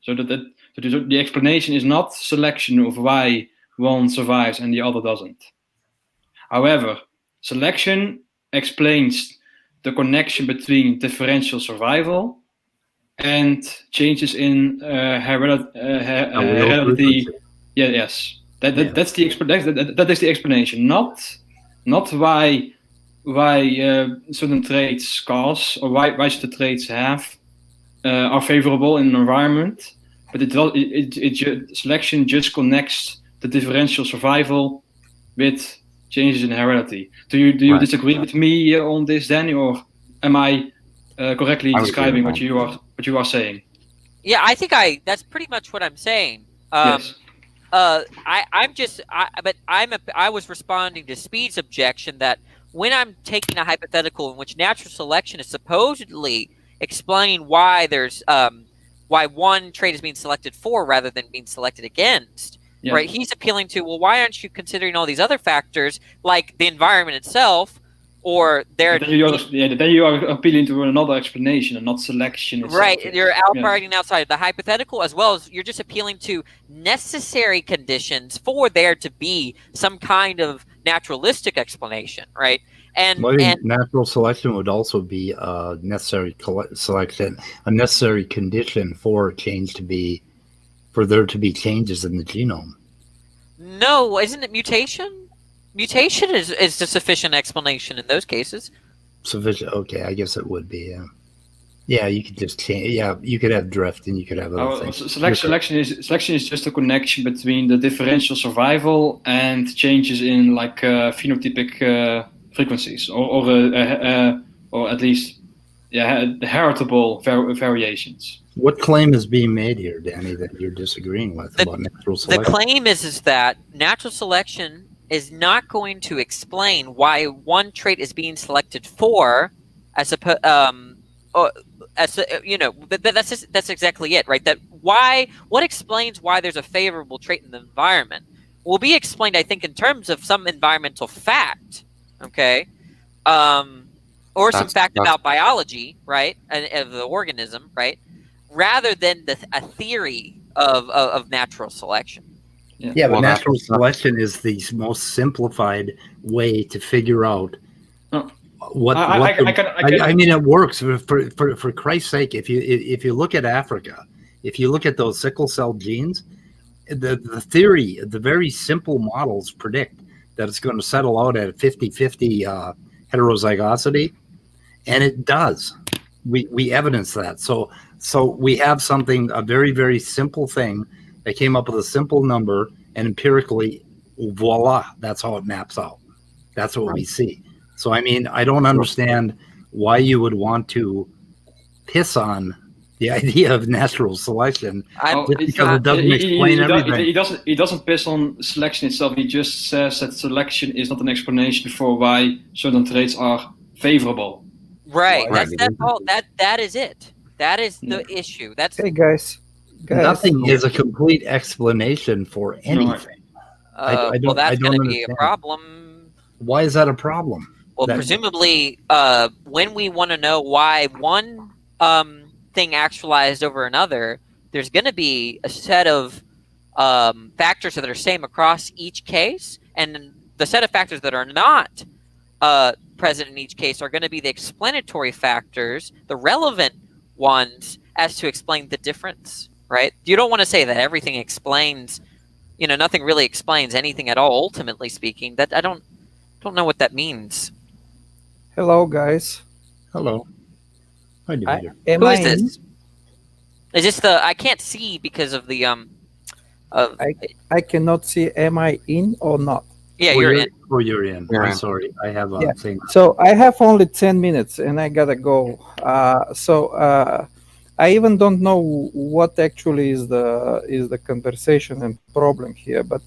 So that the explanation is not selection of why one survives and the other doesn't. However, selection explains the connection between differential survival and changes in heredity. Yes. That is the explanation, not why certain traits cause or why certain traits are favorable in an environment, but selection just connects the differential survival with changes in heredity. Do you disagree with me on this, Danny, or am I correctly describing what you are saying? Yeah, I think that's pretty much what I'm saying. Yes. I was responding to Speed's objection that when I'm taking a hypothetical in which natural selection is supposedly explaining why there's why one trait is being selected for rather than being selected against. Yeah. Right? He's appealing to, well, why aren't you considering all these other factors like the environment itself, or their? Then you are appealing to another explanation and not selection itself. Right, you're operating outside of the hypothetical, as well as you're just appealing to necessary conditions for there to be some kind of naturalistic explanation, right? And natural selection would also be a necessary selection, a necessary condition for there to be changes in the genome. No, isn't it mutation? Mutation is a sufficient explanation in those cases. Sufficient. Okay, I guess it would be. Yeah. Yeah, you could just change. Yeah, you could have drift, and you could have other things. Selection is just a connection between the differential survival and changes in like phenotypic frequencies, or at least heritable variations. What claim is being made here, Danny, that you're disagreeing with about natural selection? The claim is that natural selection is not going to explain why one trait is being selected for, that's exactly it, right? What explains why there's a favorable trait in the environment will be explained, I think, in terms of some environmental fact, okay, or some fact about biology, right, of the organism, right, rather than a theory of natural selection. Yeah, but natural selection is the most simplified way to figure out what. I mean, it works for Christ's sake. If you look at Africa, if you look at those sickle cell genes, the theory, the very simple models predict that it's going to settle out at 50-50 heterozygosity, and it does. We evidence that. So we have a very, very simple thing. They came up with a simple number, and empirically, voila, that's how it maps out. That's what we see. So, I mean, I don't understand why you would want to piss on the idea of natural selection because it doesn't explain everything. He doesn't piss on selection itself. He just says that selection is not an explanation for why certain traits are favorable. Right. That's all. That is it. That is the issue. Hey, guys. Nothing is a complete explanation for anything. Well, that's going to be a problem. Why is that a problem? Well, presumably, when we want to know why one thing actualized over another, there's going to be a set of factors that are same across each case, and the set of factors that are not present in each case are going to be the explanatory factors, the relevant ones, as to explain the difference. Right? You don't want to say that everything explains, nothing really explains anything at all, ultimately speaking. That I don't know what that means. Hello, guys. Hello. Hi, Dimitri. Who is this? Is this I can't see because of the I cannot see. Am I in or not? Yeah, you're in. Oh, you're in. I'm sorry. I have a thing. So I have only 10 minutes, and I gotta go. I even don't know what actually is the conversation and problem here, but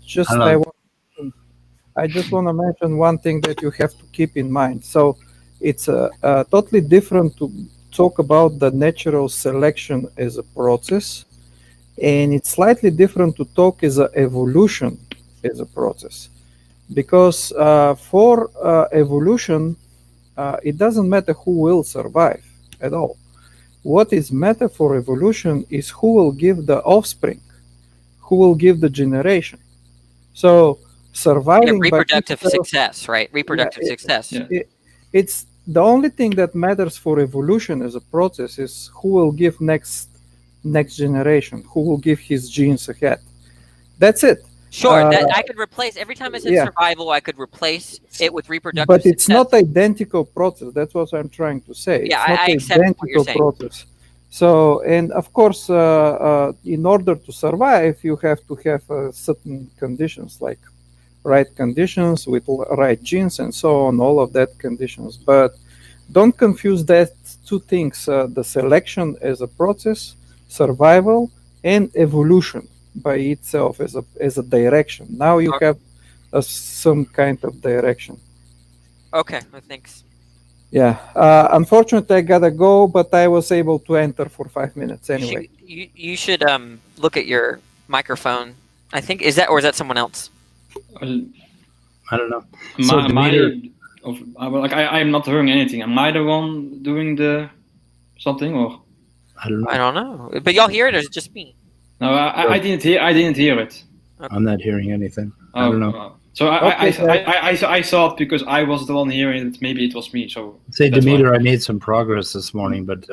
I just want to mention one thing that you have to keep in mind. So it's totally different to talk about the natural selection as a process, and it's slightly different to talk as an evolution as a process, because for evolution, it doesn't matter who will survive at all. What is matter for evolution is who will give the offspring, who will give the generation. So surviving reproductive success, right? Reproductive success. It's the only thing that matters for evolution as a process is who will give next generation, who will give his genes ahead. That's it. Sure, I could replace every time I said survival. I could replace it with reproductive. But it's not identical process. That's what I'm trying to say. Yeah, it's not I accept what you're saying. Process. So, and of course, in order to survive, you have to have certain conditions, like right conditions with right genes and so on. All of that conditions, but don't confuse that two things: the selection as a process, survival, and evolution by itself as a direction. Now you have some kind of direction. Okay, thanks. Yeah, unfortunately I gotta go, but I was able to enter for 5 minutes anyway. You should look at your microphone. I think is that someone else? I don't know. I'm not hearing anything. Am I the one doing the something or? I don't know. I don't know. But y'all hear it, or is it just me? No, I didn't hear. I didn't hear it. Okay. I'm not hearing anything. I don't know. So I thought because I was the one hearing it, maybe it was me. So say, Demeter, I made some progress this morning, but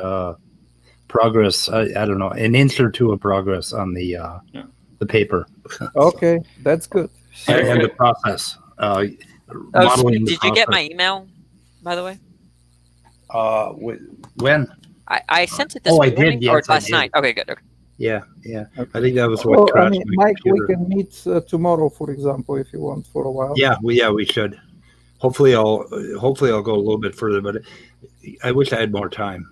progress, I don't know, an inch or two of progress on the paper. Okay, that's good. And the process. Did you get my email, by the way? When? I sent it this morning. I did, yes, or last night. Okay, good. Okay. Yeah. I think that was what crashed my Mike, computer. we can meet tomorrow, for example, if you want, for a while. Yeah, we should. Hopefully, I'll go a little bit further, but I wish I had more time.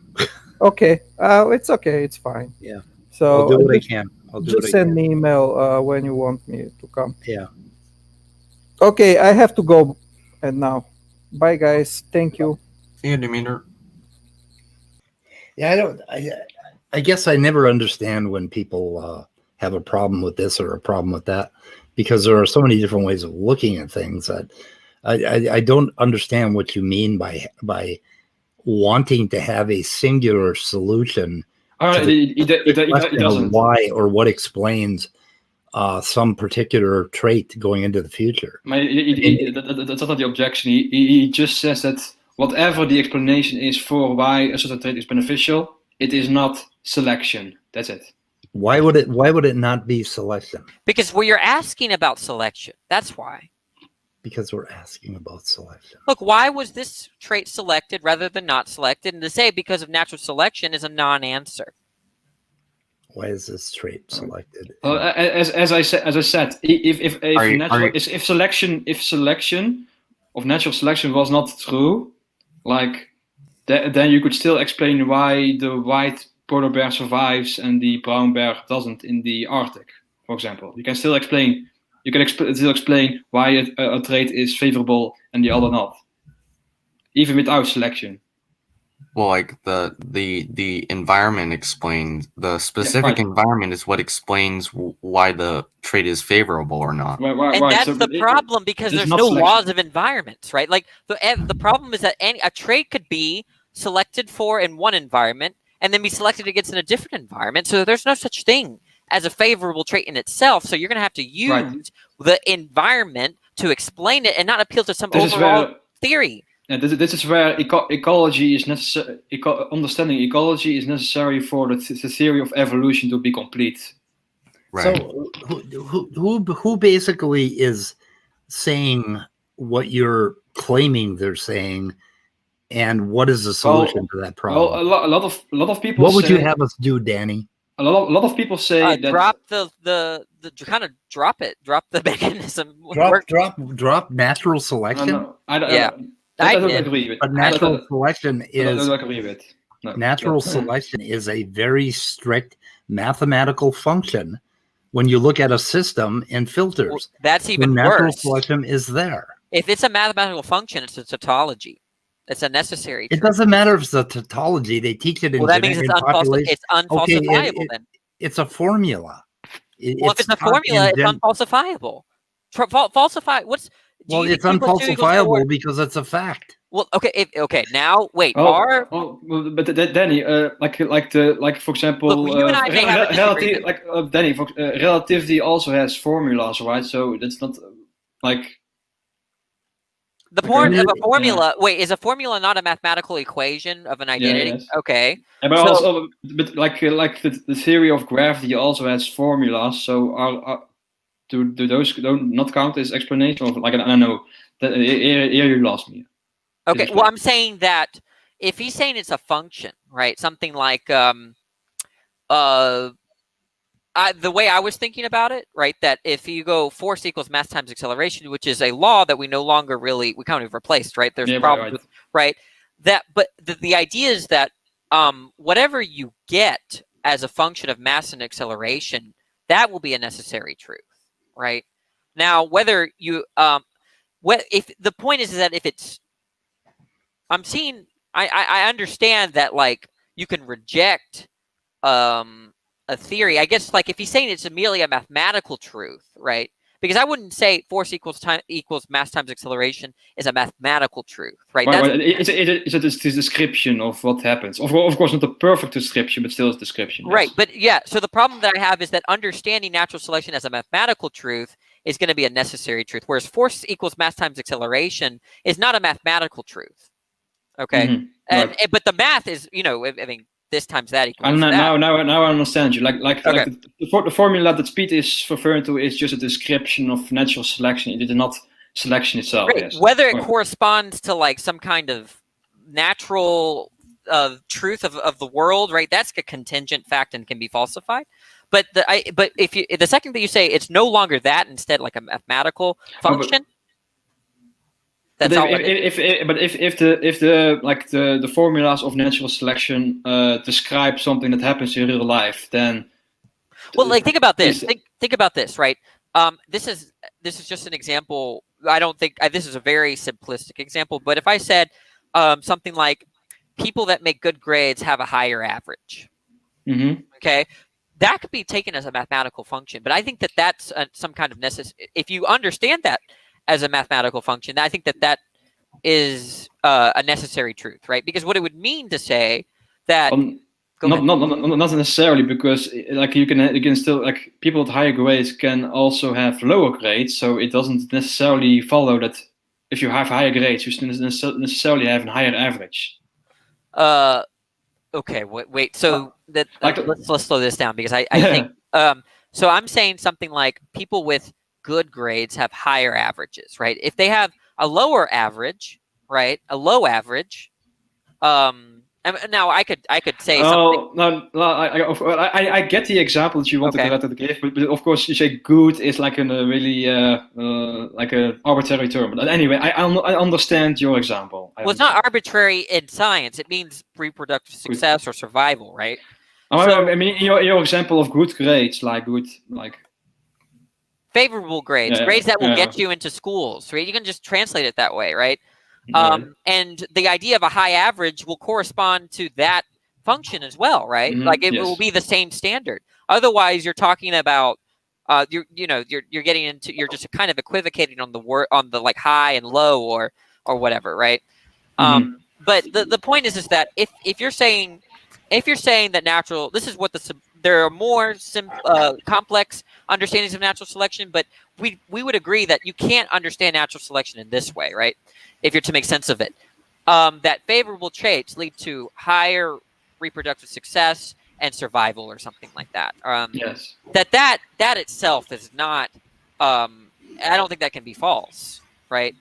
Okay, it's okay, it's fine. Yeah. So I'll do what I can. Just send me email when you want me to come. Yeah. Okay, I have to go, and now, bye guys. Thank you. See you, Demeter. Yeah, I guess I never understand when people have a problem with this or a problem with that, because there are so many different ways of looking at things that I don't understand what you mean by wanting to have a singular solution. It doesn't. Why or what explains some particular trait going into the future. That's not the objection. He just says that whatever the explanation is for why a certain trait is beneficial, it is not selection. That's it. Why would it not be selection? Because you're asking about selection. That's why. Because we're asking about selection. Look, why was this trait selected rather than not selected? And to say because of natural selection is a non-answer. Why is this trait selected? Well, as I said, if selection of natural selection was not true, like then you could still explain why the white polar bear survives and the brown bear doesn't in the Arctic, for example. You can still explain. You can still explain why a trait is favorable and the other not, even without selection. Well, like the environment explains the specific environment is what explains why the trait is favorable or not. And that's the problem, because there's no laws of environments, right? Like the problem is that a trait could be selected for in one environment and then be selected against in a different environment. So there's no such thing as a favorable trait in itself. So you're going to have to use the environment to explain it and not appeal to some overall theory. Yeah, this is where ecology is necessary. Understanding ecology is necessary for the theory of evolution to be complete. Right. So who basically is saying what you're claiming they're saying, and what is the solution to that problem? Well, a lot of people. What would you have us do, Danny? A lot of people say that drop the kind of drop the mechanism. Drop natural selection. I don't agree with. But natural selection is. I don't agree with. No. Natural selection is a very strict mathematical function when you look at a system and filters. Well, that's even worse. Natural selection is there. If it's a mathematical function, it's a tautology. It's a necessary trait. It doesn't matter if it's a tautology. They teach it in that means it's unfalsifiable. Okay, then it's a formula. If it's a formula, it's unfalsifiable. Falsify. It's unfalsifiable because it's a fact. Well, okay. Now, wait. But Danny, for example, look, you and I may have a disagreement. Danny, relativity also has formulas, right? So that's not like. The point of a formula. Wait, is a formula not a mathematical equation of an identity? Yes. Okay. Yeah, but the theory of gravity also has formulas. So do those don't not count as explanation of, like, I don't know. Here you lost me. Okay. Well, I'm saying that if he's saying it's a function, right? Something like the way I was thinking about it, right, that if you go force equals mass times acceleration, which is a law that we no longer we kind of replaced, right? There's problems with, right? But the idea is that whatever you get as a function of mass and acceleration, that will be a necessary truth, right? Now, whether you if the point is that if it's, I understand that, like, you can reject a theory. I guess like if he's saying it's merely a mathematical truth, right? Because I wouldn't say force equals time equals mass times acceleration is a mathematical truth, right? It's a description of what happens. Of course, not a perfect description, but still a description. Right, yes. but yeah. So the problem that I have is that understanding natural selection as a mathematical truth is going to be a necessary truth, whereas force equals mass times acceleration is not a mathematical truth. Okay, but the math is, I mean, this times that equals that. Now I understand you. Like the formula that Piet is referring to is just a description of natural selection. It is not selection itself. Right. Yes. Whether it corresponds to like some kind of natural truth of the world, right? That's a contingent fact and can be falsified. But the second that you say it's no longer that, instead like a mathematical function. If the formulas of natural selection describe something that happens in real life, then like think about this. Think about this, right? This is just an example. I don't think this is a very simplistic example, but if I said something like people that make good grades have a higher average, okay, that could be taken as a mathematical function. But I think that that's some kind of necessary. If you understand that as a mathematical function, I think that is a necessary truth, right? Because what it would mean to say that not necessarily, because like you can still, like, people with higher grades can also have lower grades, so it doesn't necessarily follow that if you have higher grades you necessarily have a higher average. Okay, wait. So let's slow this down, because I think so I'm saying something like people with good grades have higher averages, right? If they have a lower average, right? A low average. Now I could say something. I get the example that you wanted to give, but of course you say good is like a really like an arbitrary term. But anyway, I understand your example. It's not arbitrary in science. It means reproductive success or survival, right? I mean, your example of good grades, favorable grades, grades that will get you into schools, right? You can just translate it that way, right? And the idea of a high average will correspond to that function as well, right? Like it will be the same standard. Otherwise, you're talking about you're getting into, you're just kind of equivocating on the like high and low or whatever, right? But the point is that if you're saying that natural, this is what there are more complex understandings of natural selection, but we would agree that you can't understand natural selection in this way, right? If you're to make sense of it, that favorable traits lead to higher reproductive success and survival, or something like that. Yes. That itself is not. I don't think that can be false, right?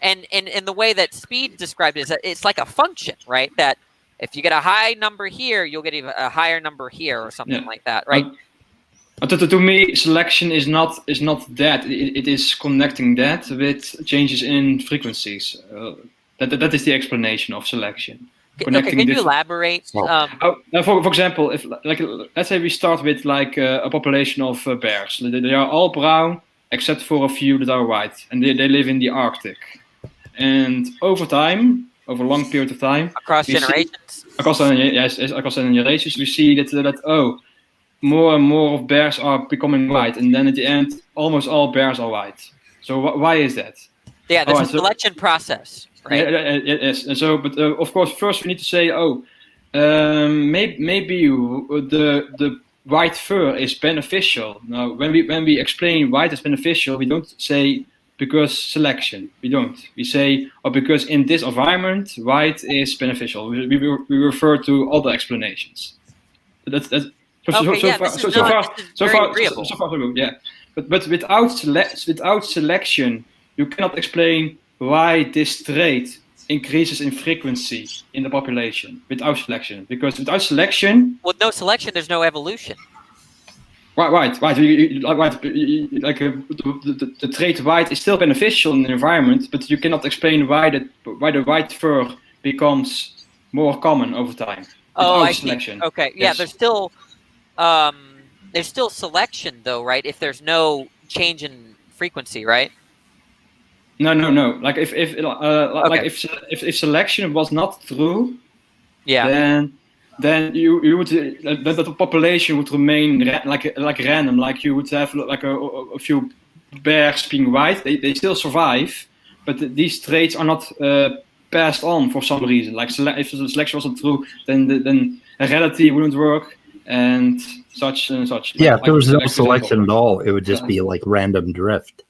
And the way that Speed described it is that it's like a function, right? That if you get a high number here, you'll get a higher number here, or something like that, right? To me, selection is not that. It is connecting that with changes in frequencies. That is the explanation of selection. Can you elaborate? For example, if let's say we start with a population of bears. They are all brown except for a few that are white, and they live in the Arctic. And over time, over a long period of time, across generations, we see that more and more of bears are becoming white, and then at the end, almost all bears are white. So why is that? Yeah, there's a selection process, right? Yes, and so, but of course, first we need to say, maybe the white fur is beneficial. Now, when we explain white is beneficial, we don't say because selection. We don't. We say, because in this environment, white is beneficial. We refer to other explanations. That's. So far, so good. Yeah, but without selection, you cannot explain why this trait increases in frequency in the population without selection. Because without selection, with no selection, there's no evolution. Right. The trait white is still beneficial in the environment, but you cannot explain why the white fur becomes more common over time. I selection. See. Okay, yeah, yes. There's still selection though, right? If there's no change in frequency, right? No. Like if selection was not true, then then you would that the population would remain like random. Like you would have like a few bears being white. They still survive, but these traits are not passed on for some reason. Like if the selection wasn't true, then heredity wouldn't work and such and such. Yeah, if there was no selection at all, it would just be like random drift.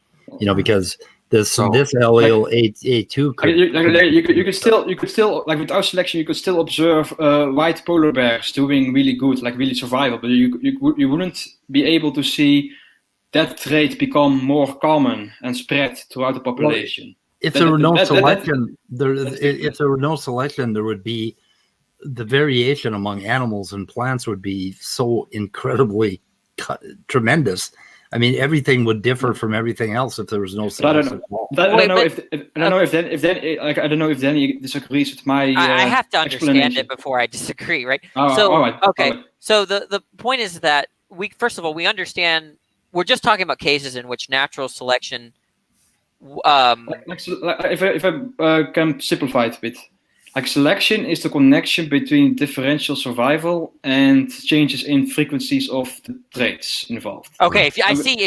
Because this allele A2 could you could still like without selection you could still observe white polar bears doing really good, like really survival, but you wouldn't be able to see that trait become more common and spread throughout the population. If there were no selection, if there were no selection, there would be the variation among animals and plants would be so incredibly tremendous. I mean, everything would differ from everything else if there was no selection. I don't know if Danny disagrees with my. I have to understand it before I disagree, right? Okay. So the point is that first of all we understand. We're just talking about cases in which natural selection. If I can simplify it a bit, like selection is the connection between differential survival and changes in frequencies of the traits involved. Okay, if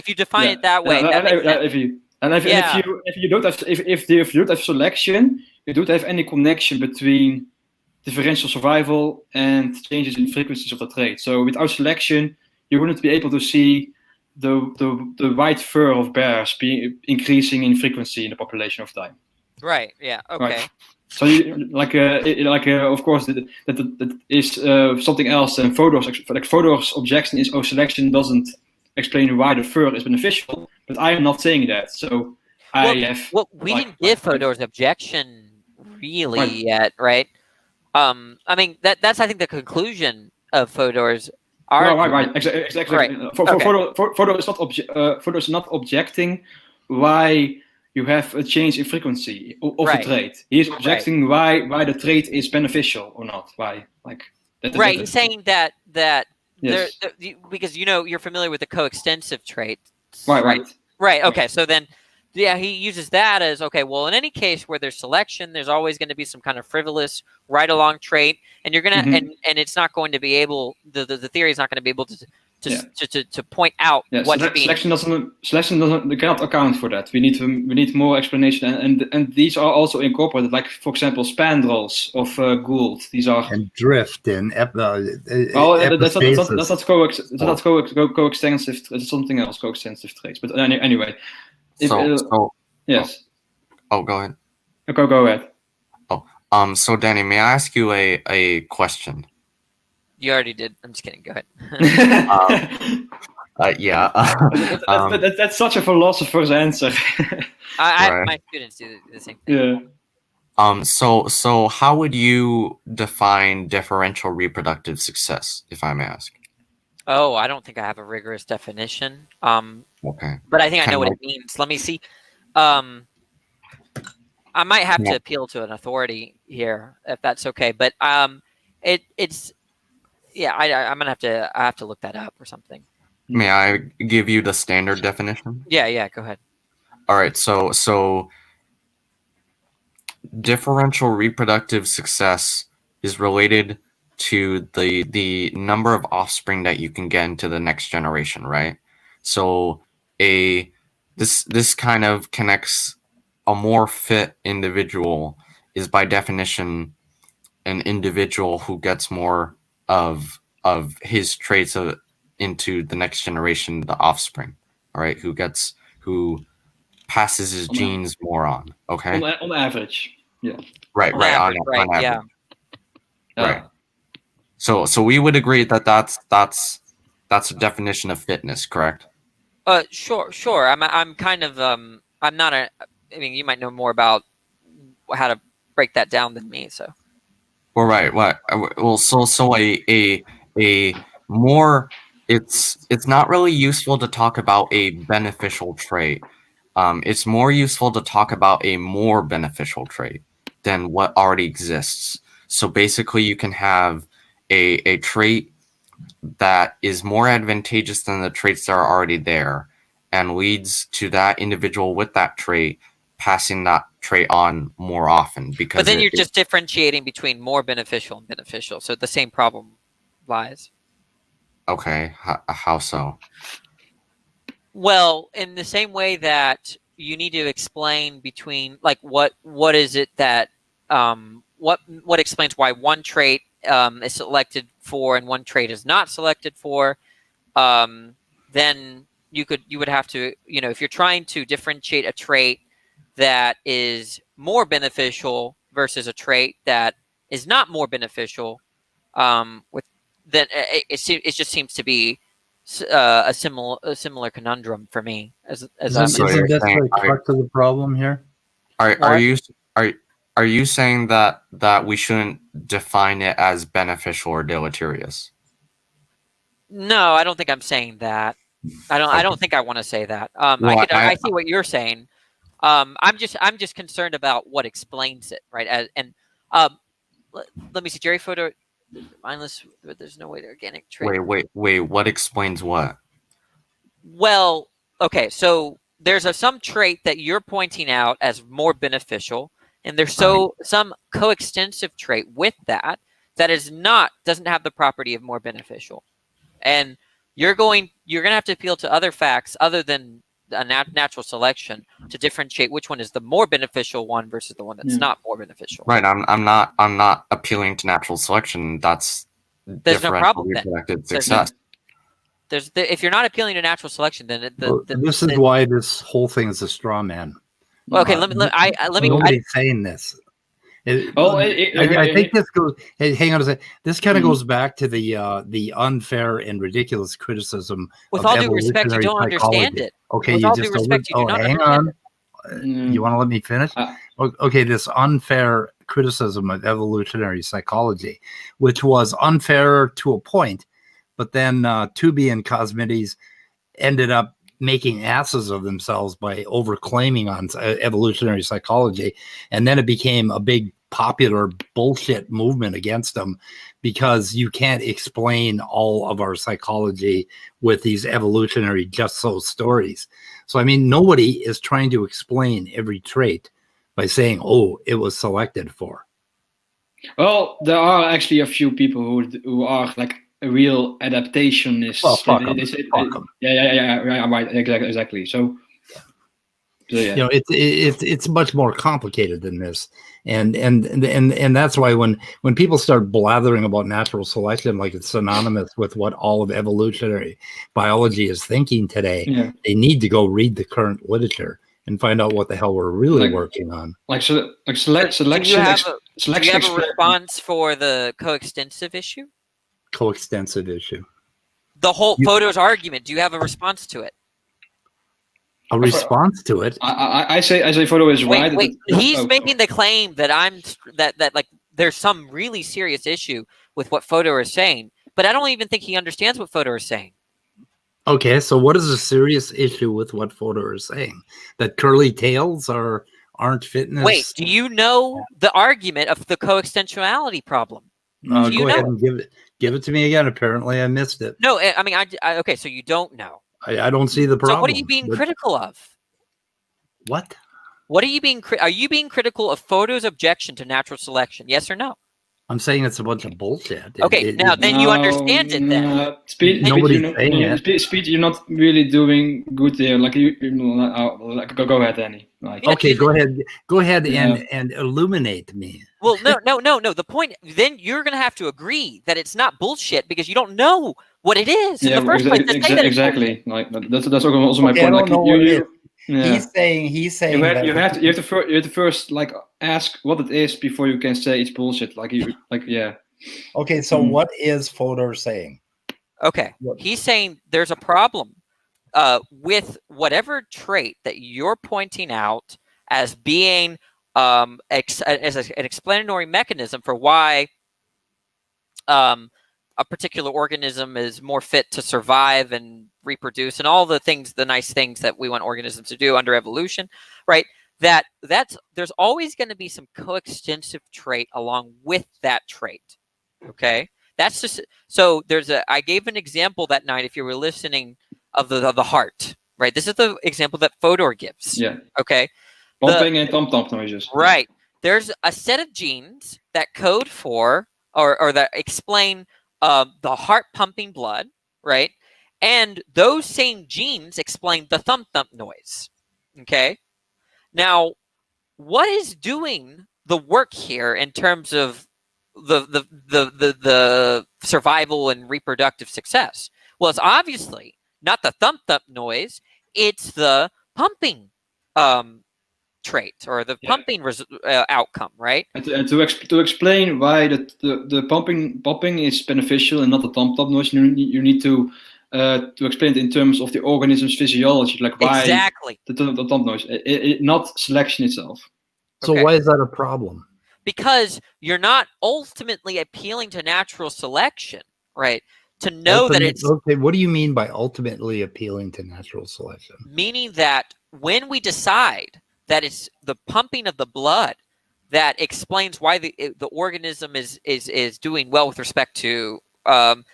you define it that way, if you don't have selection, you don't have any connection between differential survival and changes in frequencies of the trait. So without selection, you wouldn't be able to see the white fur of bears increasing in frequency in the population of time. Right. Yeah. Okay. Right. So, of course, that is something else. And Fodor's objection is, selection doesn't explain why the fur is beneficial. But I am not saying that. So we didn't give Fodor's objection really yet, right? I mean that's I think the conclusion of Fodor's. Right. Exactly. Right. Fodor is not objecting why you have a change in frequency of the trait. He is objecting why the trait is beneficial or not. Why? He's saying that yes. because you're familiar with the coextensive trait. Right. Okay. So then, he uses that as well. In any case where there's selection, there's always going to be some kind of frivolous right-along trait, and you're gonna and it's not going to be able. The theory is not going to be able to point out what's selection doesn't. They cannot account for that. We need more explanation, and these are also incorporated. Like for example, spandrels of Gould. These are and drift and that's not coextensive. It's something else. Coextensive traits. But anyway. Yes. Oh, go ahead. Go ahead. Oh, so Danny, may I ask you a question? You already did. I'm just kidding. Go ahead. Yeah. That's such a philosopher's answer. My students do the same thing. Yeah. So how would you define differential reproductive success, if I may ask? Oh, I don't think I have a rigorous definition. Okay. But I think I know what it means. Let me see. I might have to appeal to an authority here, if that's okay. But it's I'm gonna have to look that up or something. May I give you the standard definition? Yeah. Go ahead. All right. So differential reproductive success is related to the number of offspring that you can get into the next generation, right? So this kind of connects a more fit individual is by definition an individual who gets more of his traits into the next generation, the offspring, all right? Who passes his genes more on, okay? On average, yeah. Right. On average. Yeah. Right. So we would agree that that's a definition of fitness, correct? Sure. I'm kind of I'm not I mean, you might know more about how to break that down than me. So. Well, right. What? Well, so a more. It's not really useful to talk about a beneficial trait. It's more useful to talk about a more beneficial trait than what already exists. So basically, you can have a trait that is more advantageous than the traits that are already there and leads to that individual with that trait passing that trait on more often because. But then you're just differentiating between more beneficial and beneficial, so the same problem lies. Okay, how so? Well, in the same way that you need to explain between, like, what is it that what explains why one trait is selected for and one trait is not selected for, then you would have to, if you're trying to differentiate a trait that is more beneficial versus a trait that is not more beneficial, then it just seems to be a similar conundrum for me. Isn't that the crux of the problem here? Are you saying that we shouldn't define it as beneficial or deleterious? No, I don't think I'm saying that. I don't think I want to say that. I see what you're saying. I'm just concerned about what explains it, right? Let me see. Jerry photo mindless. There's no way the organic trait. Wait. What explains what? Well, okay. So there's some trait that you're pointing out as more beneficial, and there's some coextensive trait with that doesn't have the property of more beneficial, and you're gonna have to appeal to other facts other than a natural selection to differentiate which one is the more beneficial one versus the one that's not more beneficial. Right. I'm not appealing to natural selection. There's no problem then. Success. If you're not appealing to natural selection, then this is why this whole thing is a straw man. Well, okay, let me. Nobody's saying this. I think this goes. Hey, hang on a second. This kind of goes back to the unfair and ridiculous criticism. With all due respect, you don't understand it. Okay, with all due respect, you do not hang understand on. You want to let me finish? Okay, this unfair criticism of evolutionary psychology, which was unfair to a point, but then Tooby and Cosmides ended up making asses of themselves by overclaiming on evolutionary psychology, and then it became a big popular bullshit movement against them because you can't explain all of our psychology with these evolutionary just so stories. So I mean, nobody is trying to explain every trait by saying, oh, it was selected for. Well, there are actually a few people who are like a real adaptationist. Well, fuck them. Yeah, right, exactly. So yeah. It's much more complicated than this, and that's why when people start blathering about natural selection like it's synonymous with what all of evolutionary biology is thinking today, they need to go read the current literature and find out what the hell we're really working on. Selection. Do you have a response for the coextensive issue? Coextensive issue. The whole photos argument. Do you have a response to it? A response to it? I say photo is right. Wait. He's making the claim that that like there's some really serious issue with what photo is saying, but I don't even think he understands what photo is saying. Okay, so what is a serious issue with what photo is saying? That curly tails aren't fitness? Wait, do you know the argument of the coextensionality problem? Go ahead and give it to me again. Apparently, I missed it. No, I mean, okay, so you don't know. I don't see the problem. So what are you being critical of? What? What are you being? Are you being critical of photo's objection to natural selection? Yes or no? I'm saying it's a bunch of bullshit. Okay, then you understand it. Then Nobody's saying it. Speed, you're not really doing good there. Like go ahead, Danny. Okay, go ahead and illuminate me. Well, no. The point, then you're going to have to agree that it's not bullshit because you don't know what it is in the first place. Exactly. Like that's also my point. He's saying you have to first like ask what it is before you can say it's bullshit. Okay, so what is Fodor saying? Okay, he's saying there's a problem with whatever trait that you're pointing out as being as an explanatory mechanism for why a particular organism is more fit to survive and reproduce and all the nice things that we want organisms to do under evolution, right? There's always going to be some coextensive trait along with that trait. Okay, that's just so. I gave an example that night, if you were listening, of the heart, right? This is the example that Fodor gives. Yeah. Okay, Pumping and thump noises. Right. There's a set of genes that code for or that explain the heart pumping blood, right? And those same genes explain the thump noise. Okay. Now, what is doing the work here in terms of the survival and reproductive success? Well, it's obviously not the thump noise; it's the pumping trait or the pumping outcome, right? And to explain why the pumping is beneficial and not the thump noise, you need to explain it in terms of the organism's physiology, like why exactly the thump noise, not selection itself. So why is that a problem? Because you're not ultimately appealing to natural selection, right? To know that it's okay. What do you mean by ultimately appealing to natural selection? Meaning that when we decide that it's the pumping of the blood that explains why the organism is doing well with respect to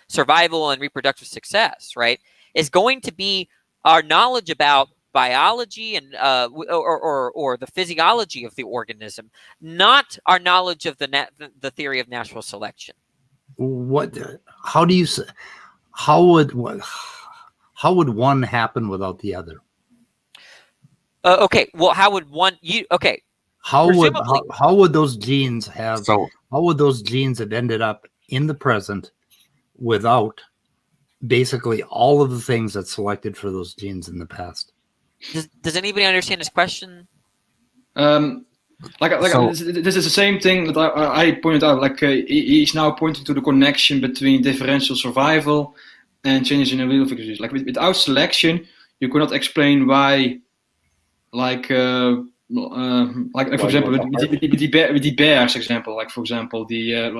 survival and reproductive success, right? Is going to be our knowledge about biology and or the physiology of the organism, not our knowledge of the theory of natural selection. What? How do you? How would one happen without the other? Okay. Well, how would one? Okay. How would those genes have? How would those genes have ended up in the present without basically all of the things that selected for those genes in the past? Does anybody understand his question? This is the same thing that I pointed out. Like he's now pointing to the connection between differential survival and changes in the wheel frequencies. Like without selection, you could not explain why. Like for example, with the bears example. Like for example,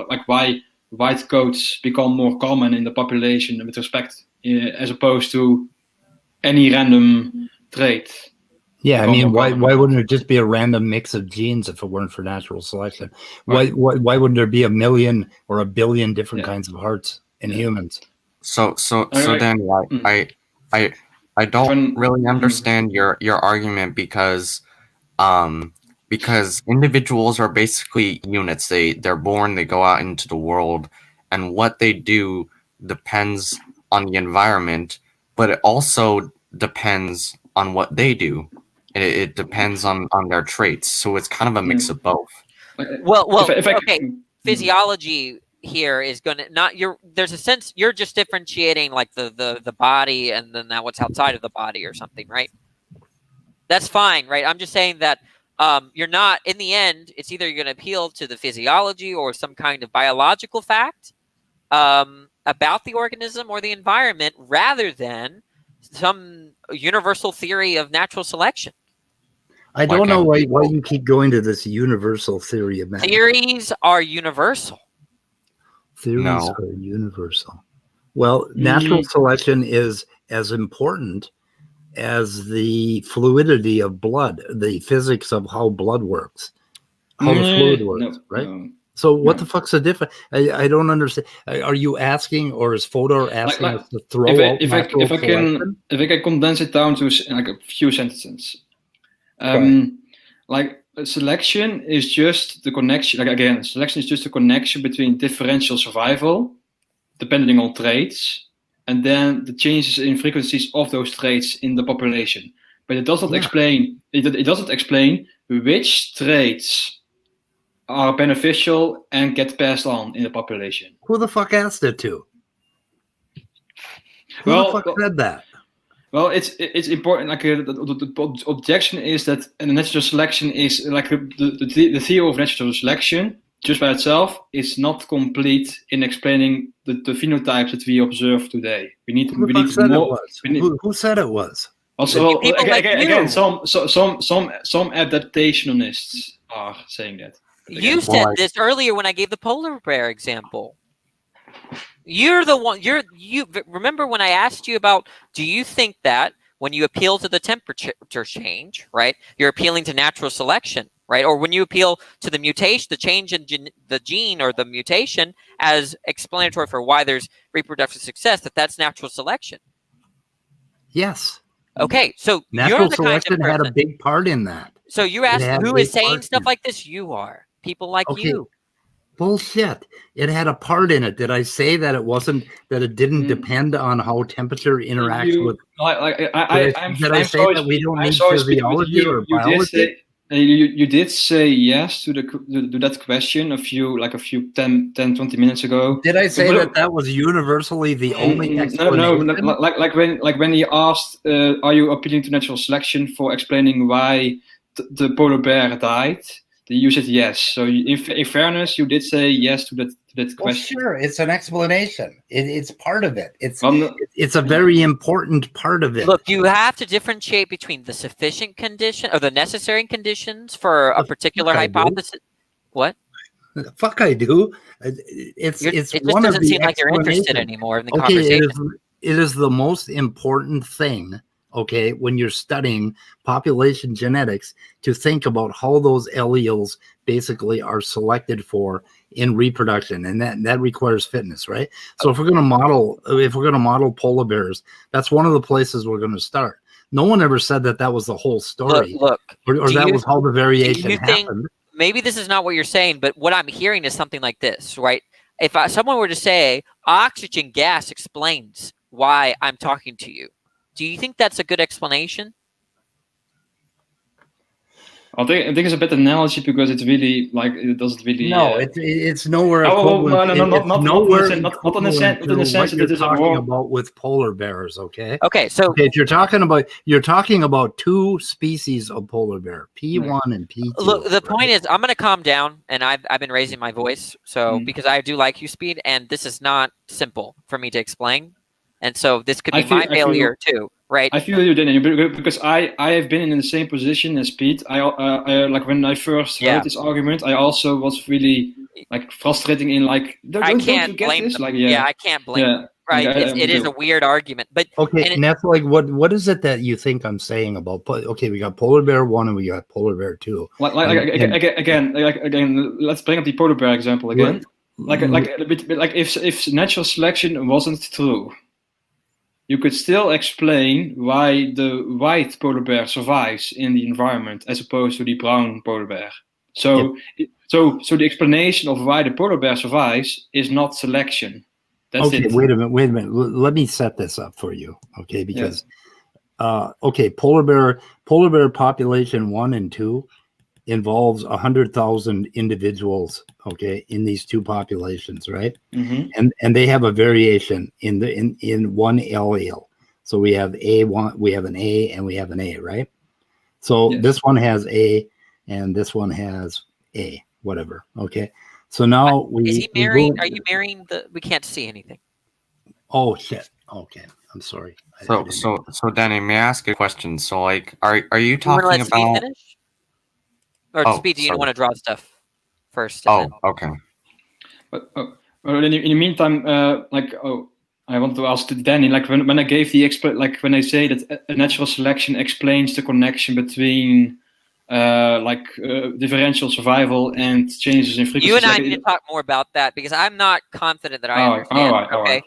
like why white coats become more common in the population with respect, as opposed to any random trait. Yeah, I mean, why wouldn't it just be a random mix of genes if it weren't for natural selection? Why wouldn't there be a million or a billion different kinds of hearts in humans? So Danny, I don't really understand your argument because individuals are basically units. They're born, they go out into the world, and what they do depends on the environment, but it also depends on what they do. It depends on their traits. So it's kind of a mix of both. Well, physiology here is going to there's a sense you're just differentiating like the body and then what's outside of the body or something, right? That's fine, right? I'm just saying that you're not, in the end, it's either you're going to appeal to the physiology or some kind of biological fact about the organism or the environment rather than some universal theory of natural selection. I don't know why you keep going to this universal theory of natural. Theories are universal. Theories are universal. Well, natural selection is as important as the fluidity of blood, the physics of how blood works, how the fluid works, right? So what the fuck's the difference? I don't understand. Are you asking, or is Fodor asking us to throw out natural selection? If I can condense it down to like a few sentences. Like selection is just the connection. Like again, selection is just a connection between differential survival, depending on traits, and then the changes in frequencies of those traits in the population. But it does not explain. It doesn't explain which traits are beneficial and get passed on in the population. Who the fuck asked it to? Who the fuck said that? Well, it's important. Like the objection is that natural selection is like the theory of natural selection just by itself is not complete in explaining the phenotypes that we observe today. We need more. Who said it was? Also, again, some adaptationists are saying that. You said this earlier when I gave the polar bear example. You're the one. You remember when I asked you about? Do you think that when you appeal to the temperature change, right, you're appealing to natural selection, right? Or when you appeal to the mutation, the change in the gene or the mutation as explanatory for why there's reproductive success, that's natural selection? Yes. Okay, so natural selection had a big part in that. So you asked who is saying stuff like this? You are. People like you. Bullshit. It had a part in it. Did I say that it wasn't, that it didn't depend on how temperature interacts with? Did I say that we don't need physiology or biology? You did say yes to that question a few 10, 20 minutes ago. Did I say that was universally the only explanation? No, like when he asked, are you appealing to natural selection for explaining why the polar bear died? You said yes. So in fairness, you did say yes to that question. Sure, it's an explanation. It's part of it. It's a very important part of it. Look, you have to differentiate between the sufficient condition or the necessary conditions for a particular hypothesis. What? The fuck I do. It just doesn't seem like you're interested anymore in the conversation. It is the most important thing. Okay, when you're studying population genetics, to think about how those alleles basically are selected for in reproduction, and that requires fitness, right? So if we're going to model polar bears, that's one of the places we're going to start. No one ever said that was the whole story. Look, or that was how the variation happened. Maybe this is not what you're saying, but what I'm hearing is something like this, right? If someone were to say oxygen gas explains why I'm talking to you, do you think that's a good explanation? I think it's a better analogy because it's really it doesn't really. No, it's nowhere. Not in the sense that it is talking about with polar bears. Okay. Okay. So if you're talking about two species of polar bear, P1 and P2. Look, the point is, I'm going to calm down, and I've been raising my voice, so because I do like you, Speed, and this is not simple for me to explain. And so this could be my failure too, right? I feel you, Danny, because I have been in the same position as Pete. I like when I first heard this argument, I also was really frustrating in I can't blame them. I can't blame them. Right? It is a weird argument, but okay. And that's what is it that you think I'm saying about? Okay, we got polar bear 1 and we got polar bear 2. Again, let's bring up the polar bear example again. If natural selection wasn't true, you could still explain why the white polar bear survives in the environment as opposed to the brown polar bear. So the explanation of why the polar bear survives is not selection. That's it. Wait a minute. Let me set this up for you, okay? Because polar bear population 1 and 2 involves 100,000 individuals, okay, in these two populations, right? Mm-hmm. And they have a variation in one allele. So we have A1, we have an A, and we have an A, right? So this one has A, and this one has A, whatever. Okay. So now is he marrying? Are you marrying the? We can't see anything. Oh shit. Okay, I'm sorry. So Danny, may I ask a question? So are you talking about? Finish? Or Speed, do you want to draw stuff first? Okay. But in the meantime, I want to ask Danny, when I gave the when I say that natural selection explains the connection between differential survival and changes in frequency. You and I need to talk more about that because I'm not confident that I understand. All right.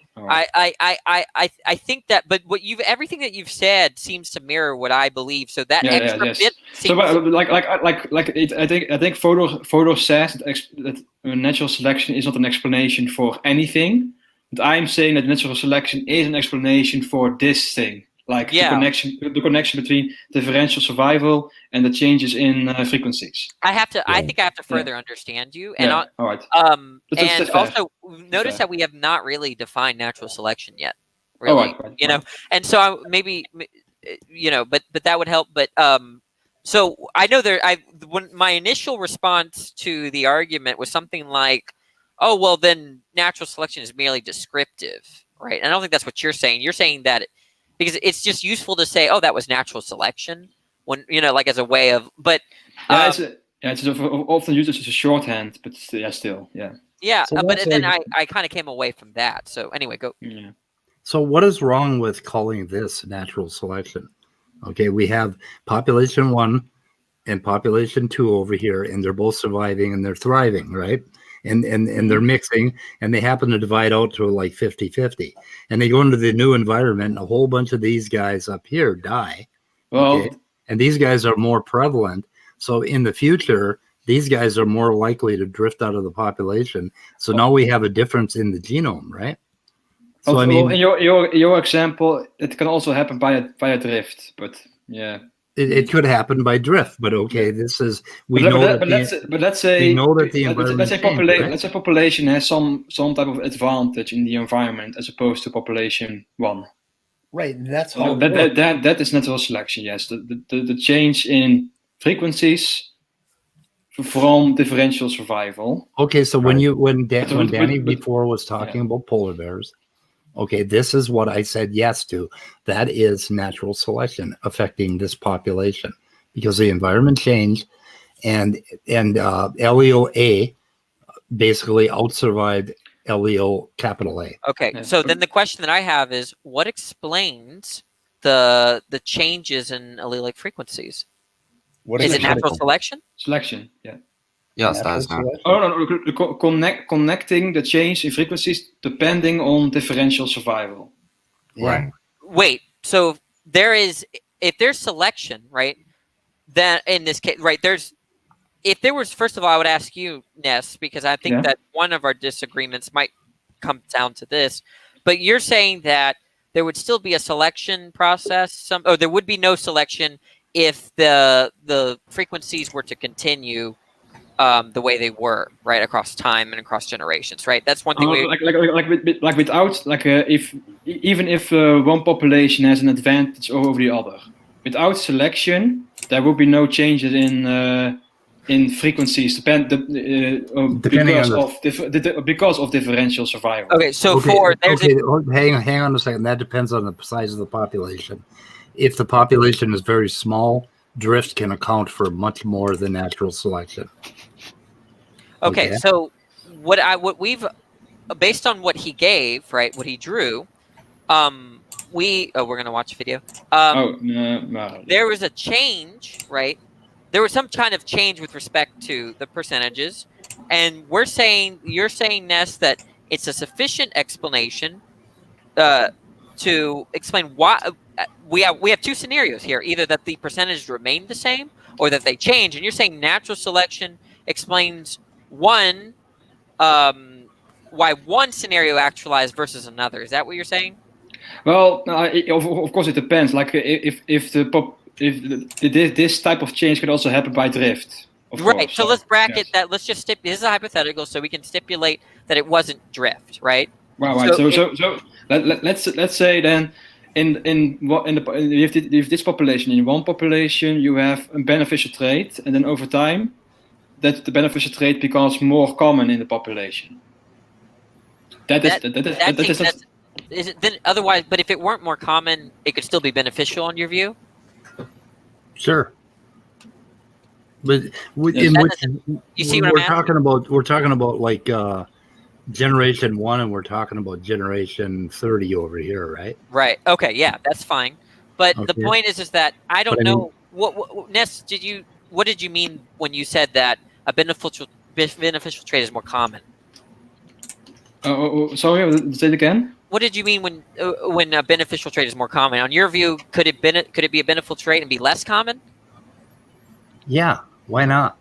I think that, but everything that you've said seems to mirror what I believe. So that extra bit seems. I think Fodor says that natural selection is not an explanation for anything, but I'm saying that natural selection is an explanation for this thing. The connection between differential survival and the changes in frequencies. I think I have to further understand you. And all right. And also notice that we have not really defined natural selection yet. Really, right. And so maybe, but that would help. But so I know when my initial response to the argument was something like, "Oh, well, then natural selection is merely descriptive, right?" And I don't think that's what you're saying. You're saying that. Because it's just useful to say, "Oh, that was natural selection," when as a way of. But it's often used as a shorthand, but still. Yeah, so but then I kind of came away from that. So anyway, go. Yeah. So what is wrong with calling this natural selection? Okay, we have population 1 and population 2 over here, and they're both surviving and they're thriving, right? And they're mixing, and they happen to divide out to 50-50. And they go into the new environment, and a whole bunch of these guys up here die. Well, okay? And these guys are more prevalent. So in the future, these guys are more likely to drift out of the population. So now we have a difference in the genome, right? So I mean, in your example, it can also happen via drift, but yeah. It could happen by drift, but okay, this is let's say environment population has some type of advantage in the environment as opposed to population 1. Right, that's how that is natural selection. Yes, the change in frequencies from differential survival. Okay, so right? when Danny before was talking about polar bears. Okay, this is what I said yes to. That is natural selection affecting this population because the environment changed, and LEO A basically outsurvived LEO capital A. Okay, so then the question that I have is, what explains the changes in allelic frequencies? Is it natural selection? Selection, yeah. Yes, that is not. No. Connecting the change in frequencies depending on differential survival. Yeah. Right. Wait, so if there's selection, right? Then in this case, right, if there was, first of all, I would ask you, Ness, because I think that one of our disagreements might come down to this, but you're saying that there would still be a selection process, there would be no selection if the frequencies were to continue the way they were, right, across time and across generations, right? That's one thing. Even if one population has an advantage over the other, without selection, there will be no changes in frequencies because of differential survival. Okay, so hang on a second. That depends on the size of the population. If the population is very small, drift can account for much more than natural selection. Okay, so what we've based on what he gave, right, what he drew, we're gonna watch a video. No. There was a change, right? There was some kind of change with respect to the percentages, and you're saying, Ness, that it's a sufficient explanation to explain why we have two scenarios here: either that the percentage remained the same, or that they change. And you're saying natural selection explains why one scenario actualized versus another. Is that what you're saying? Well, of course it depends. Like if this type of change could also happen by drift. Right. So let's bracket that. Let's just this is a hypothetical, so we can stipulate that it wasn't drift, right? Right. So let's say then if this population, in one population you have a beneficial trait, and then over time that the beneficial trait becomes more common in the population. Is it then otherwise? But if it weren't more common, it could still be beneficial in your view. Sure. But you see what we're talking about? We're talking about like generation 1, and we're talking about generation 30 over here, right? Right. Okay. Yeah, that's fine. But the point is that I don't know what Ness, what did you mean when you said that a beneficial trait is more common? Sorry, say it again. What did you mean when a beneficial trait is more common? On your view, could it be a beneficial trait and be less common? Yeah, why not?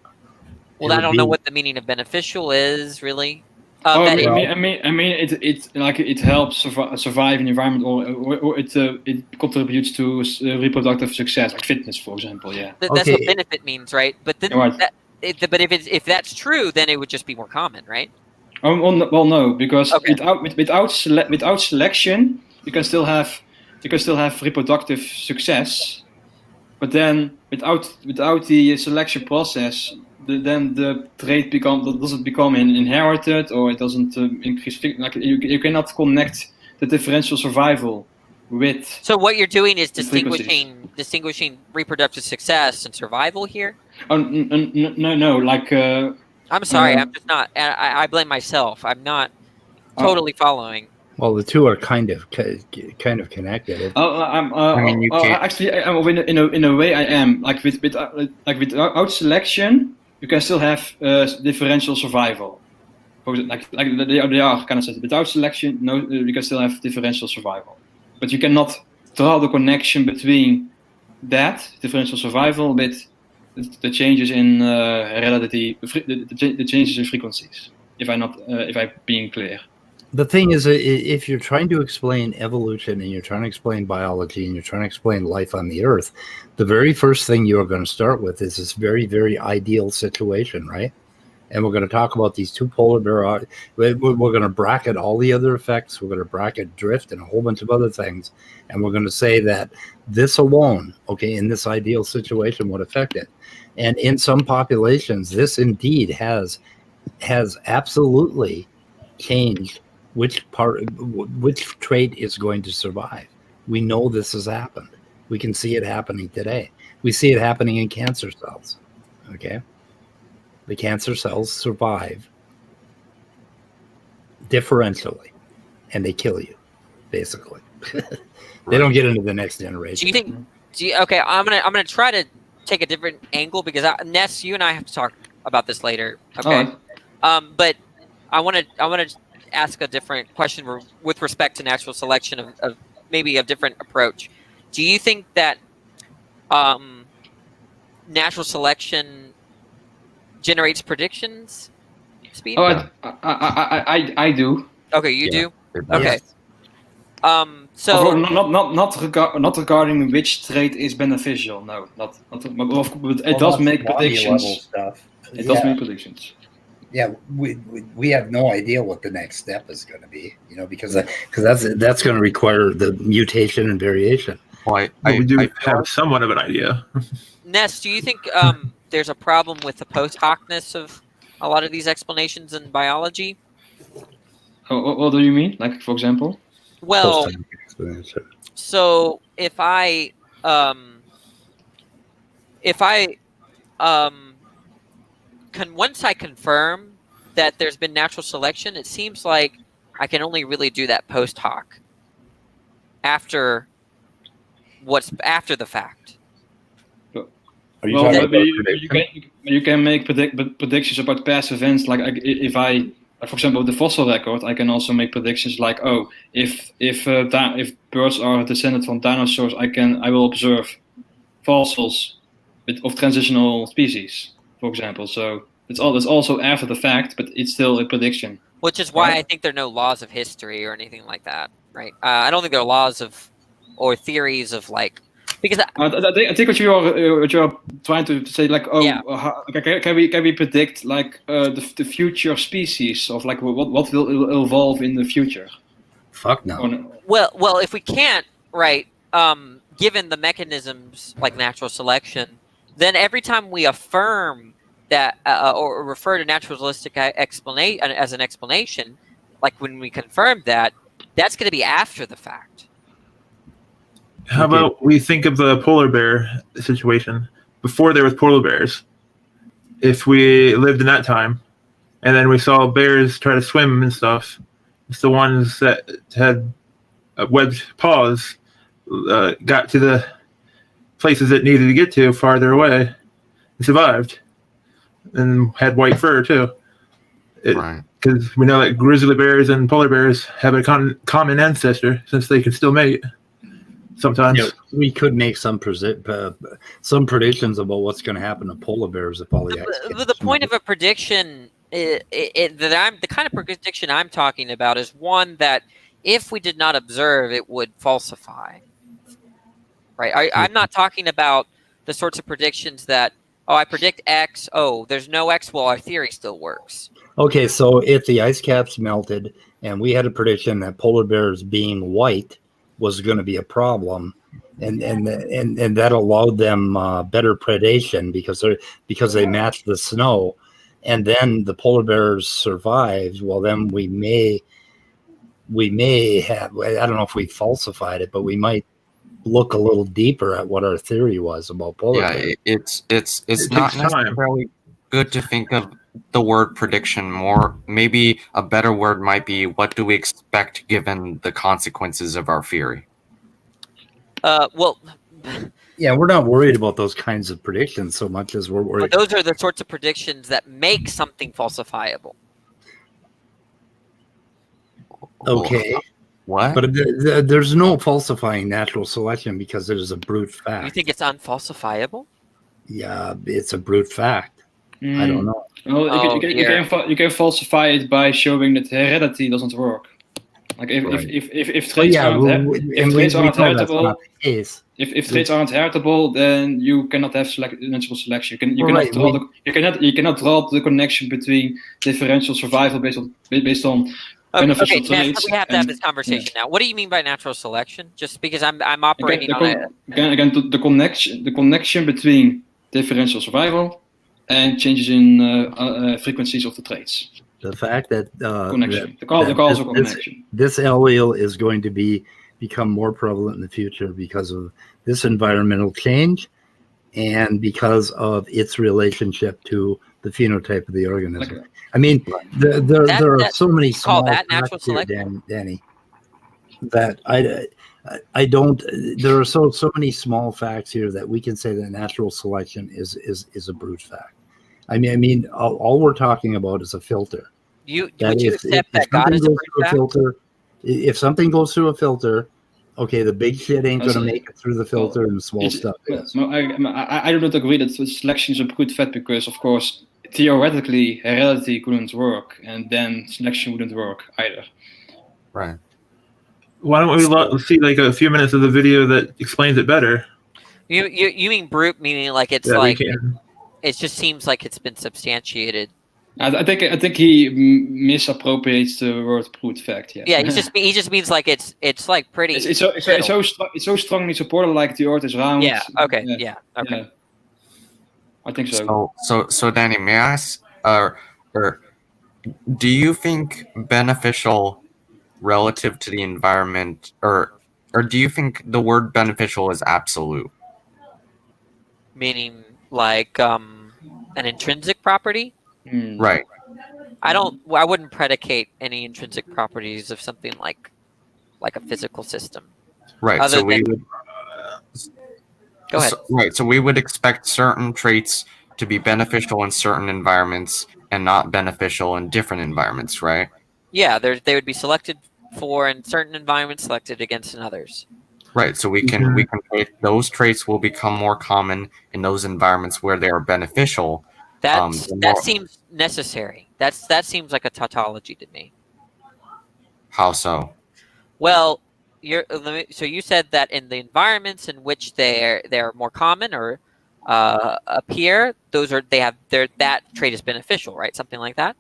Well, I don't know what the meaning of beneficial is really. I mean, it helps survive in the environment, or it contributes to reproductive success, like fitness, for example. Yeah, that's what benefit means, right? But then, if that's true, then it would just be more common, right? Well, no, because without selection, you can still have reproductive success, but then without the selection process, then the trait doesn't become inherited, or it doesn't increase. Like you cannot connect the differential survival with. So what you're doing is distinguishing reproductive success and survival here. Oh no, like. I'm sorry, I'm just not. I blame myself. I'm not totally following. Well, the two are kind of connected. Actually, in a way, I am. Without selection, you can still have differential survival. Like they are kind of said. Without selection, no, you can still have differential survival. But you cannot draw the connection between that differential survival with the changes in relativity, the changes in frequencies. If I'm being clear. The thing is, if you're trying to explain evolution and you're trying to explain biology and you're trying to explain life on the Earth, the very first thing you're going to start with is this very, very ideal situation, right? And we're going to talk about these two polar bear. We're going to bracket all the other effects. We're going to bracket drift and a whole bunch of other things. And we're going to say that this alone, okay, in this ideal situation would affect it. And in some populations, this indeed has absolutely changed which trait is going to survive. We know this has happened. We can see it happening today. We see it happening in cancer cells, okay? The cancer cells survive differentially, and they kill you, basically. They don't get into the next generation. Do you think? Okay, I'm gonna try to take a different angle because Ness, you and I have to talk about this later. Okay, but I want to ask a different question with respect to natural selection of maybe a different approach. Do you think that natural selection generates predictions? Speed? Oh, I do. Okay, you do. Okay. So not regarding which trait is beneficial. No, not. But it does make predictions. Stuff. It does make predictions. Yeah, we have no idea what the next step is going to be, because that's going to require the mutation and variation. Well, we do have somewhat of an idea. Ness, do you think there's a problem with the post hocness of a lot of these explanations in biology? What do you mean? Like, for example? Well, so if I once I confirm that there's been natural selection, it seems like I can only really do that post hoc after the fact. You can make predictions about past events. Like if I, for example, the fossil record, I can also make predictions like, oh, if birds are descended from dinosaurs, I will observe fossils of transitional species, for example. So it's also after the fact, but it's still a prediction. Which is why I think there are no laws of history or anything like that, right? I don't think there are laws or theories of like. Because I think what you are trying to say, like, can we predict like the future species of like what will evolve in the future? Fuck no. Well, if we can't, right? Given the mechanisms like natural selection, then every time we affirm that or refer to naturalistic explanation as an explanation, like when we confirm that, that's going to be after the fact. How about we think of the polar bear situation before there was polar bears? If we lived in that time, and then we saw bears try to swim and stuff, it's the ones that had webbed paws got to the places it needed to get to farther away and survived, and had white fur too. Because we know that grizzly bears and polar bears have a common ancestor, since they can still mate. Sometimes we could make some predictions about what's going to happen to polar bears if all the ice. The point of a prediction, the kind of prediction I'm talking about is one that if we did not observe, it would falsify. Right? I'm not talking about the sorts of predictions that I predict X. Oh, there's no X. Well, our theory still works. Okay, so if the ice caps melted and we had a prediction that polar bears being white was going to be a problem, and that allowed them better predation because they matched the snow, and then the polar bears survived. Well, then we may have, I don't know if we falsified it, but we might look a little deeper at what our theory was about polar bears. It's not necessarily good to think of the word prediction more. Maybe a better word might be, what do we expect given the consequences of our theory? Yeah, we're not worried about those kinds of predictions so much as we're worried. Those are the sorts of predictions that make something falsifiable. Okay. What? But there's no falsifying natural selection because it is a brute fact. You think it's unfalsifiable? Yeah, it's a brute fact. I don't know. Well, you can falsify it by showing that heredity doesn't work. Like if traits aren't heritable, if traits aren't heritable, then you cannot have natural selection. You cannot draw the connection between differential survival based on beneficial traits. We have to have this conversation now. What do you mean by natural selection? Just because I'm operating again the connection between differential survival and changes in frequencies of the traits. The fact that connection. The causal connection. This allele is going to become more prevalent in the future because of this environmental change and because of its relationship to the phenotype of the organism. I mean, there are so many small facts here, Danny, that I don't. There are so many small facts here that we can say that natural selection is a brute fact. I mean, all we're talking about is a filter. Would you accept that God is a brute fact? Filter, if something goes through a filter, okay, the big shit ain't going to make it through the filter, and the small stuff is. No, I do not agree that selection is a brute fact because, of course, theoretically, heredity couldn't work, and then selection wouldn't work either. Right. Why don't we see like a few minutes of the video that explains it better? You mean brute, meaning like it's it just seems like it's been substantiated. I think he misappropriates the word brute fact. Yeah. Yeah, he just means like it's like pretty. It's so strongly supported, like the earth is round. Yeah. Okay. Yeah. Okay. Yeah. I think so. So Danny, may I ask, or do you think beneficial relative to the environment, or do you think the word beneficial is absolute? Meaning like an intrinsic property? Right. I wouldn't predicate any intrinsic properties of something like a physical system. Right. Go ahead. So we would expect certain traits to be beneficial in certain environments and not beneficial in different environments, right? Yeah, they would be selected for in certain environments, selected against in others. Right. So we can those traits will become more common in those environments where they are beneficial. That seems necessary. That seems like a tautology to me. How so? Well, so you said that in the environments in which they're more common or appear, that trait is beneficial, right? Something like that.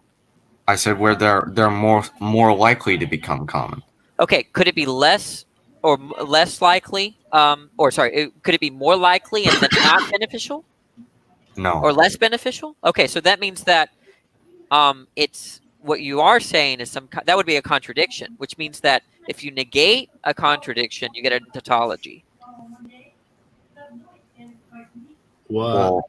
I said where they're more likely to become common. Okay, could it be less or less likely? Could it be more likely and then not beneficial? No. Or less beneficial? Okay, so that means that it's what you are saying is that would be a contradiction, which means that if you negate a contradiction, you get a tautology. Well,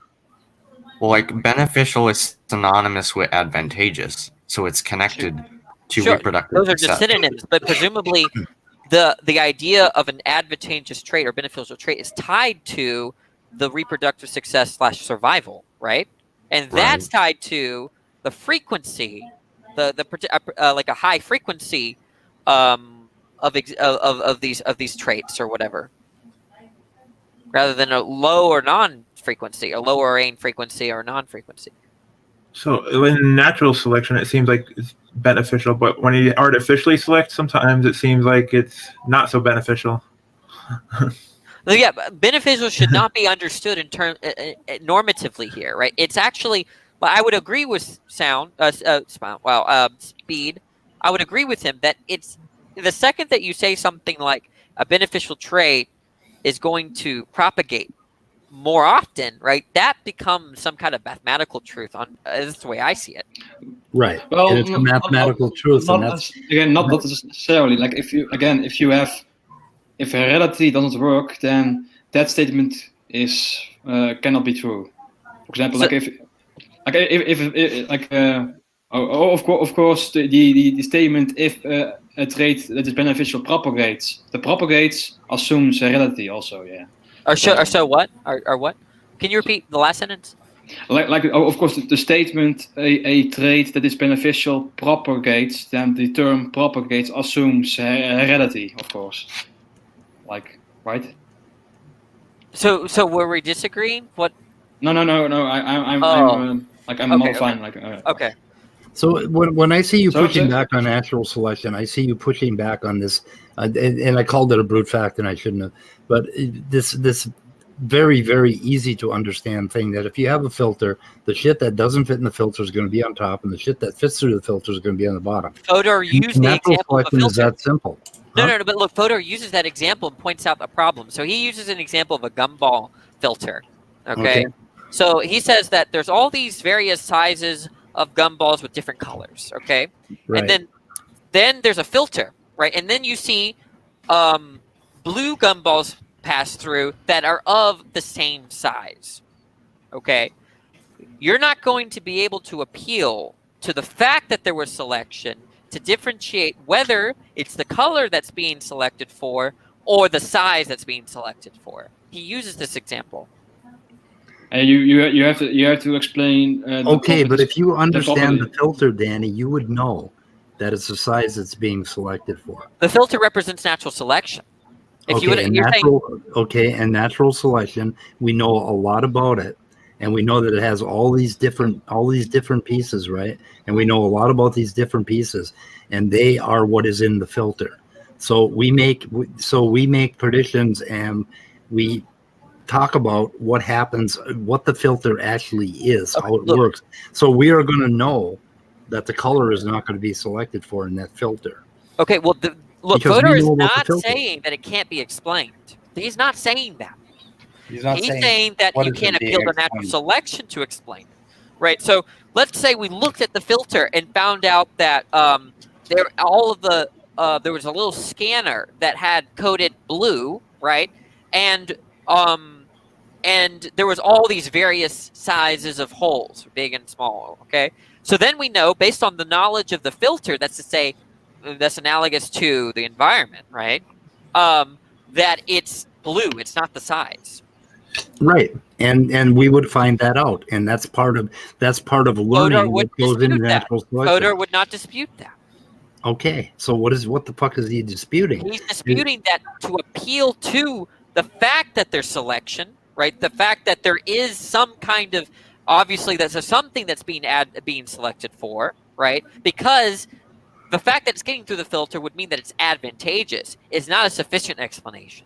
like beneficial is synonymous with advantageous, so it's connected to reproductive Those are success. just synonyms, but presumably the idea of an advantageous trait or beneficial trait is tied to the reproductive success / survival, right? And that's tied to the frequency, like a high frequency of these traits or whatever, rather than a low or non-frequency, a low or ain frequency or non-frequency. So in natural selection, it seems like it's beneficial, but when you artificially select, sometimes it seems like it's not so beneficial. Yeah, beneficial should not be understood in normatively here, right? It's actually, I would agree with Speed. I would agree with him that it's the second that you say something like a beneficial trait is going to propagate more often, right? That becomes some kind of mathematical truth. That's the way I see it. Right. Well, and it's a mathematical truth. Not necessarily. Like if heredity doesn't work, then that statement cannot be true. For example, of course, the statement if a trait that is beneficial propagates, the propagates assumes heredity also. Yeah. So what? Or what? Can you repeat the last sentence? Of course, the statement a trait that is beneficial propagates, then the term propagates assumes heredity, of course. Right? So were we disagreeing? What? No. I'm all fine. Like okay. So when I see you pushing back on natural selection, I see you pushing back on this, and I called it a brute fact, and I shouldn't have. But this very, very easy to understand thing that if you have a filter, the shit that doesn't fit in the filter is going to be on top, and the shit that fits through the filter is going to be on the bottom. Fodor used the example of a filter. Is that simple? No, but look, Fodor uses that example and points out a problem. So he uses an example of a gumball filter. Okay. So he says that there's all these various sizes of gumballs with different colors. Okay. Right. And then there's a filter, right? And then you see blue gumballs pass through that are of the same size. Okay. You're not going to be able to appeal to the fact that there was selection to differentiate whether it's the color that's being selected for or the size that's being selected for. He uses this example. And you have to explain. But if you understand the filter, Danny, you would know that it's the size it's being selected for. The filter represents natural selection. And natural selection, we know a lot about it, and we know that it has all these different pieces, right? And we know a lot about these different pieces, and they are what is in the filter. So we make predictions, and we talk about what happens, what the filter actually is, how it works. So we are going to know that the color is not going to be selected for in that filter. Okay, well, Fodor is not saying that it can't be explained. He's not saying that. He's saying that you can't appeal to natural selection to explain it, right? So let's say we looked at the filter and found out that there was a little scanner that had coded blue, right? And there was all these various sizes of holes, big and small, okay? So then we know, based on the knowledge of the filter, that's to say, that's analogous to the environment, right? That it's blue, it's not the size. Right. And we would find that out. And that's part of learning what goes into natural selection. Fodor would not dispute that. Okay. So what the fuck is he disputing? He's disputing that to appeal to the fact that there's selection, right? The fact that there is some kind of, obviously there's something that's being selected for, right? Because the fact that it's getting through the filter would mean that it's advantageous is not a sufficient explanation.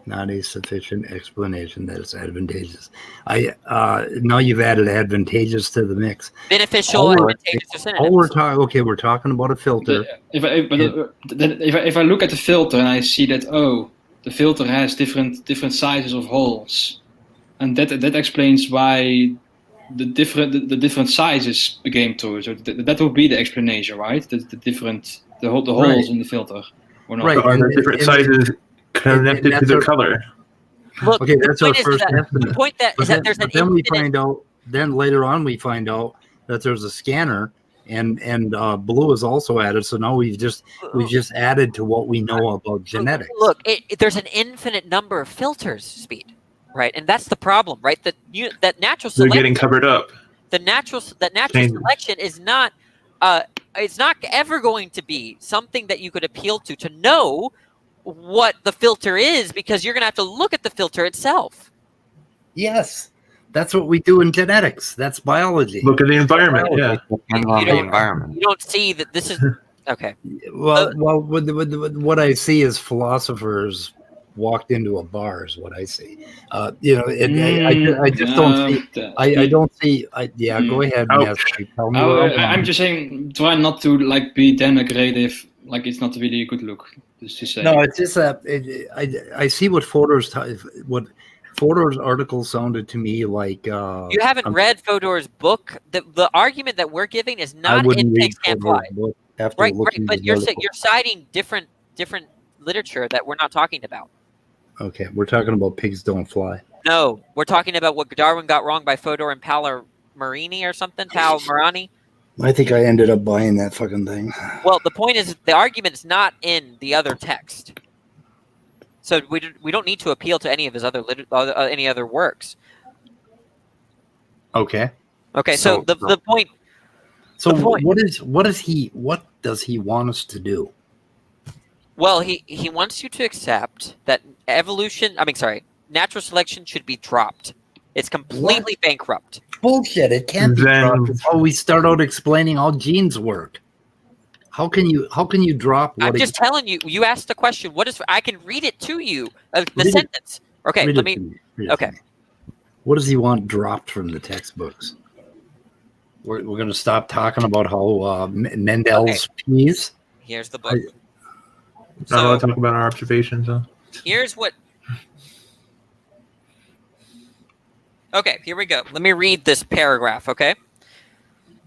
Not a sufficient explanation that it's advantageous. Now you've added advantageous to the mix. Beneficial, advantageous, or synonyms. We're talking about a filter. If I look at the filter and I see that the filter has different sizes of holes, and that explains why the different sizes became to. So that would be the explanation, right? The holes in the filter. Or not? Right. Are there different sizes connected to the color? Look, okay, that's our first estimate. The point is that there's an then we find out. Then later on, we find out that there's a scanner, and blue is also added. So now we've just added to what we know about genetics. Look, there's an infinite number of filters, Speed, right? And that's the problem, right? That natural selection. They're getting covered up. That natural selection is not. It's not ever going to be something that you could appeal to know what the filter is, because you're going to have to look at the filter itself. Yes, that's what we do in genetics. That's biology. Look at the environment. Yeah, you don't see that this is okay. Well, what I see is philosophers walked into a bar is what I see. I just don't see. I don't see. Yeah, go ahead. Tell me. I'm just saying, try not to be denigrative. Like it's not really a good look. Just to say. No, it's just that I see what Fodor's article sounded to me like. You haven't read Fodor's book. The argument that we're giving is not in Pigs Can't Fly. Right. But you're citing different literature that we're not talking about. Okay, we're talking about Pigs Don't Fly. No, we're talking about what Darwin got wrong by Fodor and Palmarini or something. Palmarani. I think I ended up buying that fucking thing. Well, the point is, the argument is not in the other text, so we don't need to appeal to any of his any other works. Okay. Okay. So the point. So what does he want us to do? Well, he wants you to accept that natural selection should be dropped. It's completely bankrupt. Bullshit! It can't be dropped. It's how we start out explaining how genes work. How can you drop? I'm just telling you. You asked the question. What is? I can read it to you. The Read sentence. Okay, read let it me. to me. Okay. What does he want dropped from the textbooks? We're going to stop talking about how Mendel's peas. Here's the book. Not allowed to talk about our observations, though. Here's what. Okay, here we go. Let me read this paragraph, okay?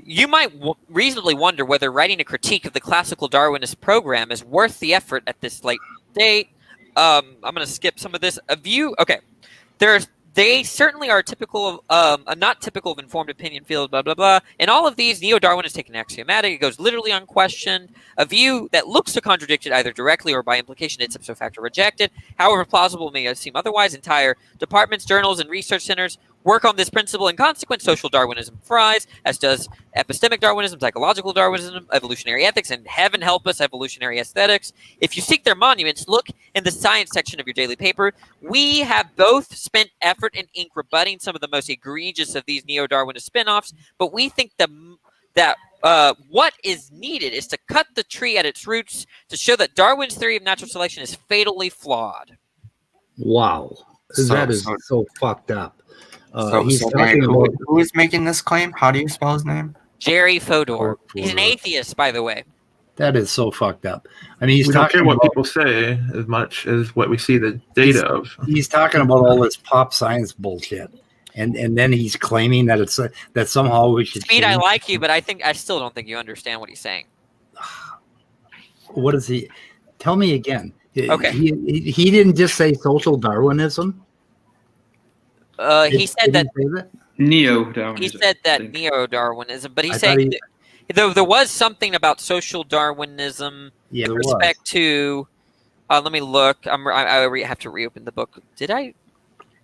You might reasonably wonder whether writing a critique of the classical Darwinist program is worth the effort at this late date. I'm going to skip some of this. Okay. They certainly are typical of, not typical of informed opinion field, blah, blah, blah. In all of these, neo-Darwin is taken axiomatic. It goes literally unquestioned. A view that looks to contradict it either directly or by implication, it's ipso facto rejected. However plausible may seem otherwise, entire departments, journals, and research centers work on this principle. In consequence, social Darwinism thrives, as does epistemic Darwinism, psychological Darwinism, evolutionary ethics, and heaven help us, evolutionary aesthetics. If you seek their monuments, look in the science section of your daily paper. We have both spent effort and ink rebutting some of the most egregious of these neo-Darwinist spin-offs, but we think that what is needed is to cut the tree at its roots to show that Darwin's theory of natural selection is fatally flawed. Wow. That is so fucked up. He's talking who about is making this claim? How do you spell his name? Jerry Fodor. He's an atheist, by the way. that is so fucked up. I mean, he's we don't talking care what about, people say as much as what we see the data of. He's talking about all this pop science bullshit, and then he's claiming that it's that somehow we should. Speed, I like you, but I still don't think you understand what he's saying. What is he? Tell me again. Okay. He didn't just say social Darwinism. He said that neo-Darwinism. He said that neo-Darwinism, but he's saying there was something about social Darwinism with respect to. Let me look. I have to reopen the book. Did I?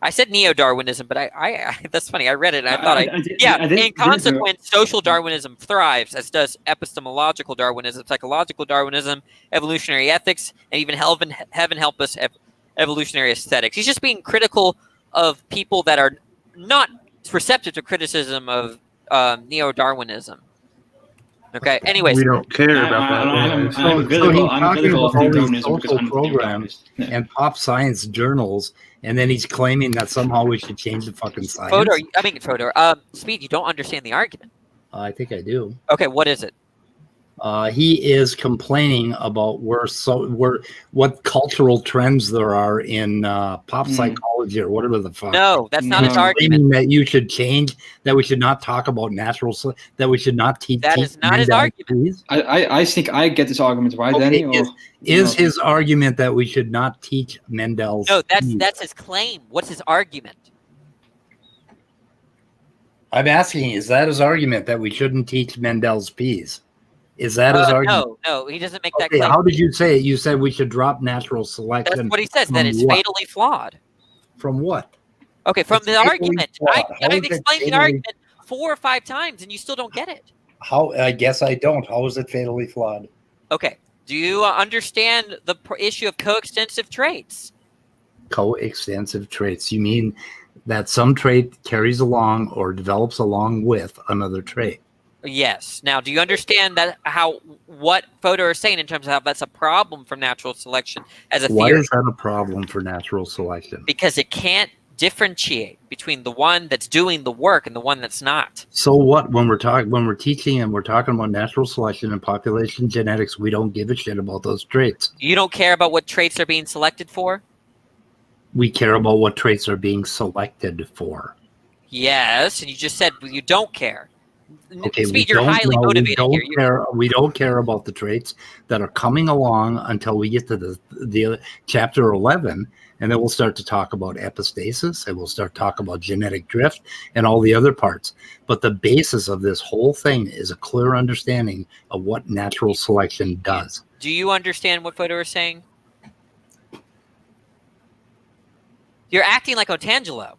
I said neo-Darwinism, but I that's funny. I read it and I thought in consequence, social Darwinism thrives, as does epistemological Darwinism, psychological Darwinism, evolutionary ethics, and even heaven help us, evolutionary aesthetics. He's just being critical of people that are not receptive to criticism of neo-Darwinism. Okay. Anyways, we don't care about that. I'm talking about all these social programs and pop science journals, and then he's claiming that somehow we should change the fucking science. Fodor, Speed, you don't understand the argument. I think I do. Okay, what is it? He is complaining about what cultural trends there are in pop psychology or whatever the fuck. No, that's not his argument. That you should change, that we should not talk about that we should not teach. That is not his argument. I think I get this argument right, okay, Danny. Is his argument that we should not teach Mendel's? No, that's his claim. What's his argument? I'm asking, is that his argument that we shouldn't teach Mendel's peas? Is that his argument? No, he doesn't make that claim. How did you say it? You said we should drop natural selection. That's what he says, that it's fatally flawed. From what? Okay, from the argument. I've explained the argument 4 or 5 times, and you still don't get it. How? I guess I don't. How is it fatally flawed? Okay. Do you understand the issue of coextensive traits? Coextensive traits. You mean that some trait carries along or develops along with another trait? Yes. Now, do you understand that what Fodor is saying in terms of how that's a problem for natural selection as a theory? Why is that a problem for natural selection? Because it can't differentiate between the one that's doing the work and the one that's not. So what? When we're teaching and we're talking about natural selection and population genetics, we don't give a shit about those traits. You don't care about what traits are being selected for? We care about what traits are being selected for. Yes, and you just said you don't care. Okay, Speed, you're highly motivated here. We don't care about the traits that are coming along until we get to the chapter 11, and then we'll start to talk about epistasis, and we'll start to talk about genetic drift and all the other parts. But the basis of this whole thing is a clear understanding of what natural selection does. Do you understand what Fodor is saying? You're acting like Otangelo.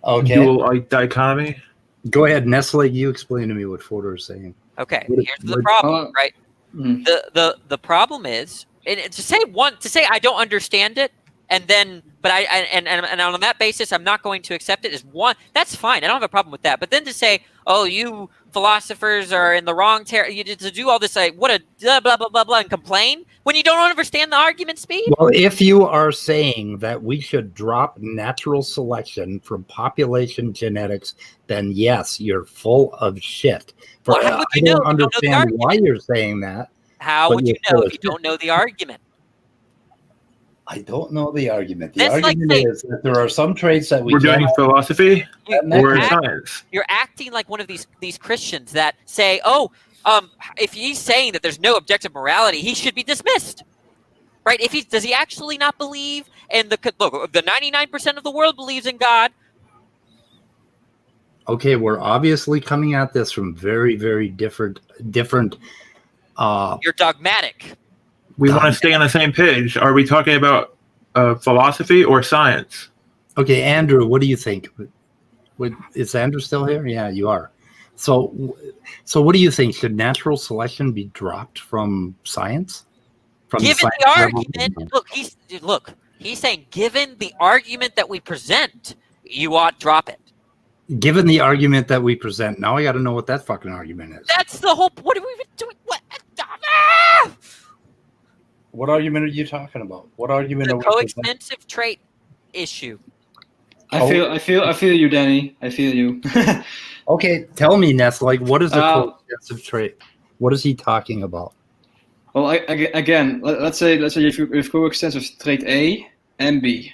Okay. Dual dichotomy. Go ahead, Nestle. You explain to me what Fodor is saying. Okay, here's the problem, right? The problem is, and to say I don't understand it And then, but and on that basis, I'm not going to accept it as one. That's fine. I don't have a problem with that. But then to say, oh, you philosophers are in the wrong to do all this, like, what a blah, blah, blah, blah, blah, and complain when you don't understand the argument, Speed? Well, if you are saying that we should drop natural selection from population genetics, then yes, you're full of shit. Well, how would you I know don't if you don't know the understand why you're saying that. How would you know if you don't know the argument? I don't know the argument. The That's argument like is that there are some traits that we're doing philosophy or science. You're acting like one of these Christians that say, "Oh, if he's saying that there's no objective morality, he should be dismissed." Right? Does he actually not believe? And the 99% of the world believes in God. Okay, we're obviously coming at this from very, very different. You're dogmatic. We want to stay on the same page. Are we talking about philosophy or science? Okay, Andrew, what do you think? Is Andrew still here? Yeah, you are. So what do you think? Should natural selection be dropped from science? Given the argument, he's saying, given the argument that we present, you ought to drop it. Given the argument that we present, now I got to know what that fucking argument is. That's the whole. What are we even doing? What? What argument are you talking about? What argument? The coextensive trait issue. I feel you, Danny. I feel you. Okay, tell me, Ness. Like, what is a coextensive trait? What is he talking about? Well, again, let's say if you have coextensive trait A and B,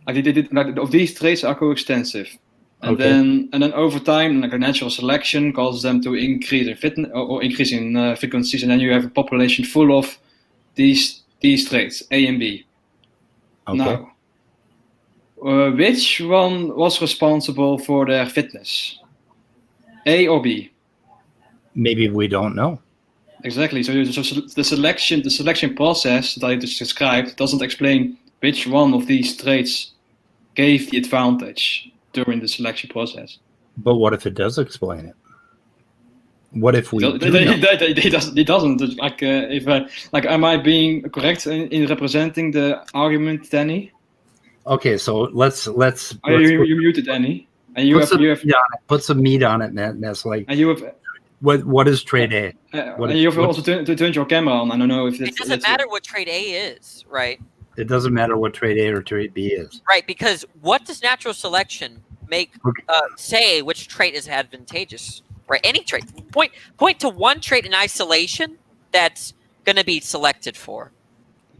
of these traits are coextensive, and then over time, like a natural selection causes them to increase in fitness or increase in frequencies, and then you have a population full of these traits A and B. Okay. Now, which one was responsible for their fitness? A or B? Maybe we don't know. Exactly. So the selection process that I just described doesn't explain which one of these traits gave the advantage during the selection process. But what if it does explain it? What if we It doesn't. Like, am I being correct in representing the argument, Danny? Okay, so let's. You muted, Danny, and you have put some meat on it, Ness. Like, and you have. What is trait A? And you have also turned your camera on. I don't know if it doesn't matter what trait A is, right? It doesn't matter what trait A or trait B is. Right, because what does natural selection make say which trait is advantageous? Right, any trait. Point to one trait in isolation that's going to be selected for.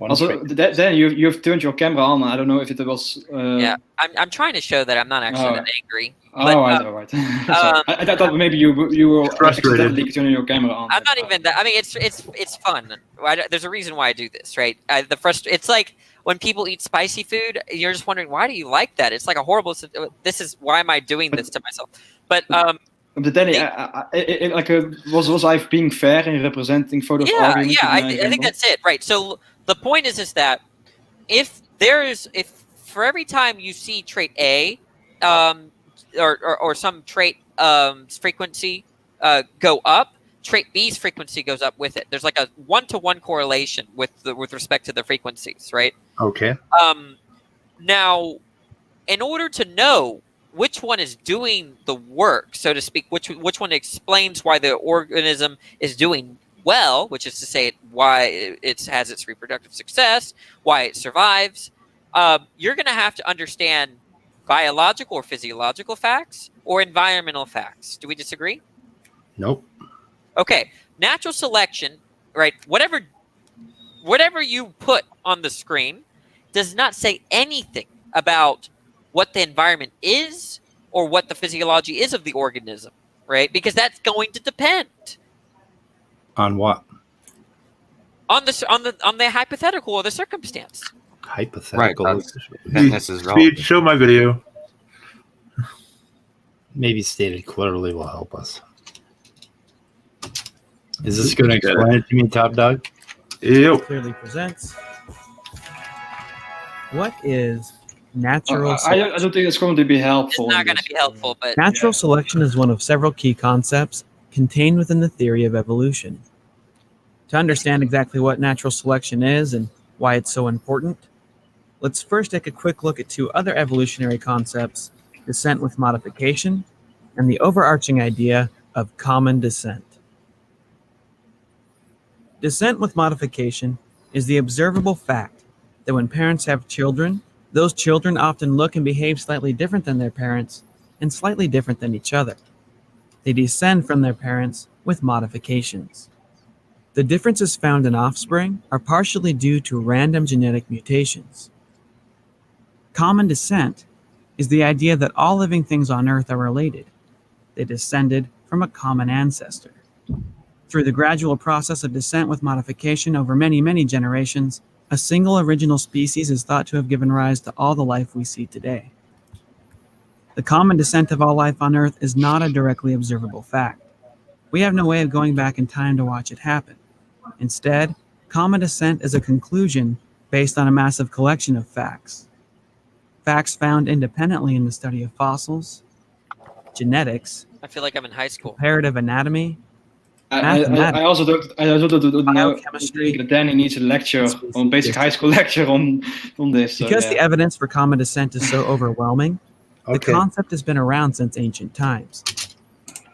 Also, then you have turned your camera on. I don't know if it was. Yeah, I'm trying to show that I'm not actually that angry. Right. I thought maybe you were accidentally turning your camera on. I'm not even that. I mean, it's fun. There's a reason why I do this, right? It's like when people eat spicy food, you're just wondering, why do you like that? It's like a horrible. This is why am I doing this to myself? But Danny, was I being fair in representing for the argument? Yeah, I think that's it, right? So the point is that if for every time you see trait A, or some trait frequency go up, trait B's frequency goes up with it. There's like a 1-to-1 correlation with respect to the frequencies, right? Okay. Now, in order to know which one is doing the work, so to speak, which one explains why the organism is doing well, which is to say why it has its reproductive success, why it survives, you're going to have to understand biological or physiological facts or environmental facts. Do we disagree? Nope. Okay. Natural selection, right? Whatever you put on the screen does not say anything about what the environment is or what the physiology is of the organism, right? Because that's going to depend on what? On the hypothetical or the circumstance. Hypothetical. Right. Speed, show my video. Maybe stated clearly will help us. Is this going to explain it to me, Top Dog? Yep. Clearly presents. What is natural selection? I don't think it's going to be helpful. It's not going to be helpful, but natural selection is one of several key concepts contained within the theory of evolution. To understand exactly what natural selection is and why it's so important, let's first take a quick look at two other evolutionary concepts, descent with modification and the overarching idea of common descent. Descent with modification is the observable fact that when parents have children, those children often look and behave slightly different than their parents and slightly different than each other. They descend from their parents with modifications. The differences found in offspring are partially due to random genetic mutations. Common descent is the idea that all living things on Earth are related. They descended from a common ancestor. Through the gradual process of descent with modification over many, many generations, a single original species is thought to have given rise to all the life we see today. The common descent of all life on Earth is not a directly observable fact. We have no way of going back in time to watch it happen. Instead, common descent is a conclusion based on a massive collection of facts. Facts found independently in the study of fossils, genetics, I feel like I'm in high school. comparative anatomy, I also don't know that Danny needs a lecture, on basic high school lecture on this. Because the evidence for common descent is so overwhelming, the concept has been around since ancient times.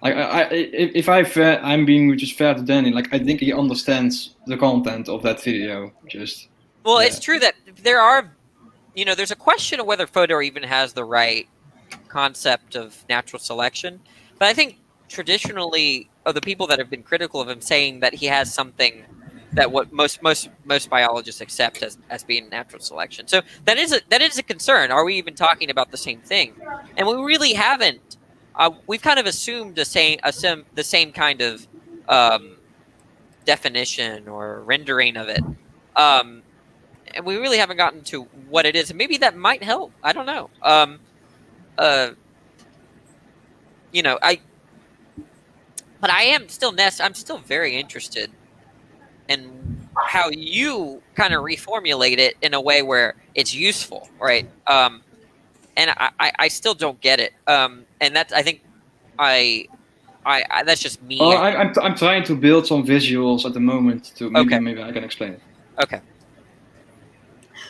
Like, if I'm being just fair to Danny, like I think he understands the content of that video. Well, it's true that there are, there's a question of whether Fodor even has the right concept of natural selection, but I think traditionally, of the people that have been critical of him saying that he has something that what most biologists accept as being natural selection. So that is a concern. Are we even talking about the same thing? And we really haven't. We've kind of assumed the same kind of definition or rendering of it, and we really haven't gotten to what it is. And maybe that might help. I don't know. But I am still, Ness, I'm still very interested in how you kind of reformulate it in a way where it's useful, right? And I still don't get it. And that's, I think, that's just me. Well, I'm trying to build some visuals at the moment to maybe I can explain it. Okay.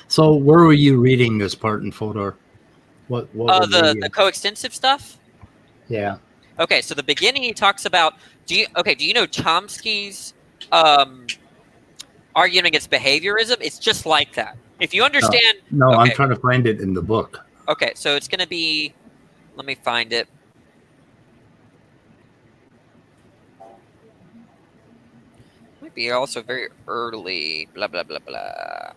So where were you reading this part in Fodor? What the coextensive stuff? Yeah. Okay, so the beginning he talks about. Do you know Chomsky's argument against behaviorism? It's just like that. If you understand. No, I'm trying to find it in the book. Okay, so it's going to be. Let me find it. Might be also very early. Blah blah blah blah.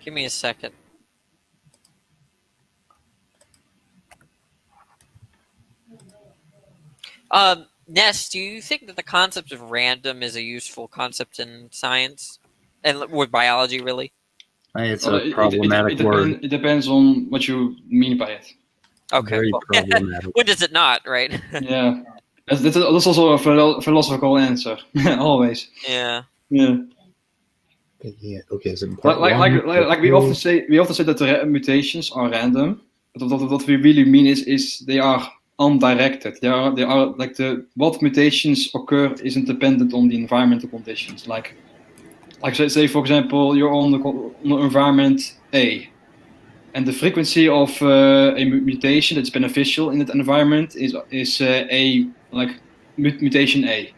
Give me a second. Ness, do you think that the concept of random is a useful concept in science and with biology, really? It's a problematic word. It depends on what you mean by it. Okay. Very problematic. When does it not, right? Yeah. That's also a philosophical answer. Always. Yeah. Yeah. Yeah. Okay. So like we often say that the mutations are random, but what we really mean is they are undirected. They are like what mutations occur isn't dependent on the environmental conditions. Like say for example you're on the environment A, and the frequency of a mutation that's beneficial in that environment is a mutation A.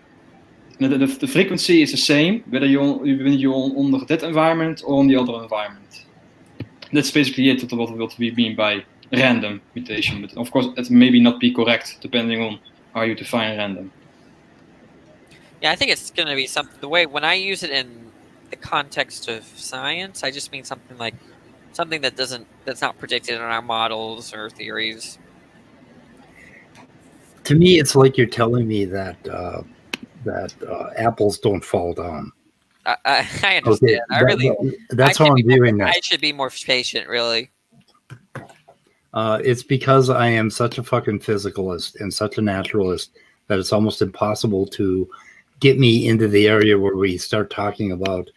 And the frequency is the same whether you're under that environment or on the other environment. That's basically it. What we mean by random mutation, but of course that may not be correct depending on how you define random. Yeah, I think it's going to be something. The way when I use it in the context of science, I just mean something like something that's not predicted in our models or theories. To me, it's like you're telling me that apples don't fall down. I understand. Okay, that's how I'm viewing that. I should be more patient, really. It's because I am such a fucking physicalist and such a naturalist that it's almost impossible to get me into the area where we start talking about.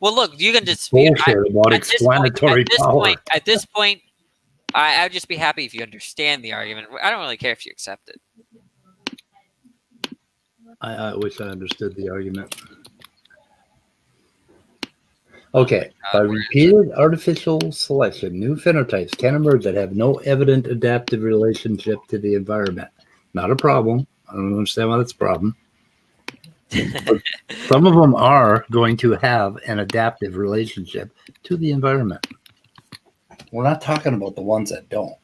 Well, look, you can just bullshit about explanatory power. At this point, I'd just be happy if you understand the argument. I don't really care if you accept it. I wish I understood the argument. Okay, by repeated artificial selection, new phenotypes can emerge that have no evident adaptive relationship to the environment. Not a problem. I don't understand why that's a problem. But some of them are going to have an adaptive relationship to the environment. We're not talking about the ones that don't.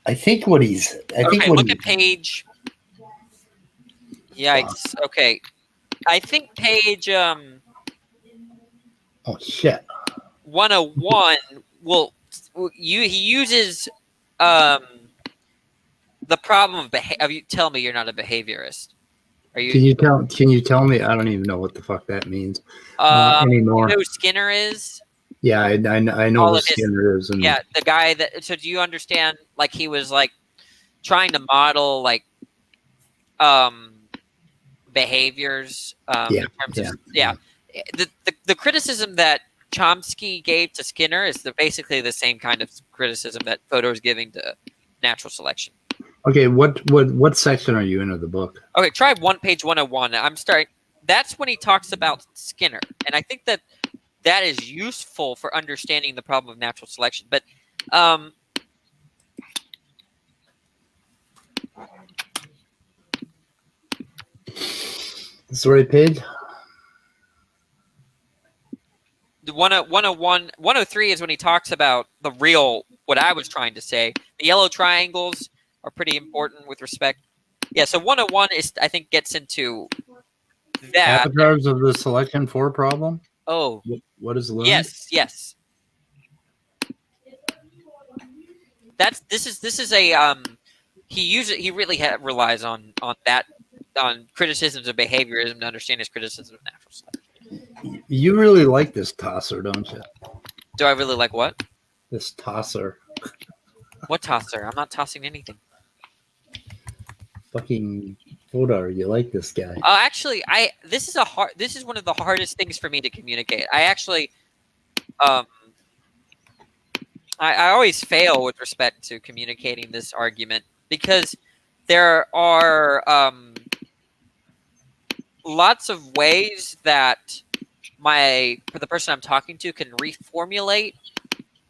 I think what he's... look at page... Yikes. Okay. I think page... Oh, shit. 101, well, he uses... the problem of behavior. You tell me you're not a behaviorist. Are you? Can you tell me? I don't even know what the fuck that means anymore. You know who Skinner is? Yeah, I know who Skinner is. And yeah, the guy that. So do you understand? Like he was like trying to model like behaviors. In terms of, The criticism that Chomsky gave to Skinner is basically the same kind of criticism that Fodor is giving to natural selection. Okay, what section are you in of the book? Okay, try page 101. I'm starting. That's when he talks about Skinner, and I think that is useful for understanding the problem of natural selection. But this the right page? The 101, 103 is when he talks about the real. What I was trying to say, the yellow triangles are pretty important with respect. Yeah, so 101 is, I think, gets into that. Avatars of the selection for problem? Oh. What is the learn? Yes. This is a he really relies on that, on criticisms of behaviorism to understand his criticism of natural selection. You really like this tosser, don't you? Do I really like what? This tosser. What tosser? I'm not tossing anything. Fucking Fodor, you like this guy? Actually, this is one of the hardest things for me to communicate. I actually, I always fail with respect to communicating this argument because there are lots of ways that the person I'm talking to can reformulate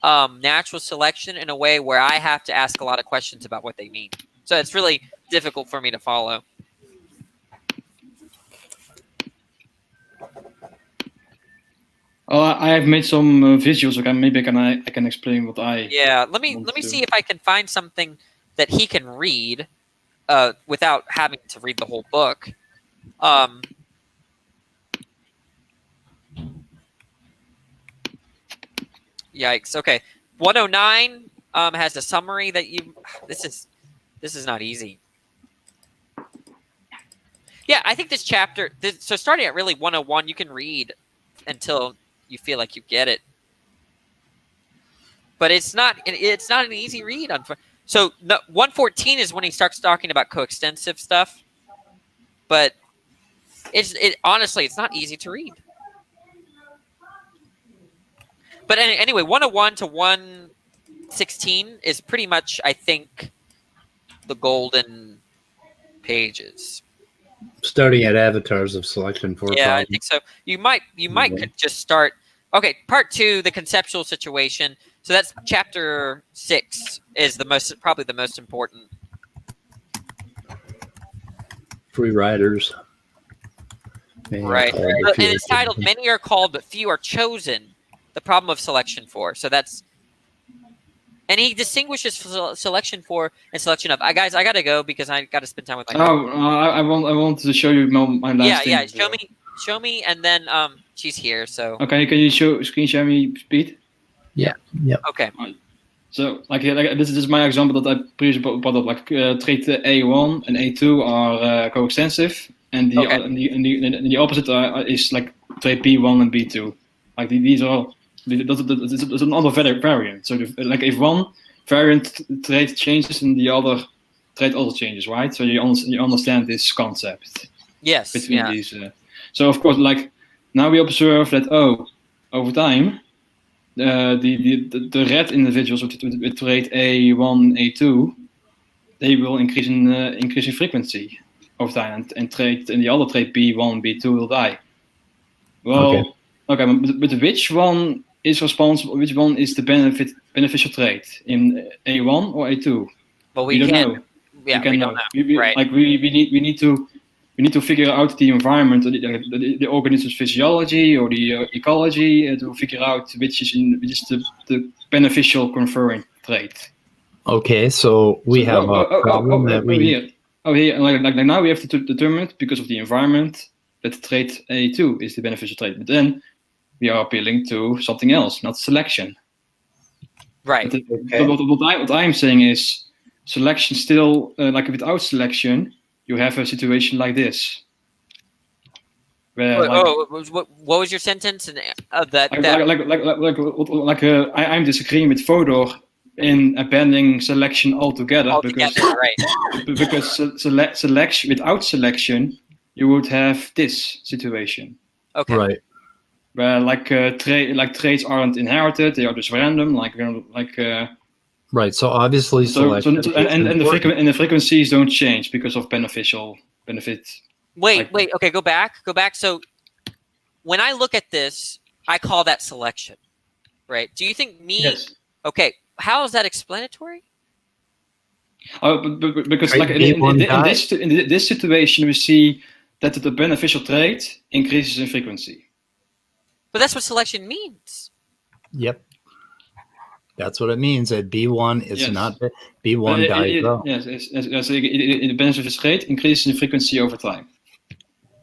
natural selection in a way where I have to ask a lot of questions about what they mean. So it's really difficult for me to follow. I have made some visuals. Okay, maybe I can explain what I. Yeah, let me see if I can find something that he can read without having to read the whole book. Yikes. Okay, 109 has a summary that you. This is not easy. Yeah, I think this chapter. So starting at really 101, you can read until you feel like you get it. But it's not an easy read. So 114 is when he starts talking about coextensive stuff. But honestly, it's not easy to read. But anyway, 101 to 116 is pretty much, I think, the golden pages. Starting at avatars of selection for I think so. You might could just start. Okay, part 2, the conceptual situation. So that's chapter 6 is probably the most important. Free riders. Right. And it's titled "Many Are Called, but Few Are Chosen: The Problem of Selection For." So that's. And he distinguishes selection for and selection of. Guys, I gotta go because I gotta spend time with my. I want to show you my last thing. Yeah. Show me, and then she's here. So. Okay, can you screen share me, Pete? Yeah. Yep. Okay. So like this is my example that I previously brought up. Like trait A1 and A2 are coextensive, and the opposite is like trait B1 and B2. Like these are there's another variant. So like if one variant trait changes, and the other trait also changes, right? So you understand this concept. Yes. Between these. So of course, like now we observe that over time, the red individuals with trait A1, A2, they will increase in frequency over time, and the other trait B1, B2 will die. Well, okay, but which one is responsible? Which one is the beneficial trait in A1 or A2? Well, we don't know. Yeah, we don't know. Right. Like we need to figure out the environment, the organism's physiology or the ecology, to figure out which is the beneficial conferring trait. Okay, so we have a problem that we. Here, like now we have to determine it because of the environment that trait A2 is the beneficial trait. But then we are appealing to something else, not selection. Right. What I'm saying is selection still, like without selection, you have a situation like this. Where, what was your sentence? I'm disagreeing with Fodor in abandoning selection altogether because selection without selection you would have this situation. Okay. Right. Where traits aren't inherited; they are just random. Right. So obviously, selection and the frequencies don't change because of benefits. Wait. Okay, go back. So when I look at this, I call that selection, right? Do you think me? Yes. Okay. How is that explanatory? Because like in this situation, we see that the beneficial trait increases in frequency. But that's what selection means. Yep. That's what it means. That B1 is not B1 dies out. Yes. The beneficial trait increases in frequency over time.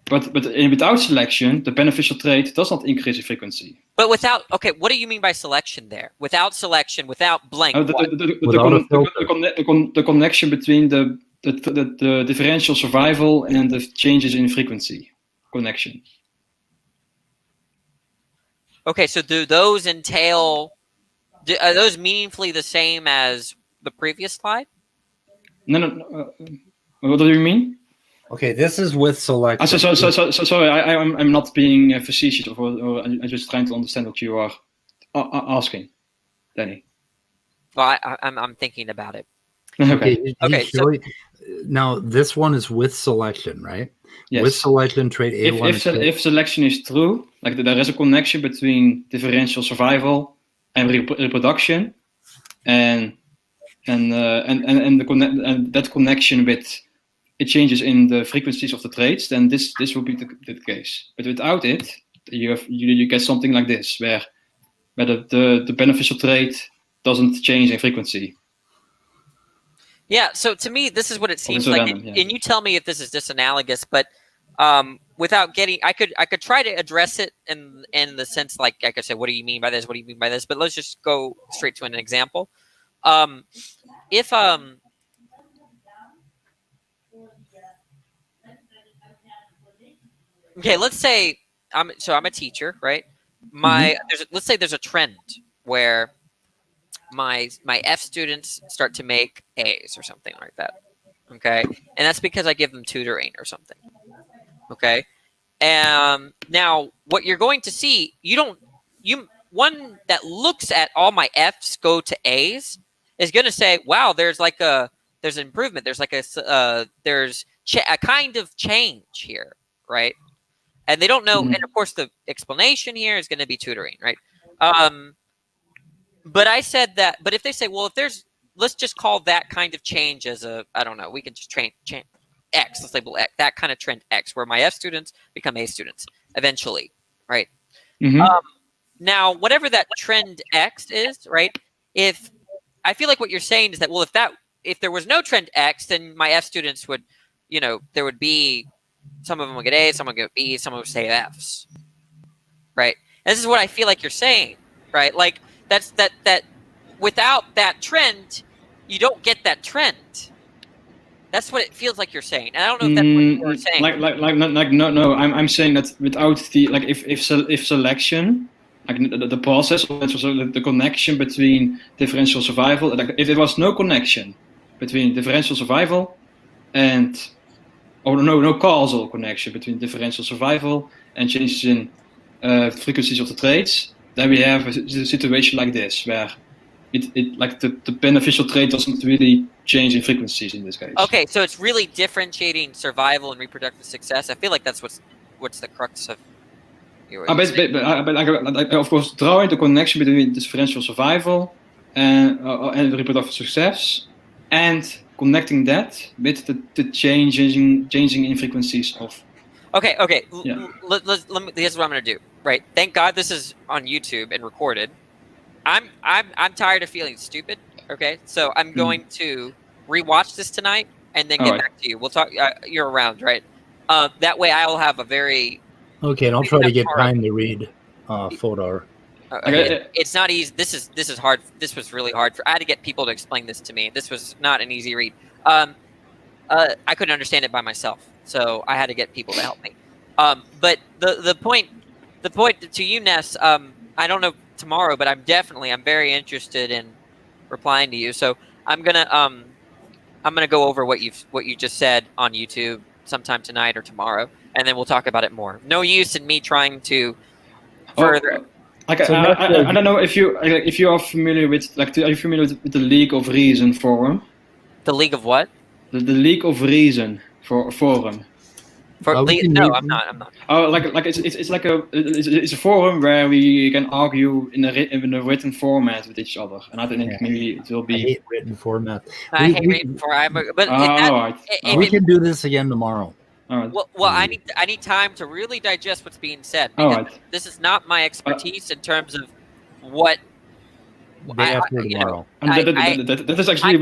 But without selection, the beneficial trait does not increase in frequency. But without, okay, what do you mean by selection there? Without selection, without blank. The connection between the differential survival and the changes in frequency connection. Okay, so do those entail? Are those meaningfully the same as the previous slide? No. What do you mean? Okay, this is with selection. Sorry, I'm not being facetious, or I'm just trying to understand what you are asking, Danny. Well, I'm thinking about it. Okay. Now this one is with selection, right? Yes. With selection, trait A1. If selection is true, like there is a connection between differential survival and reproduction, and that connection with it changes in the frequencies of the traits, then this will be the case. But without it, you get something like this, where the beneficial trait doesn't change in frequency. Yeah. So to me, this is what it seems like, and you tell me if this is disanalogous. But without getting, I could try to address it in the sense like I could say, what do you mean by this? What do you mean by this? But let's just go straight to an example. Okay, let's say I'm a teacher, right? Let's say there's a trend where my F students start to make A's or something like that. Okay, and that's because I give them tutoring or something. Okay, and now what you're going to see, one that looks at all my F's go to A's is going to say, wow, there's an improvement. There's like there's a kind of change here, right? And they don't know, and of course the explanation here is going to be tutoring, right? But I said that, but if they say, well, let's just call that kind of change as I don't know, we can just change X, let's label X, that kind of trend X, where my F students become A students eventually, right? Now, whatever that trend X is, right? If I feel like what you're saying is that, well, if there was no trend X, then my F students would, there would be, some of them would get A's, some would get B's, some would say F's, right? And this is what I feel like you're saying, right? Like that without that trend, you don't get that trend, That's what it feels like you're saying, and I don't know if that's what you were saying. No. I'm saying that without the if selection, like the process, the connection between differential survival, like if there was no connection between differential survival and no causal connection between differential survival and changes in frequencies of the traits, then we have a situation like this where it like the beneficial trait doesn't really change in frequencies in this case. Okay, so it's really differentiating survival and reproductive success. I feel like that's what's the crux of. But of course, drawing the connection between differential survival and reproductive success, and connecting that with the changing in frequencies of. Okay. Yeah. Let me. Here's what I'm going to do. Right. Thank God this is on YouTube and recorded. I'm tired of feeling stupid. Okay, so I'm going to rewatch this tonight and then get back to you. We'll talk. You're around, right? That way, I will have a very. Okay, and I'll try to get time to read Fodor. It's not easy. This is hard. This was really hard. I had to get people to explain this to me. This was not an easy read. I couldn't understand it by myself, so I had to get people to help me. But the point to you, Ness. I don't know tomorrow, but I'm very interested in replying to you. So I'm gonna go over what you just said on YouTube sometime tonight or tomorrow, and then we'll talk about it more. No use in me trying to further. I don't know if you are familiar with are you familiar with the League of Reason forum? The League of what? The League of Reason forum. No, I'm not. Oh, it's a forum where we can argue in a written format with each other, and I think maybe it will be. I hate written format. I hate written format, but we can do this again tomorrow. Well, I need time to really digest what's being said. Because this is not my expertise in terms of what. That is actually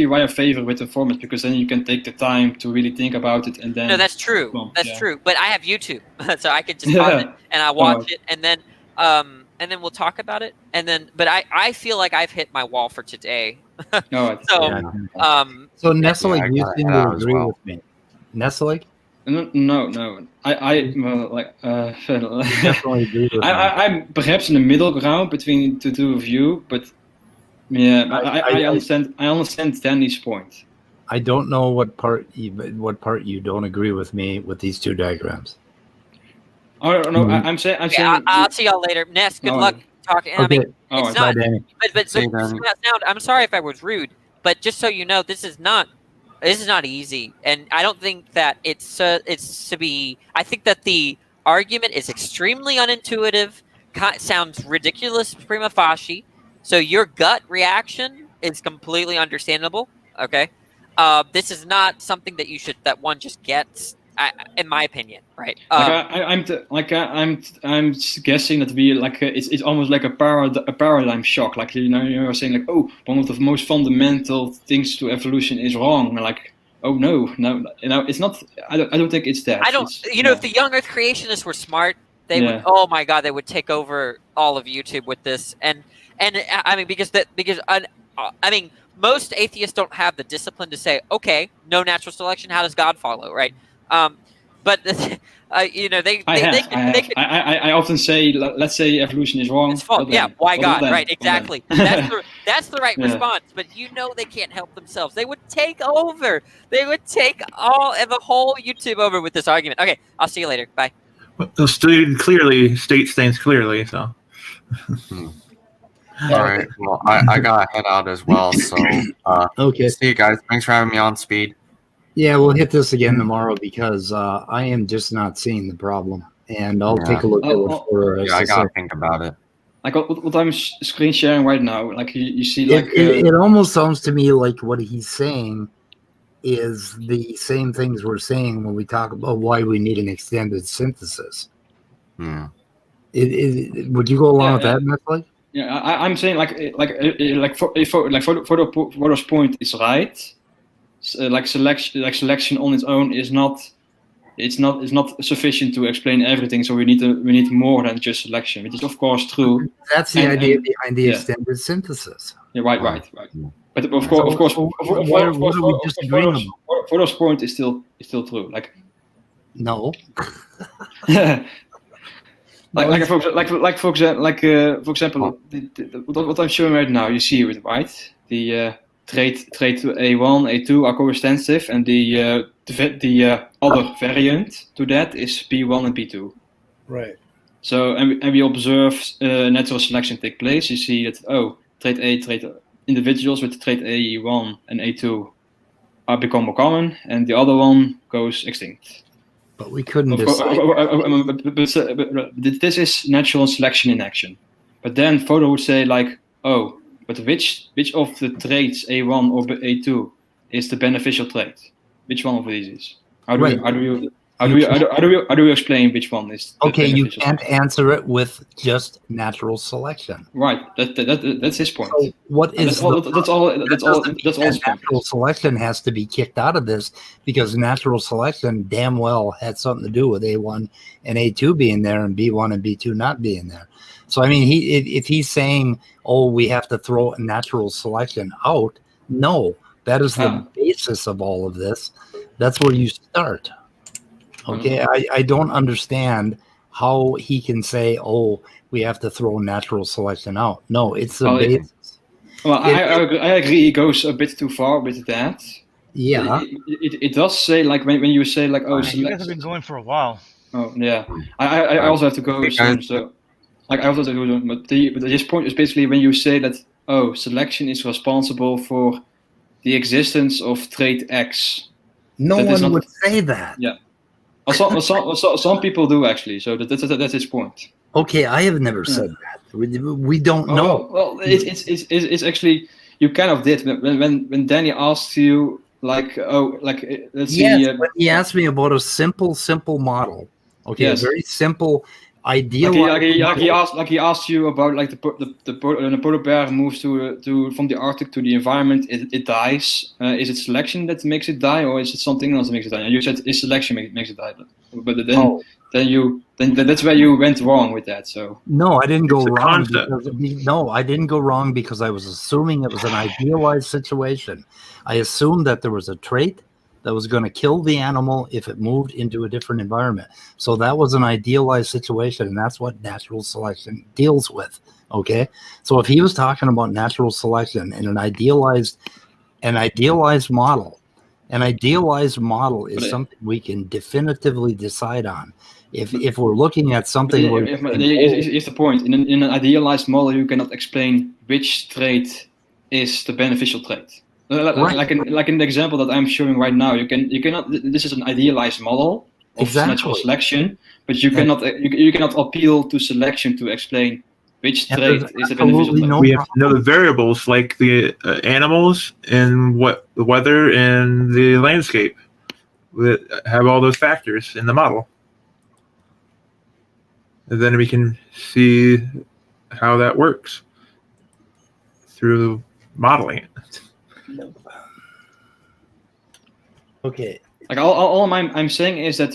why I favor with the format, because then you can take the time to really think about it and then. No, that's true. True. But I have YouTube, so I can just pause it and I watch it, and then we'll talk about it, and then. But I feel like I've hit my wall for today. So Nestle, you seem to agree with me. Nestle? No. I'm perhaps in the middle ground between the two of you, but yeah, I understand Danny's point. I don't know what part you don't agree with me with these two diagrams. Oh no, I'm saying. I'll see y'all later. Ness, good luck talking. Okay. I mean, it's not. But I'm sorry if I was rude, but just so you know, this is not easy, and I don't think that it's to be. I think that the argument is extremely unintuitive. Sounds ridiculous prima facie. So your gut reaction is completely understandable. Okay, this is not something that one just gets. In my opinion, right? I'm guessing that it's almost like a paradigm shock. Like you're saying like, oh, one of the most fundamental things to evolution is wrong. Like, oh no, it's not. I don't think it's that. If the young Earth creationists were smart, they would. Oh my God, they would take over all of YouTube with this. And I mean because most atheists don't have the discipline to say, okay, no natural selection. How does God follow, right? But I often say, let's say evolution is wrong. It's false. Yeah, why God? Right, exactly. That's the right response. But they can't help themselves. They would take over. They would take the whole YouTube over with this argument. Okay, I'll see you later. Bye. Well, state stands clearly. So. All right. Well, I gotta head out as well. So okay. See you guys. Thanks for having me on, Speed. Yeah, we'll hit this again tomorrow because I am just not seeing the problem, and I'll take a look at what I gotta think about it. Like what I'm screen sharing right now, like you see, like it almost sounds to me like what he's saying is the same things we're saying when we talk about why we need an extended synthesis. Hmm. Would you go along with that, Netflix? Yeah, I'm saying Fodor's point is right. Selection on its own is not sufficient to explain everything. So we need more than just selection, which is of course true. That's the idea behind the extended synthesis. Yeah, right. But of course, what are we disagreeing about? Frodo's point is still true. Like, no. For example, what I'm showing right now, you see it, right? The trait A1, A2 are coextensive, and the other variant to that is P1 and P2. Right. So, and we observe natural selection take place. You see that trait individuals with trait A1 and A2 are become more common, and the other one goes extinct. But we couldn't decide. But this is natural selection in action. But then Frodo would say like, oh, but which of the traits A1 or A2 is the beneficial trait? Which one of these is? How do you explain which one is? Okay, you can't answer it with just natural selection. Right. That's his point. So what is that's all. Natural selection has to be kicked out of this because natural selection damn well had something to do with A1 and A2 being there and B1 and B2 not being there. So I mean, if he's saying, "Oh, we have to throw natural selection out," no, that is the basis of all of this. That's where you start. Okay, I don't understand how he can say, "Oh, we have to throw natural selection out." No, it's the basis. Well, I agree. He goes a bit too far with that. Yeah, it does say like when you say like, "Oh, you guys have been going for a while." Oh yeah, I also have to go soon. So like I also have to go, but his point is basically when you say that selection is responsible for the existence of trait X. No one would say that. Yeah. Some people do actually, so that's his point. Okay, I have never said that. We don't know. Well, it's actually you kind of did when Danny asked you like let's see. Yes, when he asked me about a simple model. Okay, yes. A very simple ideal. He asked you about like the polar bear moves from the Arctic to the environment, it dies. Is it selection that makes it die, or is it something else that makes it die? And you said it's selection makes it die, but then that's where you went wrong with that. So no, I didn't go wrong. I didn't go wrong because I was assuming it was an idealized situation. I assumed that there was a trait that was going to kill the animal if it moved into a different environment. So that was an idealized situation, and that's what natural selection deals with, okay? So if he was talking about natural selection and an idealized model, an idealized model is something we can definitively decide on. If we're looking at something... Here's the point. In an idealized model, you cannot explain which trait is the beneficial trait. Like in the example that I'm showing right now, you cannot. This is an idealized model of natural selection, but you cannot appeal to selection to explain which trait is the beneficial trait. We have to know the variables like the animals and what the weather and the landscape that have all those factors in the model, and then we can see how that works through modeling it. Okay. Like all I'm saying is that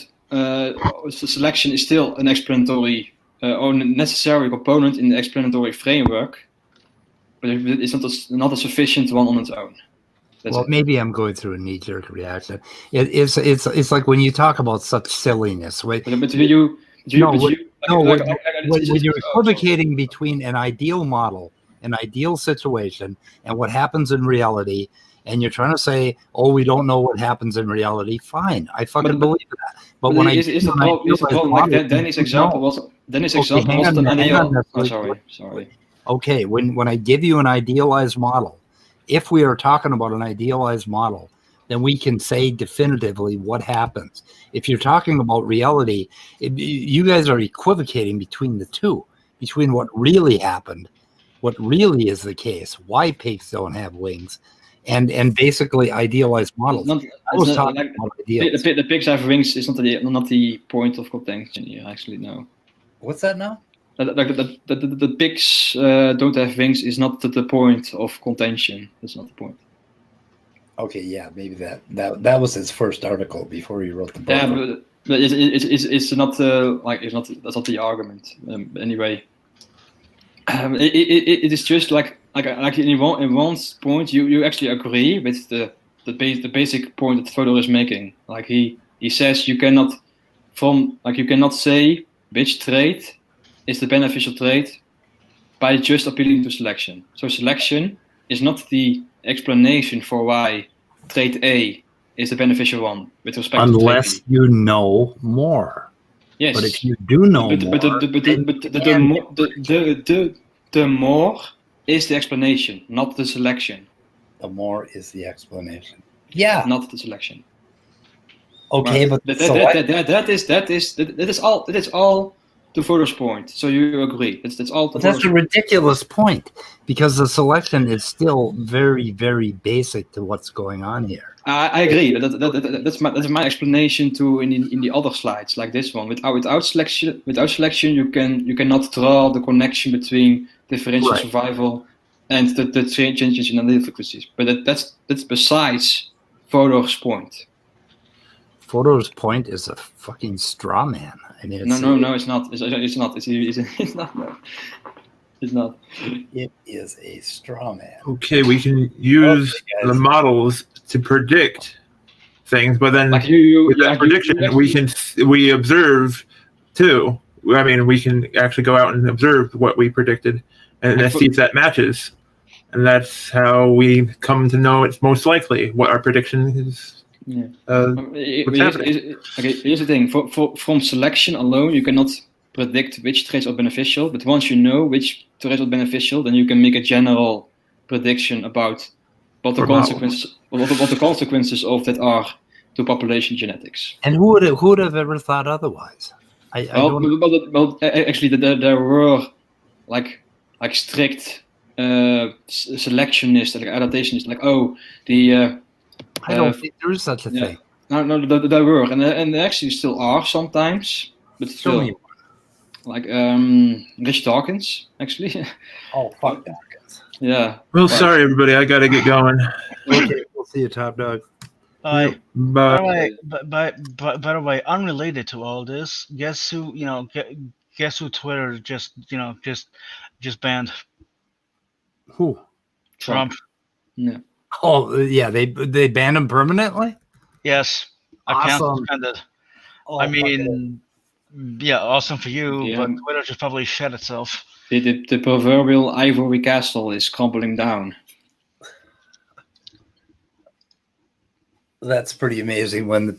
selection is still an explanatory or necessary component in the explanatory framework, but it's not a sufficient one on its own. Maybe I'm going through a knee-jerk reaction. It's like when you talk about such silliness. When you're equivocating between an ideal model, an ideal situation, and what happens in reality, and you're trying to say, "Oh, we don't know what happens in reality." Fine, I fucking believe that. But when Danny's example wasn't an ideal. Sorry. Okay, when I give you an idealized model, if we are talking about an idealized model, then we can say definitively what happens. If you're talking about reality, you guys are equivocating between the two, between what really happened, what really is the case, why pigs don't have wings, and basically idealized models. I was talking about ideals. The pigs have wings is not the point of contention here. Actually, no. What's that now? The pigs don't have wings is not the point of contention. That's not the point. Okay, yeah, maybe that was his first article before he wrote the book. Yeah, but it's not that's not the argument. Anyway. It is just like in one point you actually agree with the basic point that Fodor is making. Like he says you cannot say which trait is the beneficial trait by just appealing to selection. So selection is not the explanation for why trait A is the beneficial one with respect to trait B. Unless you know more. Yes. But if you do know more, the more is the explanation, not the selection. The more is the explanation. Yeah. Not the selection. Okay, but that is all to Fodor's point. So you agree? That's all. But that's a ridiculous point because the selection is still very, very basic to what's going on here. I agree. That's my explanation to in the other slides, like this one. Without selection, you cannot draw the connection between differential survival and the changes in allele frequencies. But that's besides Fodor's point. Fodor's point is a fucking straw man. I mean, no, it's not. It's not. It's not. No. It's not. It is a straw man. Okay, we can use the models to predict things, but then with that prediction, we observe too. I mean, we can actually go out and observe what we predicted, and then see if that matches. And that's how we come to know it's most likely what our prediction is. Yeah. Okay, here's the thing. From selection alone, you cannot predict which traits are beneficial. But once you know which traits are beneficial, then you can make a general prediction about what the consequences of that are to population genetics. And who would have ever thought otherwise? Actually, there were like strict selectionists, like adaptationists, like I don't think there is such a thing. No, there were, and there actually still are sometimes, but still, like Rich Dawkins, actually. Oh, fuck Dawkins. Yeah. Well, sorry everybody, I gotta get going. Okay, we'll see you, Top Dog. Bye. By the way, unrelated to all this, guess who Twitter just banned? Who? Trump. Yeah. Oh yeah, they banned him permanently. Yes, account Awesome. suspended. Oh, I mean, yeah, awesome for you, Yeah. but Twitter just probably shed itself. The proverbial ivory castle is crumbling down. That's pretty amazing when the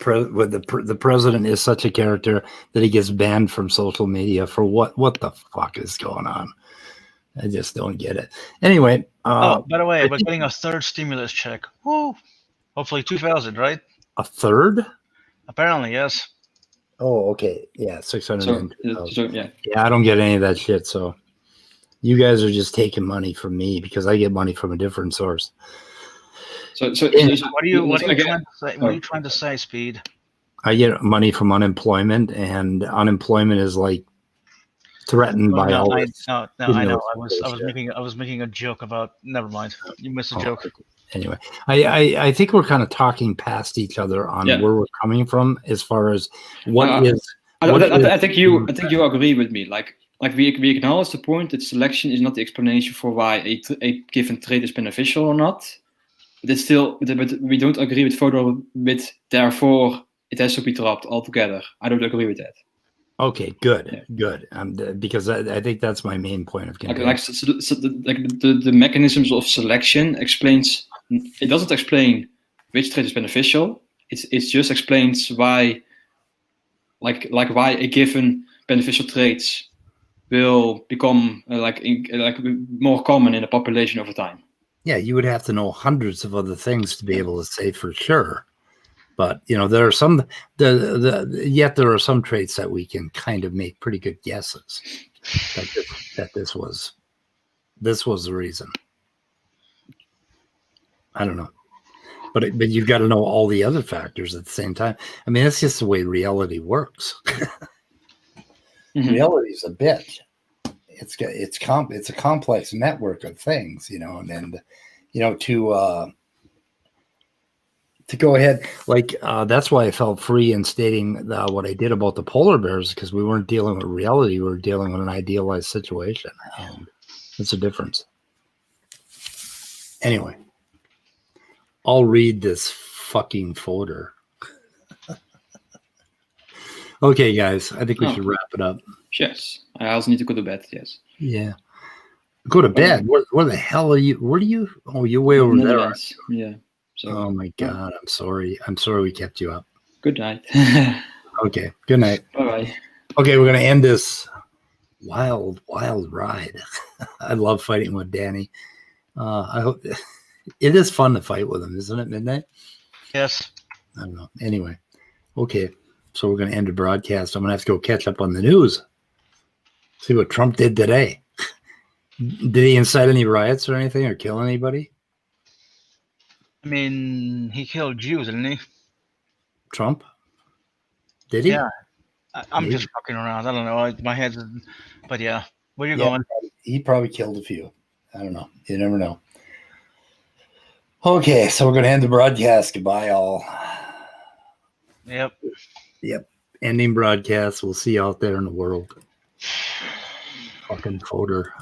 president is such a character that he gets banned from social media for what the fuck is going on? I just don't get it. Anyway. By the way, we're getting a third stimulus check. Woo! Hopefully 2,000, right? A third? Apparently, yes. Oh, okay. Yeah, 600. Yeah, I don't get any of that shit. So you guys are just taking money from me because I get money from a different source. What are you trying to say, Speed? I get money from unemployment, and unemployment is like threatened by all this. No, I know. I was making a joke about. Never mind. You missed a joke. Anyway, I think we're kind of talking past each other on where we're coming from as far as what is. I think you agree with me. Like we acknowledge the point that selection is not the explanation for why a given trait is beneficial or not. But it's still, but we don't agree with Fodor with therefore it has to be dropped altogether. I don't agree with that. Okay, good. Because I think that's my main point of contention. The mechanisms of selection explains. It doesn't explain which trait is beneficial. It just explains why, like why a given beneficial traits will become more common in the population over time. Yeah, you would have to know hundreds of other things to be able to say for sure. But there are some yet there are some traits that we can kind of make pretty good guesses that this was the reason. I don't know, but you've got to know all the other factors at the same time. I mean, that's just the way reality works. Mm-hmm. Reality's a bitch. It's a complex network of things, and to go ahead, that's why I felt free in stating what I did about the polar bears, because we weren't dealing with reality, we were dealing with an idealized situation. And That's a difference. Anyway, I'll read this fucking folder. Okay, guys, I think we should wrap it up. Yes, I also need to go to bed. Yes. Yeah. Go to bed. Where the hell are you? Where do you? Oh, you're way over there. Netherlands. Yeah. So, oh my God, I'm sorry. I'm sorry we kept you up. Good night. Okay. Good night. Bye-bye. Okay, we're gonna end this wild ride. I love fighting with Danny. I hope it is fun to fight with him, isn't it? Midnight. Yes. I don't know. Anyway, okay. So we're gonna end the broadcast. I'm gonna have to go catch up on the news. See what Trump did today. Did he incite any riots or anything, or kill anybody? I mean, he killed Jews, didn't he? Trump? Did he? Yeah. I'm just fucking around. I don't know. My head's, but yeah. Where you going? He probably killed a few. I don't know. You never know. Okay, so we're gonna end the broadcast. Goodbye, all. Yep. Ending broadcast. We'll see you out there in the world. Fucking folder.